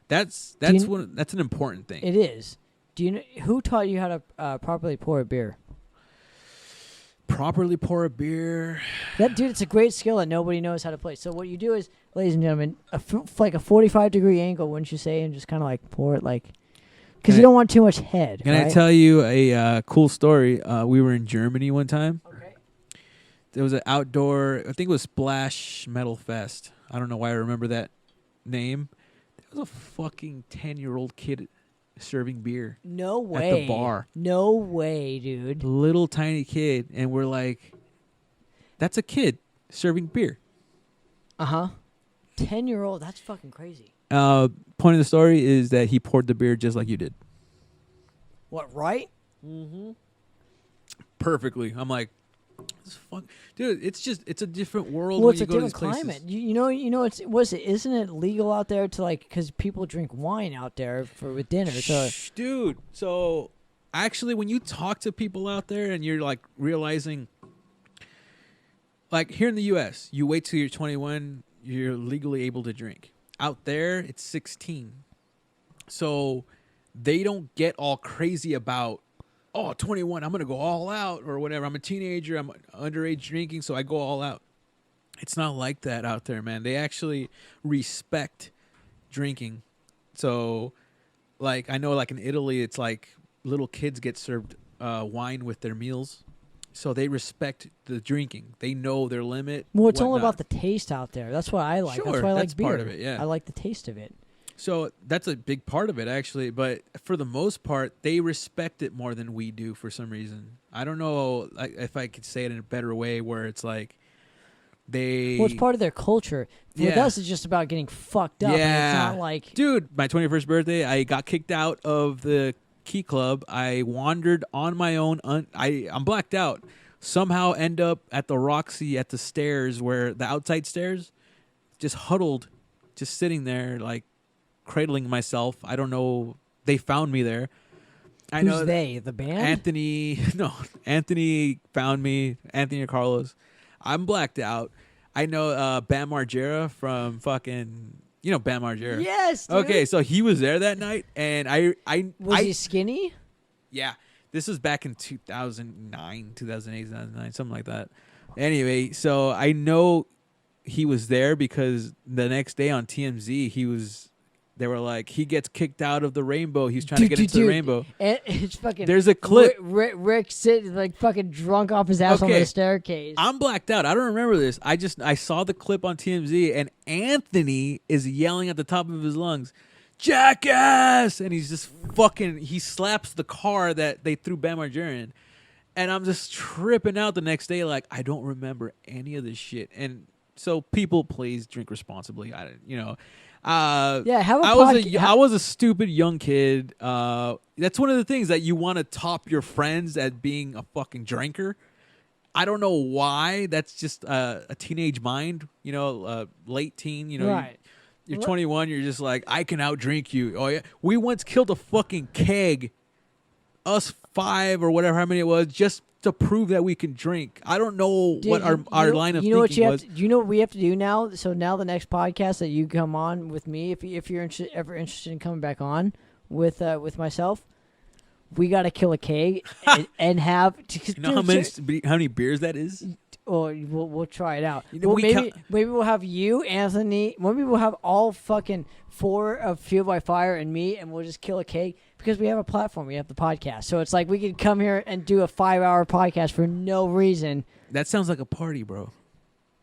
That's an important thing. It is. Do you know who taught you how to properly pour a beer? Properly pour a beer. That dude, it's a great skill that nobody knows how to play. So what you do is, ladies and gentlemen, like a 45-degree angle, wouldn't you say, and just kind of like pour it, like, because you don't want too much head. Can I tell you a cool story? We were in Germany one time. Okay. There was an outdoor, I think it was Splash Metal Fest. I don't know why I remember that name. There was a fucking 10-year-old kid serving beer. No way. At the bar. No way, dude. Little tiny kid, and we're like, that's a kid serving beer. 10-year-old, that's fucking crazy. Point of the story is that he poured the beer just like you did. What, right? Mm-hmm. Perfectly. I'm like, dude, it's a different world. Well, when it's you a go different to these climate. places. You know, isn't it legal out there to like, because people drink wine out there with dinner. So, dude. So actually, when you talk to people out there and you're like realizing, like here in the U.S., you wait till you're 21, you're legally able to drink. Out there, it's 16. So they don't get all crazy about, oh, 21, I'm going to go all out or whatever. I'm a teenager, I'm underage drinking, so I go all out. It's not like that out there, man. They actually respect drinking. So, like, I know, like, in Italy, it's like little kids get served wine with their meals. So they respect the drinking. They know their limit. Well, it's all about the taste out there. That's what I like. Sure, that's why I like that's beer. part of it, yeah. I like the taste of it. So that's a big part of it, actually. But for the most part, they respect it more than we do for some reason. I don't know if I could say it in a better way where it's like they... Well, it's part of their culture. With us, it's just about getting fucked up. Yeah. It's not like... Dude, my 21st birthday, I got kicked out of the Key Club. I wandered on my own. I'm blacked out. Somehow end up at the Roxy at the stairs where the outside stairs, just huddled, just sitting there like cradling myself. I don't know. They found me there. I know Who's they? The band? Anthony found me. Anthony or Carlos. I'm blacked out. I know Bam Margera from fucking, you know Bam Margera. Yes, dude. Okay, so he was there that night, and Was he skinny? Yeah. This was back in 2009, 2008, 2009, something like that. Anyway, so I know he was there because the next day on TMZ, they were like, he gets kicked out of the Rainbow. He's trying to get into the Rainbow. And it's fucking... There's a clip. Rick sitting like fucking drunk off his ass on the staircase. I'm blacked out. I don't remember this. I saw the clip on TMZ, and Anthony is yelling at the top of his lungs, "Jackass!" And he's just fucking, he slaps the car that they threw Bam Margera in. And I'm just tripping out the next day like, I don't remember any of this shit. And so people, please drink responsibly. I was a stupid young kid. That's one of the things that you want to top your friends at being a fucking drinker. I don't know why. That's just a teenage mind, late teen, Right. You're 21. You're just like, I can outdrink you. Oh yeah, we once killed a fucking keg, us 5 or whatever, how many it was, just to prove that we can drink. I don't know what our line of thinking was. Do you know what we have to do now? So now the next podcast that you come on with me, if you're ever interested in coming back on with myself, we got to kill a keg and have. You know how many beers that is? Or we'll try it out. know, Well, we maybe we'll have you, Anthony. Maybe we'll have all fucking 4 of Fuel by Fire and me, and we'll just kill a cake because we have a platform. We have the podcast, so it's like we could come here and do a 5-hour podcast for no reason. That sounds like a party, bro.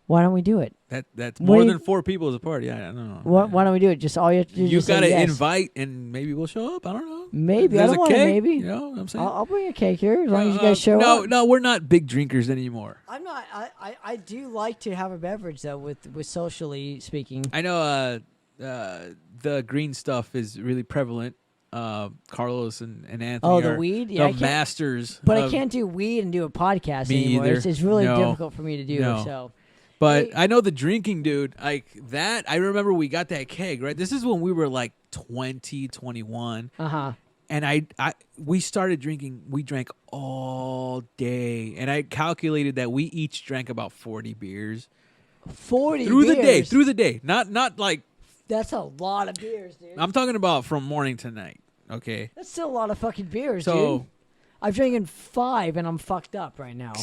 Why don't we do it? That's more than 4 people is a party. I don't know. Why don't we do it? Just all you have to do. You got to yes. invite, and maybe we'll show up. I don't know. Maybe There's I don't a want to. cake, Maybe you know what I'm saying? I'll bring a cake here as long as you guys show up. No, we're not big drinkers anymore. I'm not. I do like to have a beverage though. With socially speaking, I know the green stuff is really prevalent. Carlos and Anthony. Oh, the are weed? Yeah, the masters. but I can't do weed and do a podcast Me anymore. either. It's really No. difficult for me to do. No. So, But Hey. I know the drinking, dude. Like that. I remember we got that keg, right? This is when we were like 20, 21. And we started drinking. We drank all day, and I calculated that we each drank about 40 beers 40 through beers. the day. Not like That's a lot of beers, dude. I'm talking about from morning to night. Okay. That's still a lot of fucking beers, So- dude. I've drinking 5 and I'm fucked up right now.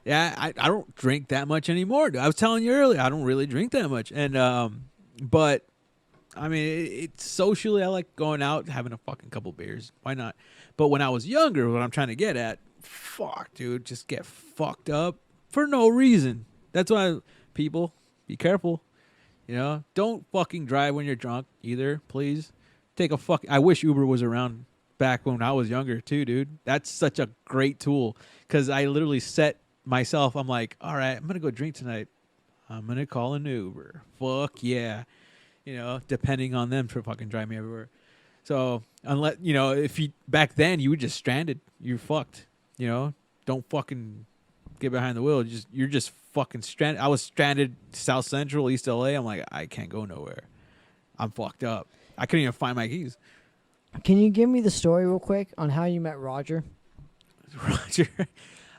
Yeah, I don't drink that much anymore. I was telling you earlier, I don't really drink that much, and but I mean, it's socially, I like going out, having a fucking couple beers. Why not? But when I was younger, what I'm trying to get at, fuck, dude, just get fucked up for no reason. That's why people be careful. You know, don't fucking drive when you're drunk either, please. I wish Uber was around back when I was younger too, dude. That's such a great tool because I literally set myself. I'm like, all right, I'm gonna go drink tonight. I'm gonna call an Uber. Fuck yeah. You know, depending on them to fucking drive me everywhere. So unless, you know, if you back then you were just stranded, you're fucked. You know, don't fucking get behind the wheel. You're just fucking stranded. I was stranded South Central, East LA. I'm like, I can't go nowhere. I'm fucked up. I couldn't even find my keys. Can you give me the story real quick on how you met Roger? Roger,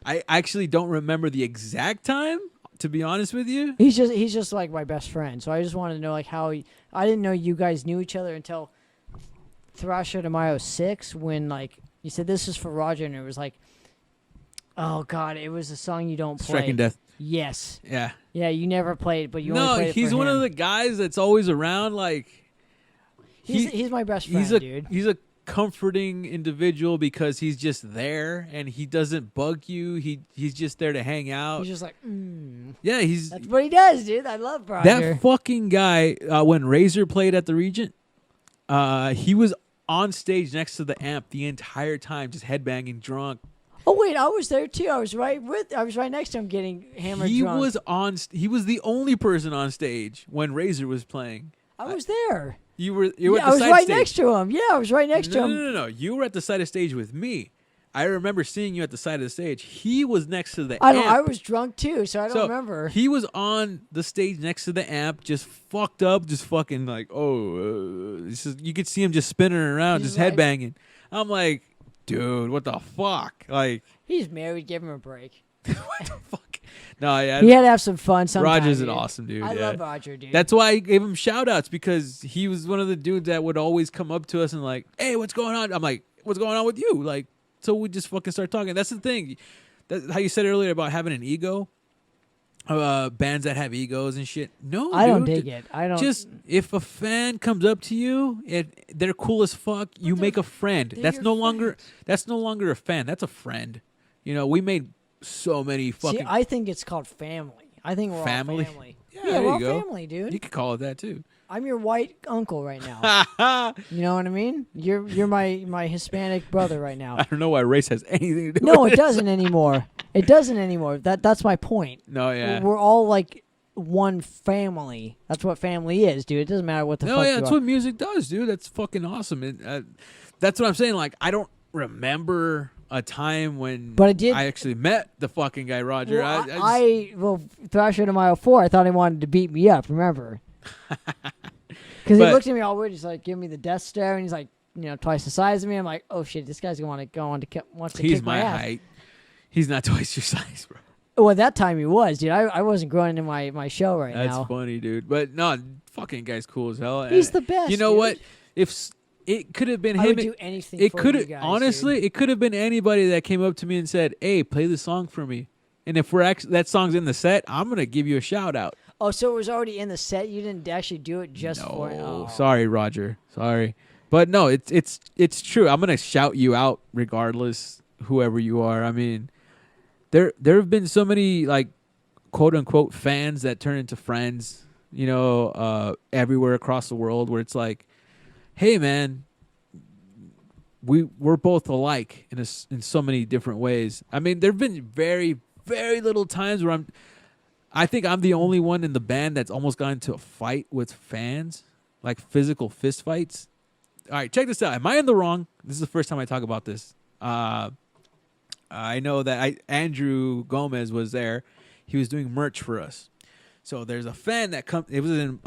I actually don't remember the exact time, to be honest with you. He's just like my best friend. So I just wanted to know like how I didn't know you guys knew each other until Thrasho to Mayo 6 when like you said this is for Roger and it was like, oh god, it was a song you don't play. Striking Death. Yes. Yeah. Yeah, you never played, but you only played it he's for one him. of the guys that's always around. Like He's my best friend, dude. He's a comforting individual because he's just there and he doesn't bug you. He's just there to hang out. He's just like, Yeah, that's what he does, dude. I love Roger. that fucking guy. When Razor played at the Regent, he was on stage next to the amp the entire time, just headbanging, drunk. Oh wait, I was there too. I was right next to him getting hammered drunk. He was the only person on stage when Razor was playing. I was there. You were at the I was side right stage. next to him. Yeah, I was right next to him. No. You were at the side of stage with me. I remember seeing you at the side of the stage. He was next to the amp. I was drunk too, so I don't remember. He was on the stage next to the amp, just fucked up, just fucking like, you could see him just spinning around, He's just like- headbanging. I'm like, dude, what the fuck? Like, He's married. Give him a break. what the fuck? No, yeah. He had to have some fun sometime. Roger's an dude. awesome dude. I yeah. love Roger, dude. That's why I gave him shout outs because he was one of the dudes that would always come up to us and like, hey, what's going on? I'm like, what's going on with you? Like, so we just fucking start talking. That's the thing. That's how you said earlier about having an ego. Bands that have egos and shit. No, I don't dude. dig it. I don't. Just if a fan comes up to you and they're cool as fuck, you make a friend. they're That's your no longer friends. that's no longer a fan. That's a friend. You know, we made so many fucking See, I think it's called family. I think we're Family? all family. Yeah, Yeah, there we're you all go. family, dude. You could call it that too. I'm your white uncle right now. You know what I mean? You're my Hispanic brother right now. I don't know why race has anything to do No, with it doesn't anymore. It doesn't anymore. That's my point. No, yeah. We're all like one family. That's what family is, dude. It doesn't matter what the No, fuck yeah, you that's are. what music does, dude. That's fucking awesome. And that's what I'm saying. Like, I don't remember a time when But I did- actually met the fucking guy, Roger. Well, Thrasho to Mile 4, I thought he wanted to beat me up, remember? Because he But- looked at me all weird. He's like, give me the death stare. And he's like, twice the size of me. I'm like, oh, shit, this guy's going to go on to wants to he's kick my ass. height. He's not twice your size, bro. Well, at that time he was, dude. I wasn't growing into my show right That's now. funny, dude. But no, fucking guy's cool as hell. He's the best, You know dude. what? If it could have been I him, would do anything it for could you have guys, honestly, dude. it could have been anybody that came up to me and said, "Hey, play the song for me." And if that song's in the set, I'm gonna give you a shout out. Oh, so it was already in the set. You didn't actually do it just for it. No, Oh. sorry, Roger. Sorry, but no, it's true. I'm gonna shout you out regardless, whoever you are. I mean, there have been so many like quote unquote fans that turn into friends, you know, everywhere across the world, where it's like, hey man, we're both alike in so many different ways. I mean, there've been very, very little times where I think I'm the only one in the band that's almost gotten into a fight with fans, like physical fist fights. All right, check this out. Am I in the wrong? This is the first time I talk about this. I know that Andrew Gomez was there. He was doing merch for us. So there's a fan that comes. It was in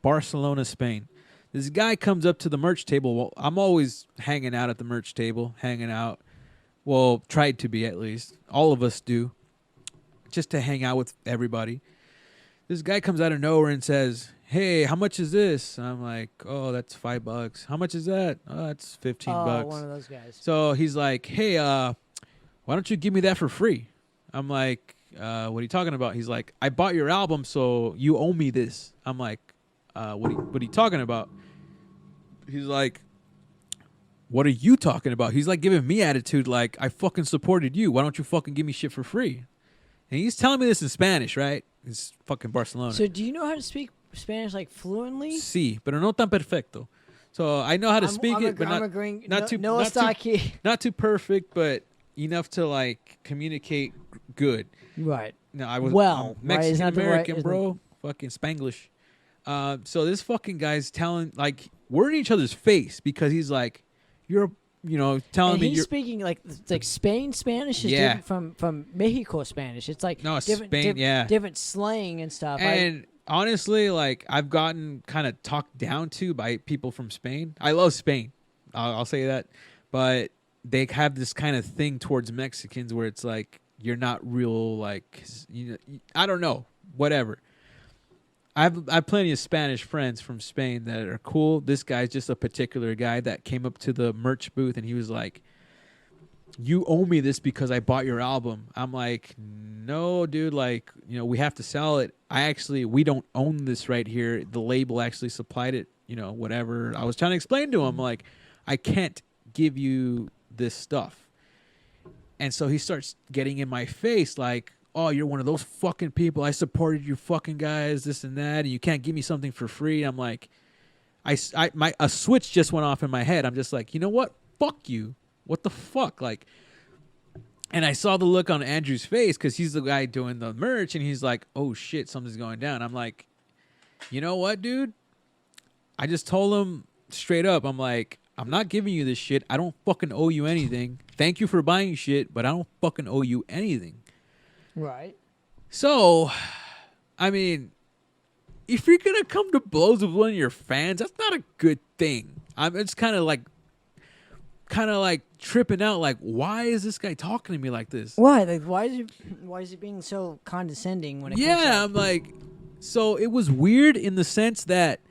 Barcelona, Spain. This guy comes up to the merch table. Well, I'm always hanging out at the merch table, hanging out. Well, tried to be at least. All of us do. Just to hang out with everybody. This guy comes out of nowhere and says, hey, how much is this? And I'm like, oh, that's $5. How much is that? Oh, that's $15. Oh, one of those guys. So he's like, hey, why don't you give me that for free? I'm like, what are you talking about? He's like, I bought your album, so you owe me this. I'm like, what are you talking about? He's like, what are you talking about? He's like giving me attitude like, I fucking supported you. Why don't you fucking give me shit for free? And he's telling me this in Spanish, right? It's fucking Barcelona. So do you know how to speak Spanish like fluently? Sí, pero no tan perfecto. So I know how to speak it, but not too perfect, but enough to like communicate good. Right. No, I was right? Mexican American, bro. Fucking Spanglish. So this fucking guy's telling, like, we're in each other's face because he's like, you're, telling and me he's you're speaking like Spain Spanish is different from Mexico Spanish. It's like different slang and stuff. And honestly, like, I've gotten kind of talked down to by people from Spain. I love Spain. I'll say that. But they have this kind of thing towards Mexicans where it's like, you're not real, like, I don't know, whatever. I have plenty of Spanish friends from Spain that are cool. This guy's just a particular guy that came up to the merch booth and he was like, you owe me this because I bought your album. I'm like, no, dude, like, we have to sell it. We don't own this right here. The label actually supplied it, whatever. I was trying to explain to him, like, I can't give you this stuff. And so he starts getting in my face like, oh, you're one of those fucking people. I supported you fucking guys, this and that, and you can't give me something for free. I'm like, a switch just went off in my head. I'm just like, you know what? Fuck you. What the fuck? Like, and I saw the look on Andrew's face because he's the guy doing the merch, and he's like, oh shit, something's going down. I'm like, you know what, dude? I just told him straight up. I'm like, I'm not giving you this shit. I don't fucking owe you anything. Thank you for buying shit, but I don't fucking owe you anything. Right. So, I mean, if you're going to come to blows with one of your fans, that's not a good thing. It's kind of like tripping out. Like, why is this guy talking to me like this? Why? Like, why is he being so condescending when it comes to I'm like, so it was weird in the sense that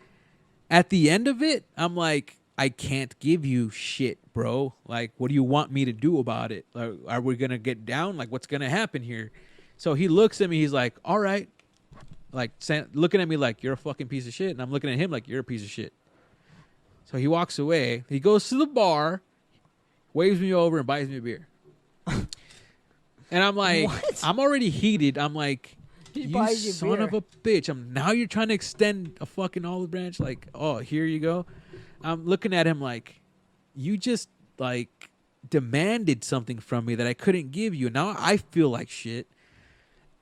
at the end of it, I'm like, I can't give you shit, bro. Like, what do you want me to do about it? Like, are we going to get down? Like, what's going to happen here? So he looks at me. He's like, all right. Like, looking at me like, you're a fucking piece of shit. And I'm looking at him like, you're a piece of shit. So he walks away. He goes to the bar, waves me over, and buys me a beer. And I'm like, what? I'm already heated. I'm like, you son of a bitch. Now you're trying to extend a fucking olive branch. Like, oh, here you go. I'm looking at him like, you just, like, demanded something from me that I couldn't give you. Now I feel like shit.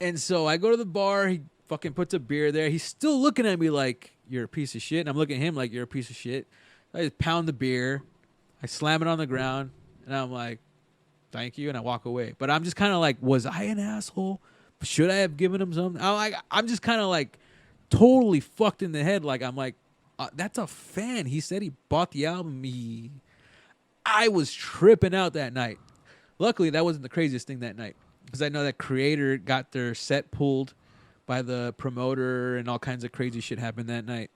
And so I go to the bar. He fucking puts a beer there. He's still looking at me like, you're a piece of shit. And I'm looking at him like, you're a piece of shit. I just pound the beer. I slam it on the ground. And I'm like, thank you. And I walk away. But I'm just kind of like, was I an asshole? Should I have given him something? I'm just kind of like totally fucked in the head. Like, I'm like, that's a fan. He said he bought the album. I was tripping out that night. Luckily, that wasn't the craziest thing that night. Because I know that Creator got their set pulled by the promoter and all kinds of crazy shit happened that night.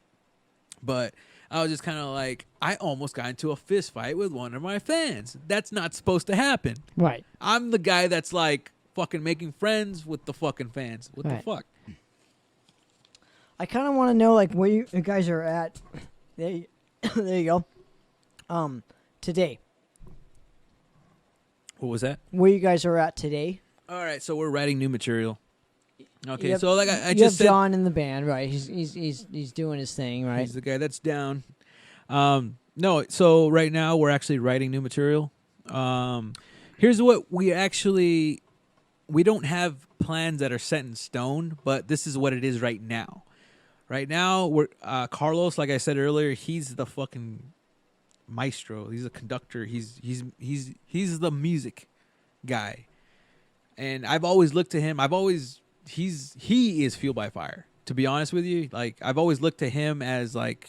But I was just kind of like, I almost got into a fist fight with one of my fans. That's not supposed to happen. Right. I'm the guy that's like, fucking making friends with the fucking fans. What the Right. fuck? I kind of want to know like where you guys are at. There you, there you go. Today, What was that? where you guys are at today. All right, so we're writing new material. Okay, You have- so like I you just have said, John in the band, right? He's doing his thing, right? he's the guy that's down. No, so right now we're actually writing new material. Here's what we don't have plans that are set in stone, but this is what it is right now. Right now, we're Carlos, like I said earlier, he's the fucking maestro. He's a conductor. He's the music guy, and I've always looked to him. He is fueled by fire. To be honest with you, like I've always looked to him as like,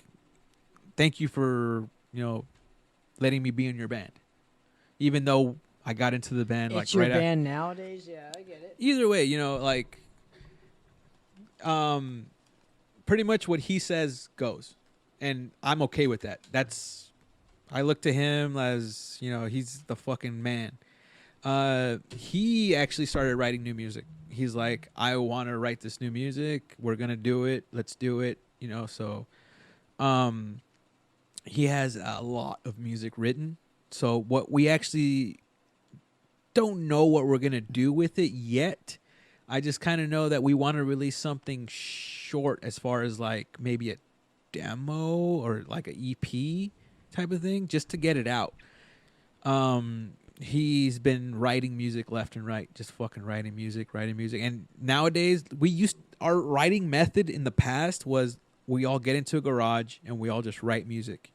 thank you for letting me be in your band, even though I got into the band It's like your right after. band nowadays. Yeah, I get it. Either way, like, pretty much what he says goes, and I'm okay with that. I look to him as he's the fucking man. He actually started writing new music. He's like, I want to write this new music. We're gonna do it. Let's do it. So, he has a lot of music written. So what we actually don't know what we're gonna do with it yet. I just kind of know that we want to release something short, as far as like maybe a demo or like an EP type of thing, just to get it out. He's been writing music left and right, just fucking writing music. And nowadays, our writing method in the past was we all get into a garage and we all just write music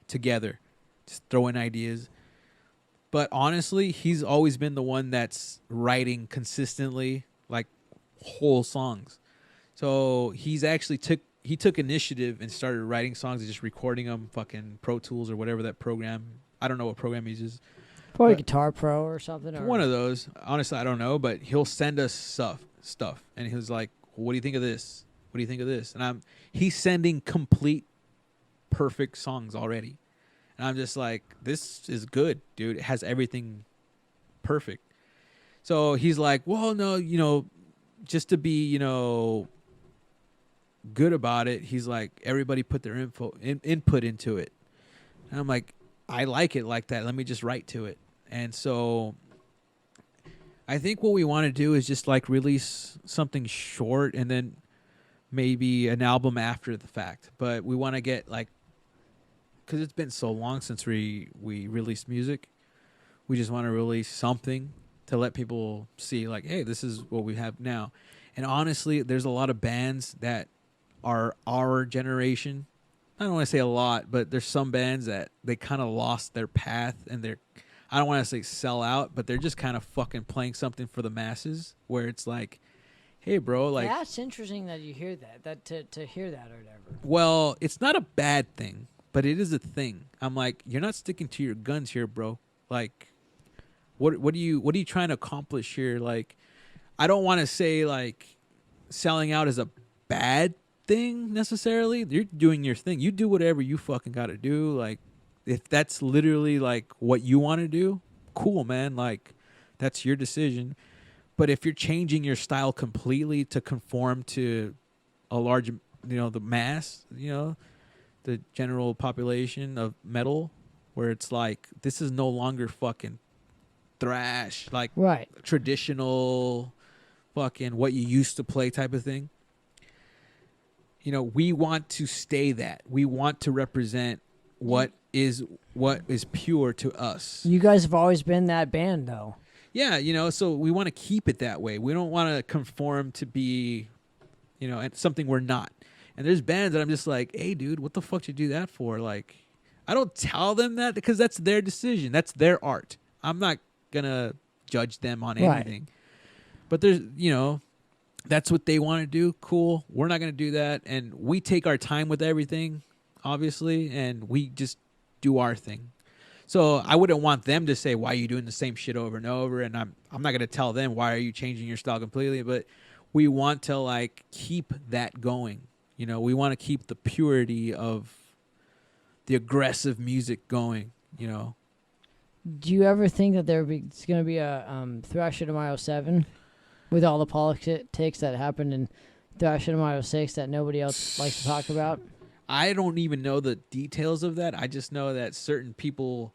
together, just throw in ideas. But honestly, he's always been the one that's writing consistently, like whole songs. So he's actually took initiative and started writing songs and just recording them, fucking Pro Tools or whatever that program. I don't know what program he uses. Probably But- Guitar Pro or something. Or One of those. Honestly, I don't know, but he'll send us stuff, and he was like, "What do you think of this? What do you think of this?" And he's sending complete, perfect songs already, and I'm just like, "This is good, dude. It has everything perfect." So he's like, "Well, no, just to be, good about it." He's like, "Everybody put their input into it," and I'm like, "I like it like that. Let me just write to it." And so I think what we want to do is just like release something short and then maybe an album after the fact. But we want to get like, because it's been so long since we released music, we just want to release something to let people see like, hey, this is what we have now. And honestly, there's a lot of bands that are our generation. I don't want to say a lot, but there's some bands that they kind of lost their path, and I don't want to say sell out, but they're just kind of fucking playing something for the masses, where it's like, hey, bro, like, that's interesting that you hear that to hear that or whatever. well, it's not a bad thing, but it is a thing. I'm like, you're not sticking to your guns here, bro. Like, what are you trying to accomplish here? Like, I don't want to say like selling out is a bad thing necessarily. You're doing your thing. You do whatever you fucking got to do. Like, if that's literally like what you want to do, cool, man. Like, that's your decision. But if you're changing your style completely to conform to a large, the mass, the general population of metal, where it's like, this is no longer fucking thrash, like Right. traditional fucking what you used to play type of thing. We want to stay that. We want to represent what is pure to us. You guys have always been that band, though. Yeah, so we want to keep it that way. We don't want to conform to be, and something we're not. And there's bands that I'm just like, hey, dude, what the fuck did you do that for? Like, I don't tell them that because that's their decision. That's their art. I'm not going to judge them on Right. anything. But there's, that's what they want to do. Cool. We're not going to do that. And we take our time with everything, obviously, and we just do our thing. So I wouldn't want them to say, why are you doing the same shit over and over? And I'm not going to tell them, why are you changing your style completely? But we want to like keep that going. We want to keep the purity of the aggressive music going, Do you ever think that it's going to be a Thrasho to Mayo 7? with all the politics that happened in Thrasho Mayo 6 that nobody else likes to talk about? I don't even know the details of that. I just know that certain people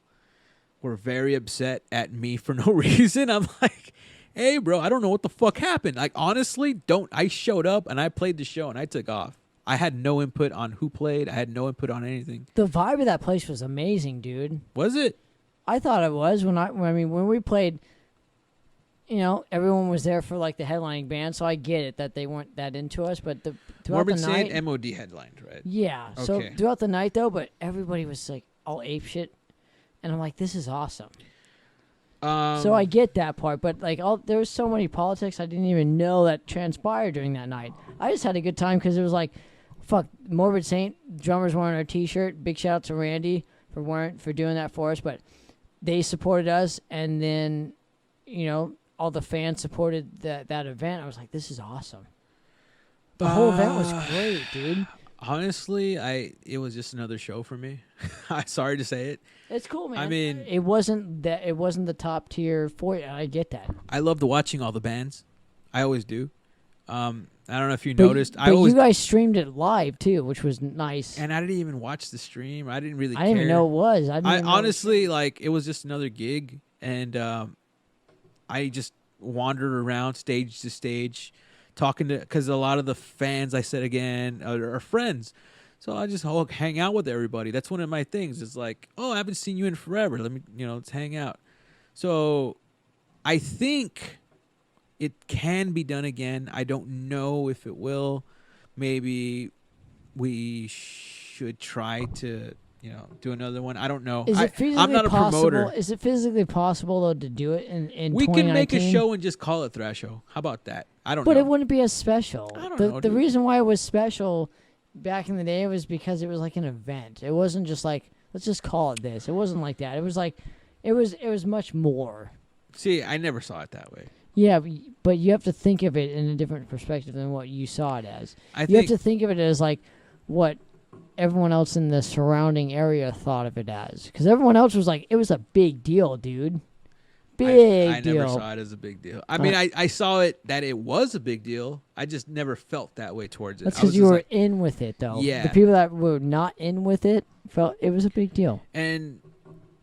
were very upset at me for no reason. I'm like, hey, bro, I don't know what the fuck happened. Like, honestly, I showed up and I played the show and I took off. I had no input on who played. I had no input on anything. The vibe of that place was amazing, dude. Was it? I thought it was when we played. You know, everyone was there for like the headlining band, so I get it that they weren't that into us. But throughout the night, MOD headlined, right? Yeah. Okay. So throughout the night, though, but everybody was like all ape shit, and I'm like, this is awesome. So I get that part, but like there was so many politics I didn't even know that transpired during that night. I just had a good time because it was like, fuck, Morbid Saint drummers wearing our T-shirt. Big shout out to Randy for doing that for us, but they supported us, and then all the fans supported that event. I was like, this is awesome. The whole event was great, dude. Honestly, it was just another show for me. I'm sorry to say it. It's cool, man. I mean, it wasn't the top tier for you. I get that. I loved watching all the bands. I always do. I don't know if you noticed. But you guys streamed it live too, which was nice. And I didn't even watch the stream. I didn't really care. I didn't even know it was. I honestly, like, it was just another gig, and I just wandered around stage to stage, talking to, because a lot of the fans, I said again, are friends. So I just hang out with everybody. That's one of my things. It's like, oh, I haven't seen you in forever. Let me, let's hang out. So I think it can be done again. I don't know if it will. Maybe we should try to, do another one. I don't know. Is it physically I'm not a promoter. Is it physically possible though to do it in We 2019? can make a show and just call it Thrasho. How about that? I don't know. But it wouldn't be as special. I don't know, The dude. reason why it was special back in the day was because it was like an event. It wasn't just like, let's just call it this. It wasn't like that. It was like, it was much more. See, I never saw it that way. Yeah, but you have to think of it in a different perspective than what you saw it as. You have to think of it as like what everyone else in the surrounding area thought of it as. Because everyone else was like, it was a big deal, dude. Big deal. I never saw it as a big deal. I mean, I saw it that it was a big deal. I just never felt that way towards it. That's because you were in with it, though. Yeah. The people that were not in with it felt it was a big deal. And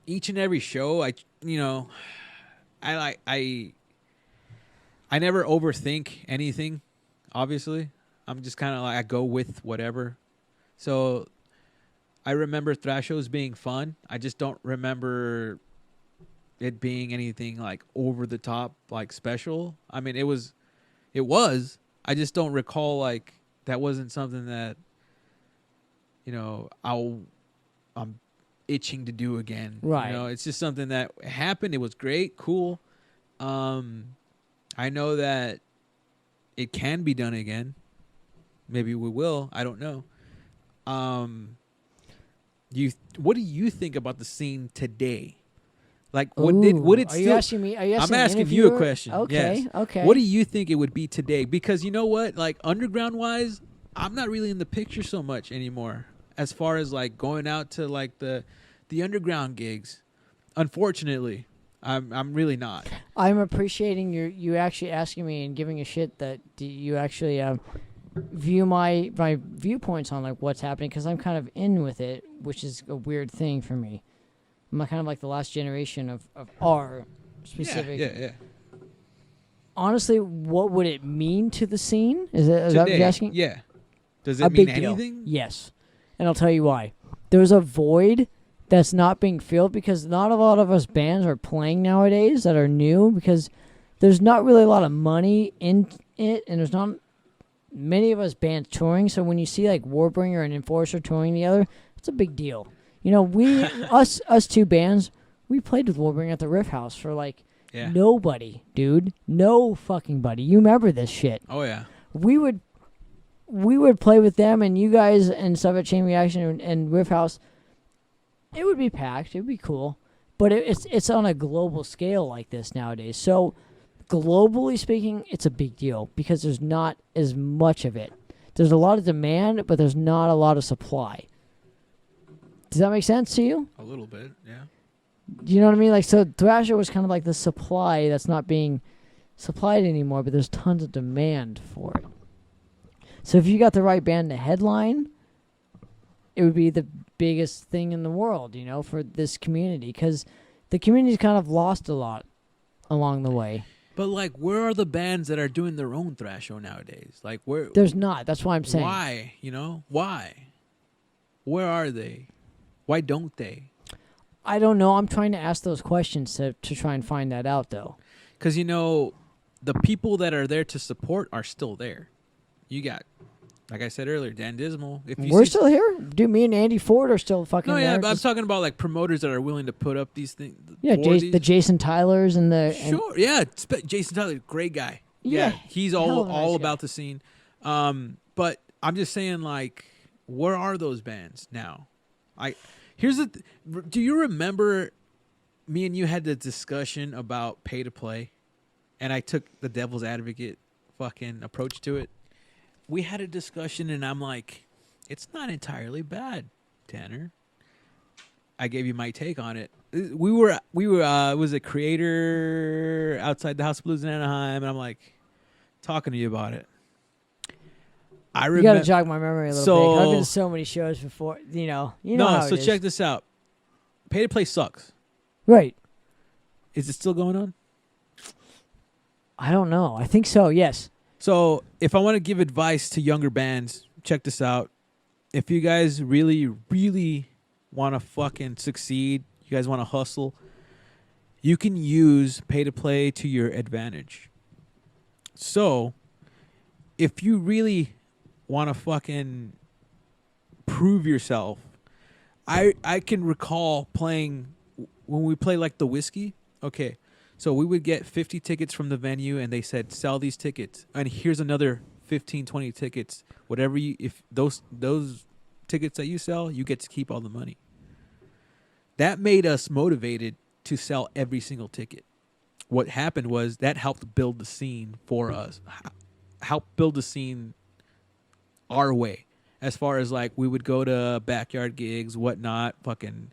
each and every show, I never overthink anything, obviously. I'm just kind of like, I go with whatever. So I remember Thrashos being fun. I just don't remember it being anything like over the top, like special. I mean, it was. I just don't recall, like, that wasn't something that, I'm itching to do again. Right. It's just something that happened. It was great, cool. I know that it can be done again. Maybe we will. I don't know. What do you think about the scene today? Like, what did Are you asking me? Are you asking I'm asking the you a interviewer? question. Okay, Yes. okay. What do you think it would be today? Because you know what? Like, underground wise, I'm not really in the picture so much anymore. As far as like going out to like the underground gigs, unfortunately, I'm really not. I'm appreciating you actually asking me and giving a shit that you actually view my viewpoints on like what's happening, because I'm kind of in with it, which is a weird thing for me. I'm kind of like the last generation of our specific. Yeah. Honestly, what would it mean to the scene? Is that what you're asking? Yeah. Does it A mean big deal. anything? Yes. And I'll tell you why. There's a void that's not being filled because not a lot of us bands are playing nowadays that are new, because there's not really a lot of money in it, and there's not many of us bands touring. So when you see like Warbringer and Enforcer touring together, it's a big deal. We us two bands, we played with Warbringer at the Riff House for like nobody, dude. No fucking buddy. You remember this shit. Oh yeah. We would play with them and you guys and stuff at Chain Reaction and Riff House. It would be packed. It would be cool. But it's on a global scale like this nowadays. So globally speaking, it's a big deal because there's not as much of it. There's a lot of demand, but there's not a lot of supply. Does that make sense to you? A little bit, yeah. Do you know what I mean? Like, so Thrasher was kind of like the supply that's not being supplied anymore, but there's tons of demand for it. So if you got the right band to headline, it would be the biggest thing in the world, you know, for this community, because the community's kind of lost a lot along the way. But like, where are the bands that are doing their own thrash show nowadays? Like, where? There's not. That's why I'm saying. Why? You know, why? Where are they? Why don't they? I don't know. I'm trying to ask those questions to try and find that out, though. Because, you know, the people that are there to support are still there. You got, like I said earlier, Dan Dismal. If you We're still here? Dude, me and Andy Ford are still fucking No, yeah, there. but I'm talking about, like, promoters that are willing to put up these things. Yeah, the Jason Tylers and the... Sure, yeah. Jason Tyler, great guy. Yeah, he's all nice about guy. the scene. But I'm just saying, like, where are those bands now? Do you remember me and you had the discussion about pay to play, and I took the devil's advocate fucking approach to it? We had a discussion, and I'm like, it's not entirely bad, Tanner. I gave you my take on it. We were was a creator outside the House of Blues in Anaheim, and I'm like talking to you about it. I You remember. got to jog my memory a little bit. 'Cause I've been to so many shows before. You know how so it is. check this out. Pay to play sucks. Right. Is it still going on? I don't know. I think so, yes. So if I want to give advice to younger bands, check this out. If you guys really, really want to fucking succeed, you guys want to hustle, you can use pay to play to your advantage. So if you really want to fucking prove yourself, I can recall playing when we play like the Whiskey. Okay, so we would get 50 tickets from the venue, and they said sell these tickets, and here's another 15, 20 tickets. Whatever you, if those tickets that you sell, you get to keep all the money. That made us motivated to sell every single ticket. What happened was that helped build the scene for us, helped build the scene our way. As far as like we would go to backyard gigs, whatnot, fucking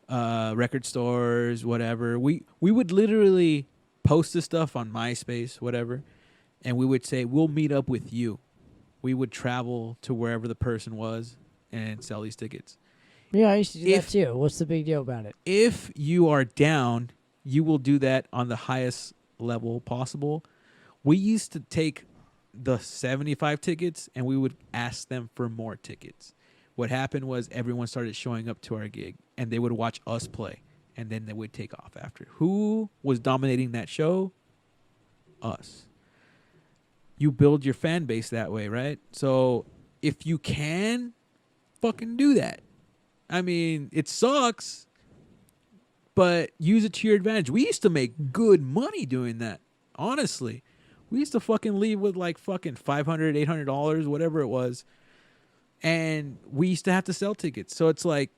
record stores, whatever. We would literally post this stuff on MySpace, whatever, and we would say, we'll meet up with you. We would travel to wherever the person was and sell these tickets. Yeah, I used to do that too. What's the big deal about it? If you are down, you will do that on the highest level possible. We used to take the 75 tickets and we would ask them for more tickets. What happened was everyone started showing up to our gig and they would watch us play and then they would take off after. Who was dominating that show? Us. You build your fan base that way, right? So if you can, fucking do that. I mean, it sucks, but use it to your advantage. We used to make good money doing that, honestly. We used to fucking leave with like fucking $500, $800, whatever it was. And we used to have to sell tickets. So it's like,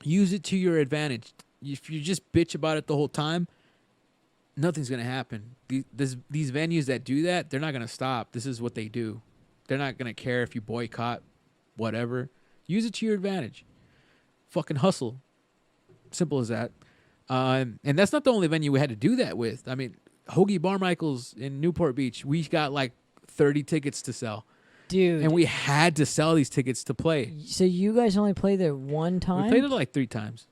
use it to your advantage. If you just bitch about it the whole time, nothing's going to happen. These venues that do that, they're not going to stop. This is what they do. They're not going to care if you boycott, whatever. Use it to your advantage. Fucking hustle. Simple as that. And that's not the only venue we had to do that with. I mean, Hoagie Barmichael's in Newport Beach, we got like 30 tickets to sell. Dude. And we had to sell these tickets to play. So you guys only played there one time? We played it like 3 times.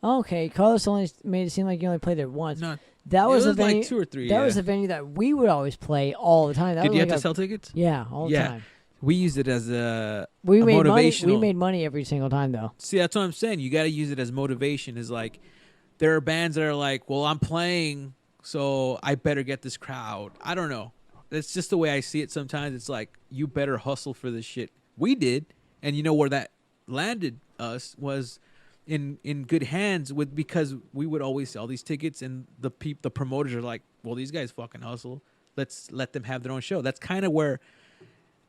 Okay, Carlos only made it seem like you only played there once. No, that was it a venue. like 2 or 3. That was a venue that we would always play all the time. That Did was you like have to sell tickets? Yeah, all the time. We used it as a We made motivational. money. We made money every single time, though. See, that's what I'm saying. You got to use it as motivation. Is like, there are bands that are like, well, I'm playing, so I better get this crowd. I don't know. That's just the way I see it sometimes. It's like, you better hustle for this shit. We did. And you know where that landed us was in good hands with, because we would always sell these tickets and the promoters are like, well, these guys fucking hustle. Let's let them have their own show. That's kind of where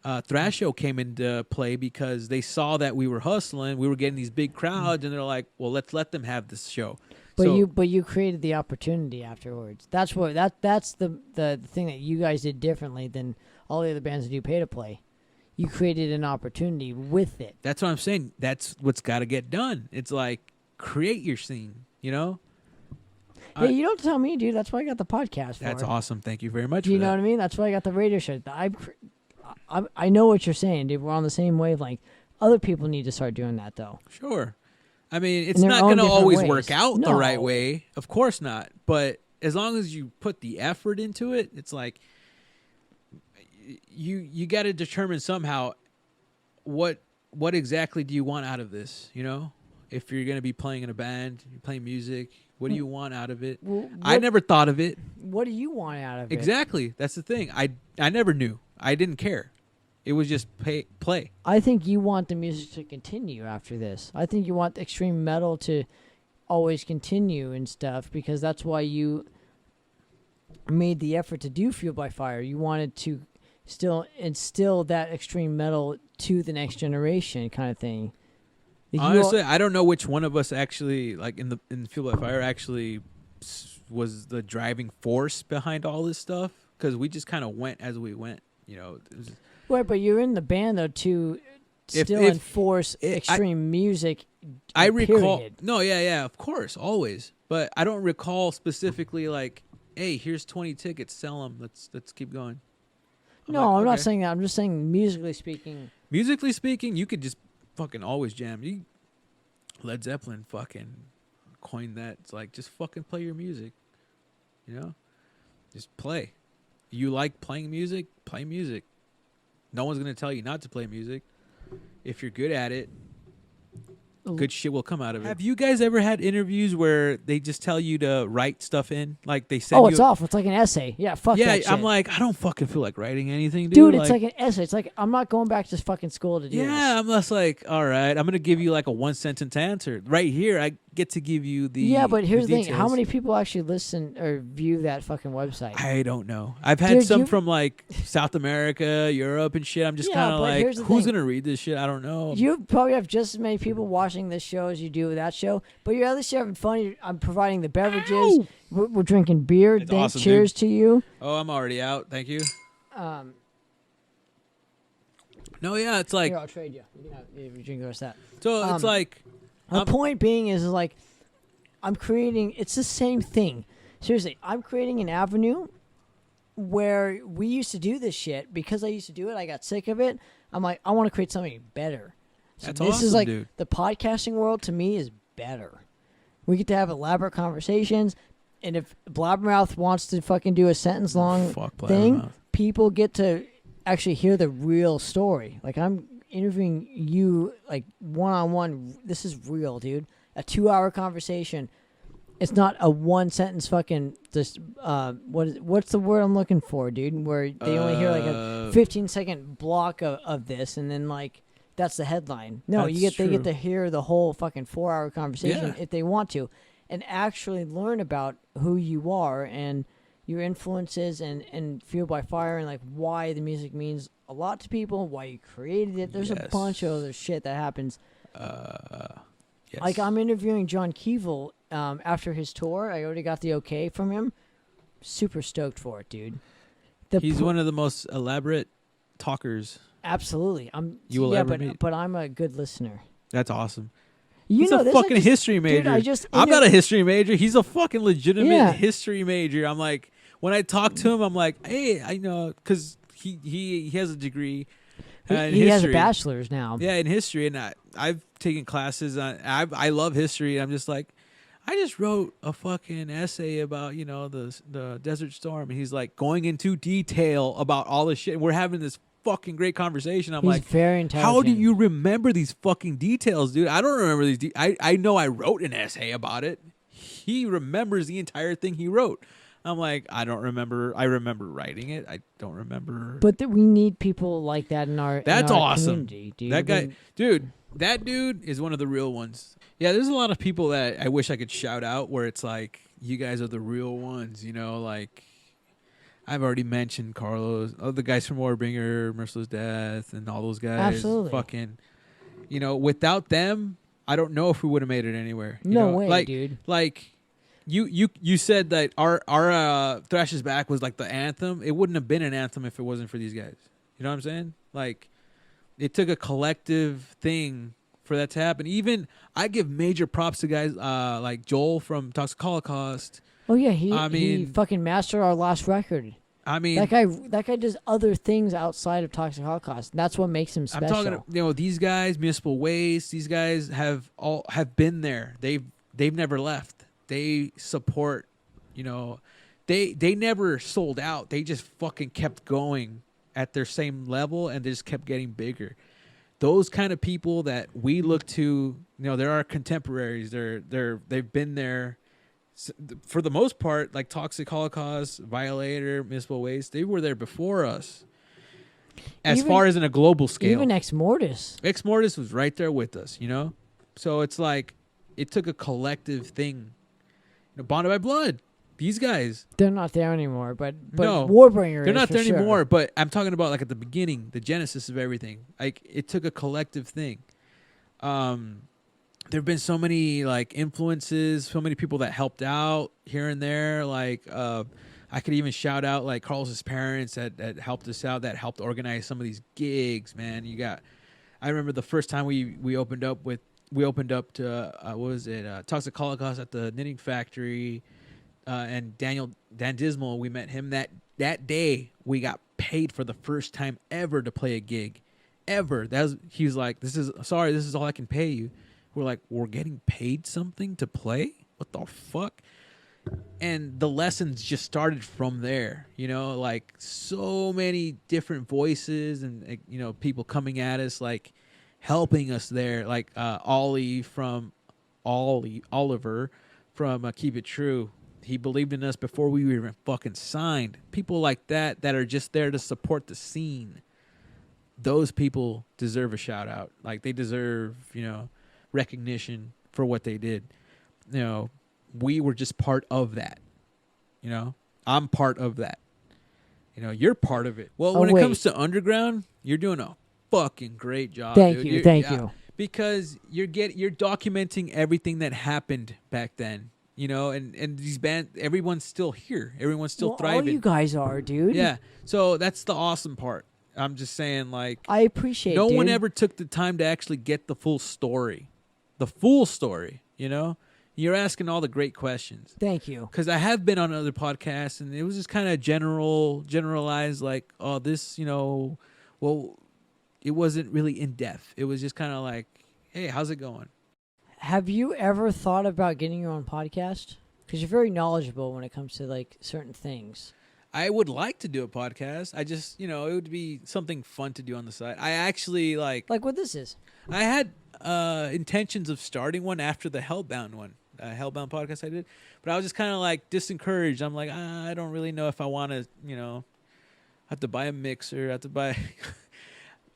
Thrasho came into play, because they saw that we were hustling. We were getting these big crowds and they're like, well, let's let them have this show. But you created the opportunity afterwards. That's what that's the thing that you guys did differently than all the other bands that do pay to play. You created an opportunity with it. That's what I'm saying. That's what's got to get done. It's like, create your scene, you know? Hey, you don't tell me, dude. That's why I got the podcast for. That's awesome. Thank you very much. Do you know what I mean? That's why I got the radio show. I know what you're saying, dude. We're on the same wavelength. Other people need to start doing that, though. Sure. I mean, it's not going to always work out the right way. Of course not. But as long as you put the effort into it, it's like you got to determine somehow what exactly do you want out of this, you know? If you're going to be playing in a band, you're playing music, what do you want out of it? Well, I never thought of it. What do you want out of it? Exactly. That's the thing. I never knew. I didn't care. It was just play. I think you want the music to continue after this. I think you want extreme metal to always continue and stuff because that's why you made the effort to do Fueled by Fire. You wanted to still instill that extreme metal to the next generation kind of thing. Honestly, I don't know which one of us actually, like in Fueled by Fire, actually was the driving force behind all this stuff because we just kind of went as we went. You know, right, but you're in the band though to still enforce extreme music. I recall. Period. No, yeah, of course, always. But I don't recall specifically like, hey, here's 20 tickets, sell them. Let's keep going. I'm not saying that. I'm just saying musically speaking. Musically speaking, you could just fucking always jam. Led Zeppelin fucking coined that. It's like just fucking play your music. You know, just play. You like playing music? Play music. No one's going to tell you not to play music. If you're good at it, good shit will come out of it. Have you guys ever had interviews where they just tell you to write stuff in? Like they send it's awful. It's like an essay. Yeah, fuck that shit. I'm like, I don't fucking feel like writing anything, dude. It's like an essay. It's like, I'm not going back to fucking school to do this. Yeah, I'm just like, all right, I'm going to give you like a 1-sentence answer. Right here, I get to give you the Yeah, but here's the thing. details. How many people actually listen or view that fucking website? I don't know. I've had some from like South America, Europe and shit. I'm just kind of like, who's going to read this shit? I don't know. You probably have just as many people watching this show as you do with that show, but you're at least having fun. I'm providing the beverages. We're drinking beer. Awesome, cheers to you. Oh, I'm already out. Thank you. No, yeah, it's like... Here, I'll trade you. You can drink the rest of that. So it's like... The point being is like, I'm creating... It's the same thing. Seriously, I'm creating an avenue where we used to do this shit. Because I used to do it, I got sick of it. I'm like, I want to create something better. So That's this awesome, is like dude. The podcasting world to me is better. We get to have elaborate conversations, and if Blabbermouth wants to fucking do a sentence long thing, people get to actually hear the real story. Like I'm interviewing you like one-on-one. This is real, dude. A 2-hour conversation. It's not a 1-sentence fucking just what's the word I'm looking for, dude? Where they only hear like a 15-second block of this, and then like that's the headline. No, they get to hear the whole fucking 4-hour conversation if they want to, and actually learn about who you are and your influences and Fueled by Fire and like why the music means a lot to people, why you created it. There's a bunch of other shit that happens. Like I'm interviewing John Keevil after his tour. I already got the okay from him. Super stoked for it, dude. He's one of the most elaborate talkers. Absolutely. Meet. But I'm a good listener. That's awesome. He's a fucking history major. Dude, I'm not a history major. He's a fucking legitimate history major. I'm like, when I talk to him, I'm like, hey, I know, because he has a degree. He has a bachelor's now. Yeah, in history, and I've taken classes on. I love history. I'm just like, I just wrote a fucking essay about the Desert Storm, and he's like going into detail about all this shit. And we're having this fucking great conversation. I'm like, very intelligent. How do you remember these fucking details, dude? I don't remember these. I know I wrote an essay about it. He remembers the entire thing he wrote. I'm like, I don't remember. I remember writing it. I don't remember. But we need people like that in our awesome. Community, dude. That guy, that dude is one of the real ones. Yeah, there's a lot of people that I wish I could shout out where it's like, you guys are the real ones, like I've already mentioned Carlos, the guys from Warbringer, Merciless Death, and all those guys. Absolutely. Fucking, without them, I don't know if we would have made it anywhere. No way, dude. Like, you said that our Thrash is Back was like the anthem. It wouldn't have been an anthem if it wasn't for these guys. You know what I'm saying? Like, it took a collective thing for that to happen. Even I give major props to guys like Joel from Toxic Holocaust. Oh yeah, he I mean- he fucking mastered our last record. I mean, That guy does other things outside of Toxic Holocaust. That's what makes him special. I'm talking, these guys, Municipal Waste, these guys have been there. They've never left. They support, they never sold out. They just fucking kept going at their same level, and they just kept getting bigger. Those kind of people that we look to, they're our contemporaries. They've been there. For the most part, like Toxic Holocaust, Violator, Municipal Waste, they were there before us. As far as in a global scale. Even Ex Mortis. Ex Mortis was right there with us, So it's like, it took a collective thing. Bonded by Blood, these guys. They're not there anymore, but No, Warbringer they're is not for there sure. anymore, but I'm talking about like at the beginning, the genesis of everything. Like, it took a collective thing. There have been so many like influences, so many people that helped out here and there. Like I could even shout out like Carlos's parents that helped us out, that helped organize some of these gigs. Man, I remember the first time we opened up to what was it? Toxic Holocaust at the Knitting Factory, and Dan Dismal. We met him that day. We got paid for the first time ever to play a gig, ever. He was like, "This is all I can pay you." We're like, we're getting paid something to play? What the fuck? And the lessons just started from there, like so many different voices and, people coming at us, like helping us there. Like Oliver from Keep It True. He believed in us before we were even fucking signed. People like that are just there to support the scene. Those people deserve a shout out. Like they deserve, recognition for what they did. We were just part of that. I'm part of that. You're part of it. Well, when it comes to underground, you're doing a fucking great job. Thank dude. you, thank you. Because you're documenting everything that happened back then. And these bands, everyone's still here. Everyone's still thriving. All you guys are, dude. Yeah. So that's the awesome part. I'm just saying, like, I appreciate. No dude. one ever took the time to actually get the full story. The full story, You're asking all the great questions. Thank you. Because I have been on other podcasts, and it was just kind of generalized, like, oh, this, well, it wasn't really in depth. It was just kind of like, hey, how's it going? Have you ever thought about getting your own podcast? Because you're very knowledgeable when it comes to like certain things. I would like to do a podcast. I just, it would be something fun to do on the side. I actually like what this is. I had intentions of starting one after the Hellbound one, Hellbound podcast I did, but I was just kind of like disencouraged. I'm like, I don't really know if I want to, have to buy a mixer, have to buy.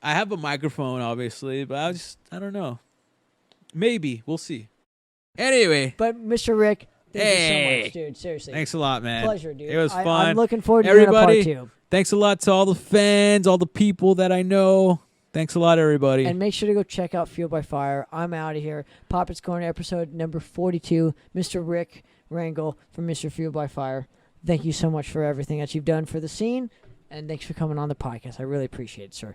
I have a microphone, obviously, but I don't know. Maybe we'll see. Anyway, but Mr. Rick, thank you so much, dude. Seriously, thanks a lot, man. Pleasure, dude. It was fun. I'm looking forward to doing a part 2. Thanks a lot to all the fans, all the people that I know. Thanks a lot, everybody. And make sure to go check out Fuel by Fire. I'm out of here. Poppitt's Corner, episode number 42. Mr. Rick Rangel from Mr. Fuel by Fire. Thank you so much for everything that you've done for the scene, and thanks for coming on the podcast. I really appreciate it, sir.